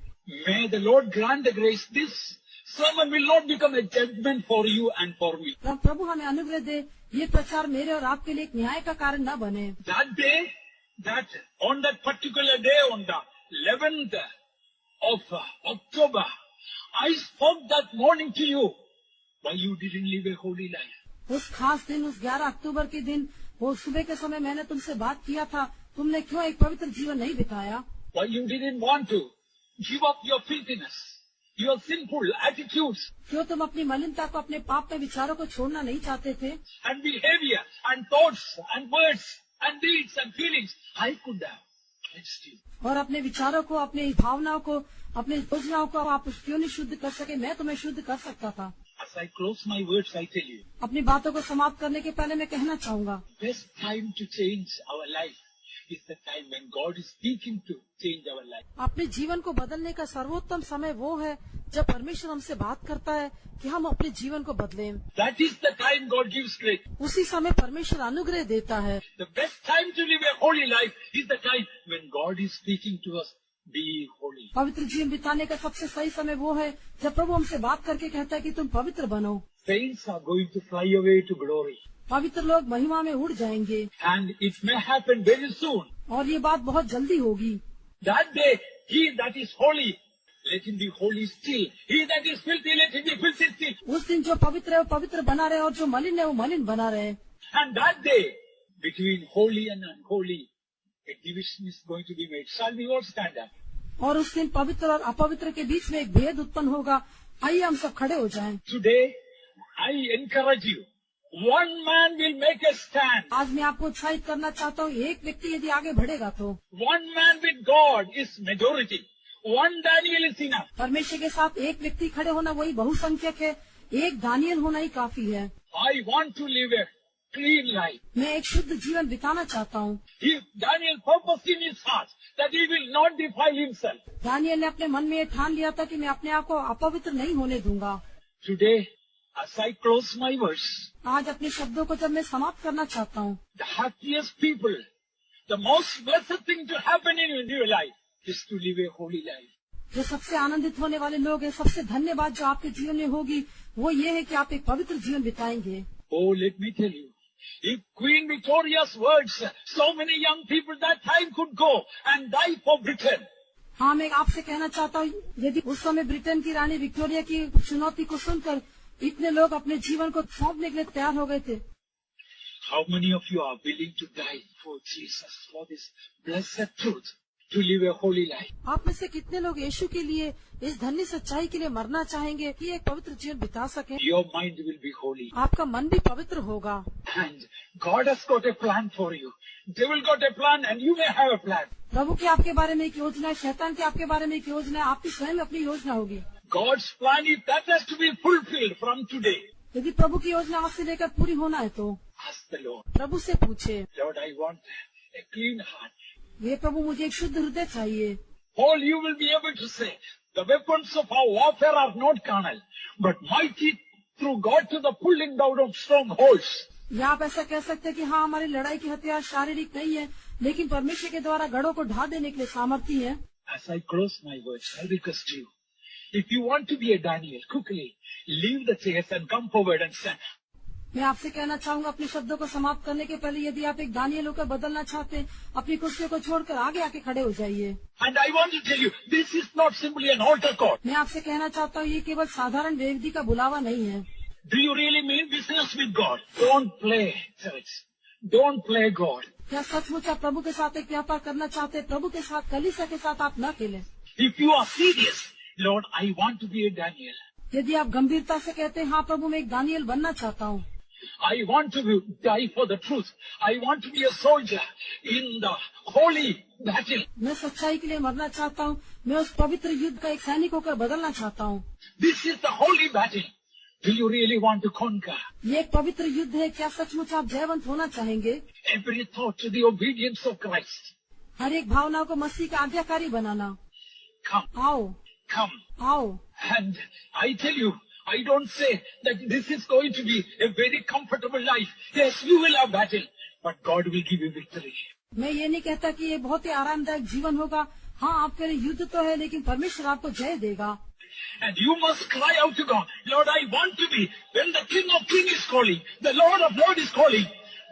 may the Lord grant the grace. This sermon will not become a judgment for you and for me. प्रभु हमें अनुग्रह दे, ये प्रचार मेरे और आपके लिए एक न्याय का कारण न बने। That day, on that particular day, on the 11th of October, I spoke that morning to you, why you didn't live a holy life. उस खास दिन, उस 11 अक्टूबर के दिन, वो सुबह के समय मैंने तुमसे बात किया था, तुमने क्यों एक पवित्र जीवन नहीं बिताया? Why you didn't want to give up your filthiness, your sinful attitudes क्यों तुम अपनी मलिनता को, अपने पाप में विचारों को छोड़ना नहीं चाहते थे? and behavior and thoughts and words and deeds and feelings. I could have cleansed you. और अपने विचारों को, अपनी भावनाओं को, अपनी योजनाओं को आप क्यों नहीं शुद्ध कर सके? मैं तुम्हें शुद्ध कर सकता था। As I close my words, I tell you, अपनी बातों को समाप्त करने के पहले मैं कहना चाहूँगा, best time to change our life is the time when God is speaking to change our life. अपने जीवन को बदलने का सर्वोत्तम समय वो है जब परमेश्वर हमसे बात करता है कि हम अपने जीवन को बदलें। That is the time God gives grace. उसी समय परमेश्वर अनुग्रह देता है। The best time to live a holy life is the time when God is speaking to us, be holy. पवित्र जीवन बिताने का सबसे सही समय वो है जब प्रभु हमसे बात करके कहता है कि तुम पवित्र बनो। Saints are going to fly away to glory. पवित्र लोग महिमा में उड़ जाएंगे And it may happen very soon. और ये बात बहुत जल्दी होगी। That day, he that is holy, let him be holy still. He that is filthy, let him be filthy still. उस दिन जो पवित्र है वो पवित्र बना रहे और जो मलिन है वो मलिन बना रहे। And that day, between holy and unholy, a division is going to be made. Shall we all stand up? और उस दिन पवित्र और अपवित्र के बीच में एक भेद उत्पन्न होगा। आइए हम सब खड़े हो जाएं। Today, I encourage you. One man will make a stand. आज मैं आपको उत्साहित करना चाहता हूँ, एक व्यक्ति यदि आगे बढ़ेगा तो One man with God is majority. One Daniel is enough. परमेश्वर के साथ एक व्यक्ति खड़े होना वही बहुसंख्यक है, एक दानियल होना ही काफी है। I want to live a clean life. मैं एक शुद्ध जीवन बिताना चाहता हूँ। Daniel purposed in his heart that he will not defile himself. Daniel ने अपने मन में ये ठान लिया था कि मैं अपने आप को अपवित्र नहीं होने दूंगा। Today, as I close my verse, आज अपने शब्दों को जब मैं समाप्त करना चाहता हूँ, the happiest people, the most blessed thing to happen in your life is to live a holy life. जो सबसे आनंदित होने वाले लोग हैं, सबसे धन्यवाद जो आपके जीवन में होगी वो ये है कि आप एक पवित्र जीवन बिताएंगे। Oh, let me tell you, if Queen Victoria's words, so many young people that time could go and die for Britain. हाँ, मैं आपसे कहना चाहता हूँ, यदि उस समय ब्रिटेन की रानी विक्टोरिया की चुनौती को सुनकर इतने लोग अपने जीवन को सौंपने के लिए तैयार हो गए थे। How many of you are willing to die for Jesus, for this blessed truth, to live a holy life? आप में से कितने लोग यीशु के लिए, इस धन्य सच्चाई के लिए मरना चाहेंगे कि एक पवित्र जीवन बिता सकें? Your mind will be holy. आपका मन भी पवित्र होगा। And God has got a plan for you. Devil got a plan and you may have a plan. प्रभु की आपके बारे में एक योजना है, शैतान की आपके बारे में एक योजना है, आपकी स्वयं अपनी योजना होगी। God's plan is that has to be fulfilled from today. यदि प्रभु की योजना आज से लेकर पूरी होना है तो Ask the Lord. प्रभु से पूछे, Lord, I want a clean heart. ये प्रभु मुझे एक शुद्ध हृदय चाहिए। All you will be able to say, the weapons of our warfare are not carnal, but mighty through God to the pulling down of strongholds. या आप ऐसा कह सकते हैं कि हाँ, हमारी लड़ाई की हथियार शारीरिक नहीं है, लेकिन परमेश्वर के द्वारा गढ़ों को ढा देने के लिए सामर्थी है। As I close my words, I request you, if you want to be a Daniel, quickly leave the chairs and come forward and stand. मैं आपसे कहना चाहूंगा, अपने शब्दों को समाप्त करने के पहले यदि आप एक दानियल होकर बदलना चाहते हैं, अपनी कुर्सियों को छोड़कर आगे आके खड़े हो जाइए। And I want to tell you, this is not simply an altar call. मैं आपसे कहना चाहता हूँ, ये केवल साधारण वेदी का बुलावा नहीं है। Do you really mean business with God? Don't play, church. Don't play God. क्या सचमुच आप प्रभु के साथ एक व्यापार करना चाहते हैं? प्रभु के साथ, कलीसिया के साथ आप न खेलें। If you are serious, Lord, I want to be a Daniel. यदि आप गंभीरता से कहते हैं, हाँ प्रभु मैं एक दानियल बनना चाहता हूँ, I want to die for the truth. I want to be a soldier in the holy battle. मैं सच्चाई के लिए मरना चाहता हूँ। मैं उस पवित्र युद्ध का एक सैनिक होकर बदलना चाहता हूँ। This is the holy battle. Do you really want to conquer? ये एक पवित्र युद्ध है। क्या सचमुच आप जयवंत होना चाहेंगे? Every thought to the obedience of Christ. हर एक भावना को मसीह का आज्ञाकारी बनाना। Come, आओ, come. आओ। And I tell you, I don't say that this is going to be a very comfortable life. Yes, you will have battle, but God will give you victory. मैं ये नहीं कहता कि ये बहुत ही आरामदायक जीवन होगा। हाँ, आपके लिए युद्ध तो है, लेकिन परमेश्वर आपको जय देगा। And you must cry out to God, Lord, I want to be, when the King of Kings is calling, the Lord of Lords is calling,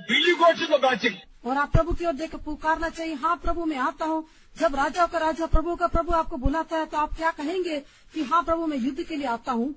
will you go to the battle? और आप प्रभु की ओर देखकर पुकारना चाहिए, हाँ प्रभु मैं आता हूँ। जब राजा का राजा प्रभु का प्रभु आपको बुलाता है, तो आप क्या कहेंगे कि हाँ प्रभु मैं युद्ध के लिए आता हूँ।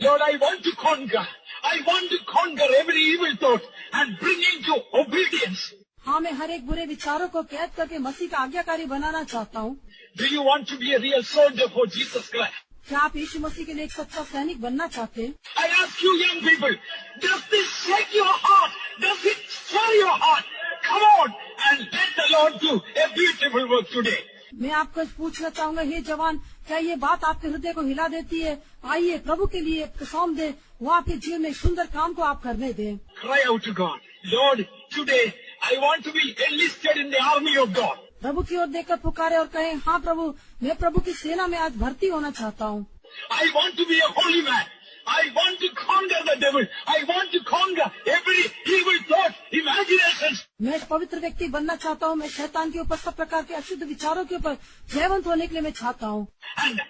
Lord, I want to conquer. I want to conquer every evil thought and bring into obedience. हाँ, मैं हर एक बुरे विचारों को कैद करके मसीह का आज्ञाकारी बनाना चाहता हूँ। Do you want to be a real soldier for Jesus Christ? क्या आप यीशु मसीह के लिए एक सच्चा सैनिक बनना चाहते हैं? I ask you young people, does this shake your heart? Does it stir your heart? Come on and let the Lord do a beautiful work today. मैं आपको पूछना चाहूंगा, हे जवान, क्या ये बात आपके हृदय को हिला देती है? आइए प्रभु के लिए सौंप दे, वो आपके जीवन में सुंदर काम को आप करने दें। Cry out to God, Lord, today I want to be enlisted in the army of God. प्रभु की ओर देखकर पुकारे और कहें, हाँ प्रभु, मैं प्रभु की सेना में आज भर्ती होना चाहता हूँ। I want to be a holy man. I want to conquer the devil. I want to conquer every evil thought, imaginations. मैं एक पवित्र व्यक्ति बनना चाहता हूँ। मैं शैतान के ऊपर सब प्रकार के अशुद्ध विचारों के ऊपर जयवंत होने के लिए मैं चाहता हूँ। And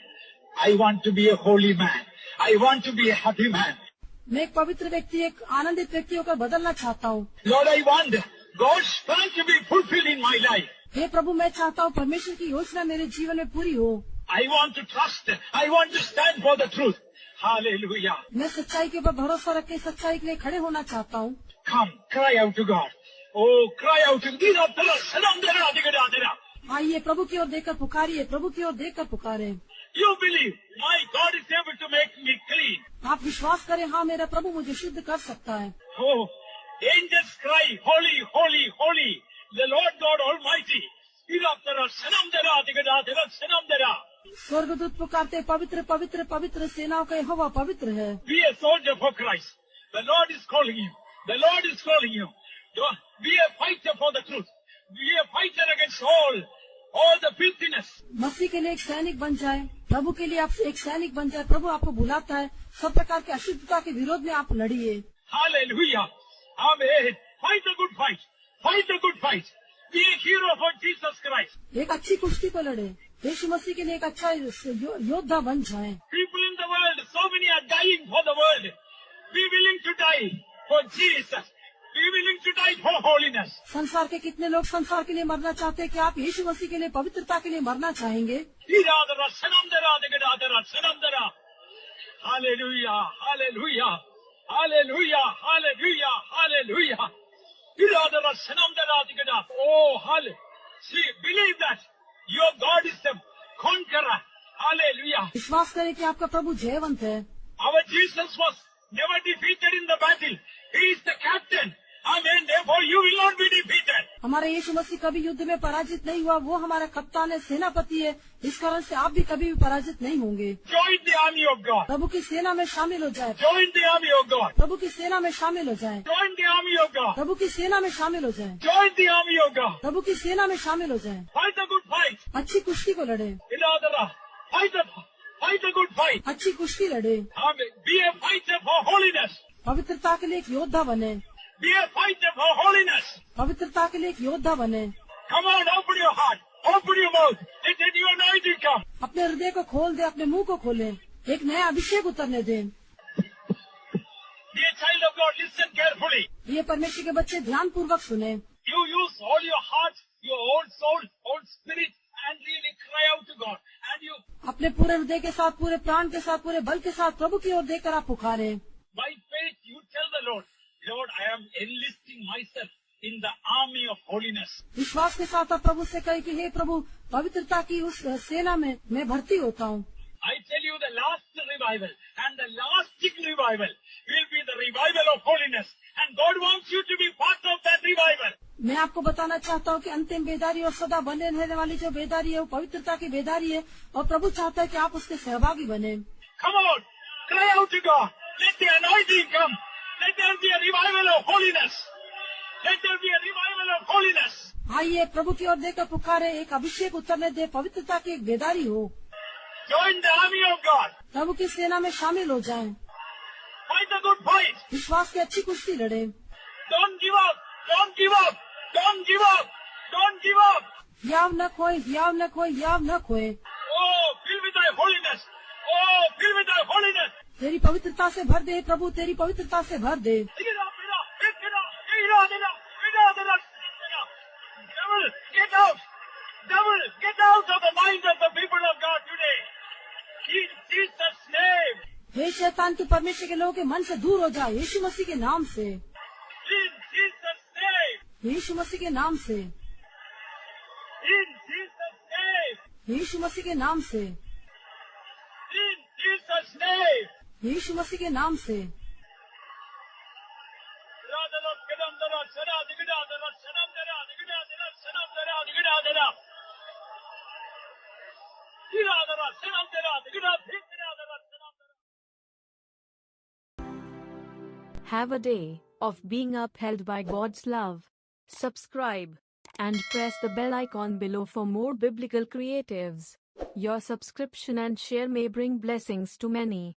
I want to be a holy man. I want to be a happy man. मैं एक पवित्र व्यक्ति, एक आनंदित व्यक्ति होकर बदलना चाहता हूँ। Lord, I want God's plan to be fulfilled in my life. हे प्रभु, मैं चाहता हूँ परमेश्वर की योजना मेरे जीवन में पूरी हो। I want to trust. I want to stand for the truth. Hallelujah. मैं सच्चाई के ऊपर भरोसा रख के सच्चाई के लिए खड़े होना चाहता हूँ। Come, cry out to God. Oh, cry out to God. आइए प्रभु की ओर देखकर पुकारिए, प्रभु की ओर देखकर पुकारे। You believe my God is able to make me clean. आप विश्वास करें, हाँ मेरा प्रभु मुझे शुद्ध कर सकता है। Oh, angels cry, holy, holy, holy, the Lord God Almighty. स्वर्गदूत पुकारते, पवित्र पवित्र पवित्र सेनाओं का यहोवा पवित्र है। Be a soldier for Christ. The Lord is calling you. The Lord is calling you. Be a fighter for the truth. Be a fighter against all the filthiness. मसीह के लिए एक सैनिक बन जाए, प्रभु के लिए आप एक सैनिक बन जाए। प्रभु आपको बुलाता है, सब प्रकार की अशुद्धता के विरोध में आप लड़िए। Hallelujah. Amen. Fight a good fight. Fight a good fight. Be a hero for Jesus Christ. एक अच्छी कुश्ती को लड़े, यीशु मसीह के लिए एक अच्छा योद्धा बन जाए। People in the world, so many are dying for the world. Be willing to die for Jesus. Be willing to die for holiness. संसार के कितने लोग संसार के लिए मरना चाहते हैं? कि आप यीशु मसीह के लिए पवित्रता के लिए मरना चाहेंगे? Hallelujah, hallelujah, hallelujah, hallelujah, hallelujah. Oh, hallelujah. See, believe that your God is the conqueror. Hallelujah. विश्वास करें कि आपका प्रभु जयवंत है। Our Jesus was never defeated in the battle. He is the captain. Amen. Therefore, you will not be defeated. हमारा यीशु मसीह कभी युद्ध में पराजित नहीं हुआ। वो हमारा कप्तान है, सेनापति है। इस कारण से आप भी कभी भी पराजित नहीं होंगे। Join the army of God. प्रभु की सेना में शामिल हो जाए। Join the army of God. प्रभु की सेना में शामिल हो जाए। Join the army of God. प्रभु की सेना में शामिल हो जाए। Join the army of God. प्रभु की सेना में शामिल हो जाए। Fight a good fight. अच्छी कुश्ती को लड़े, Fight a good fight. अच्छी कुश्ती लड़े। Amen. Be a fighter for holiness. पवित्रता के लिए एक योद्धा बने, Be a fighter for holiness. पवित्रता के लिए एक योद्धा बने। Come on, open your heart. Open your mouth. Let your anointing come. अपने हृदय को खोल दे, अपने मुंह को खोले, एक नया अभिषेक उतरने दे। Dear child of God, listen carefully. ये परमेश्वर के बच्चे ध्यान पूर्वक सुने। You use all your heart, your whole soul, whole spirit, and really cry out to God. And you, अपने पूरे हृदय के साथ, पूरे प्राण के साथ, पूरे बल के साथ प्रभु की ओर देखकर आप पुकारे। by faith, you tell the Lord, Lord, I am enlisting myself in the army of holiness. विश्वास के साथ आप प्रभु से कहे कि हे प्रभु, पवित्रता की उस सेना में मैं भर्ती होता हूँ। I tell you, you the last revival, and the lasting revival will be the revival of holiness. And God wants you to be part of that revival. मैं आपको बताना चाहता हूँ कि अंतिम बेदारी और सदा बने रहने वाली जो बेदारी है वो पवित्रता की बेदारी है, और प्रभु चाहता है कि आप उसके सहभागी बने। Come on, cry out to God. Let the anointing come. Let there be a revival of holiness. Let there be a revival of holiness. आइए प्रभु की ओर देखकर पुकारे, एक अभिषेक उतरने दे, पवित्रता की एक बेदारी हो। Join the army of God. प्रभु की सेना में शामिल हो जाएं। Fight the good fight. विश्वास की अच्छी कुश्ती लड़े। Don't give up. Don't give up. Don't give up. Don't give up. याव न खोए, याव न खोए, याव न खोए। Oh, fill with thy holiness. Oh, fill with thy holiness. तेरी पवित्रता से भर दे प्रभु, तेरी पवित्रता से भर दे। Devil, get out. Devil, get out of the mind of the people of God today. In Jesus' name. हे शैतान, तू परमेश्वर के लोगों के मन से दूर हो जा, यीशु मसीह के नाम से। In Jesus' name. यीशु मसीह के नाम से। In Jesus' name. यीशु मसीह के नाम से। In Jesus' name. यीशु मसीह के नाम से। Have a day of being upheld by God's love. Subscribe and press the bell icon below for more biblical creatives. Your subscription and share may bring blessings to many.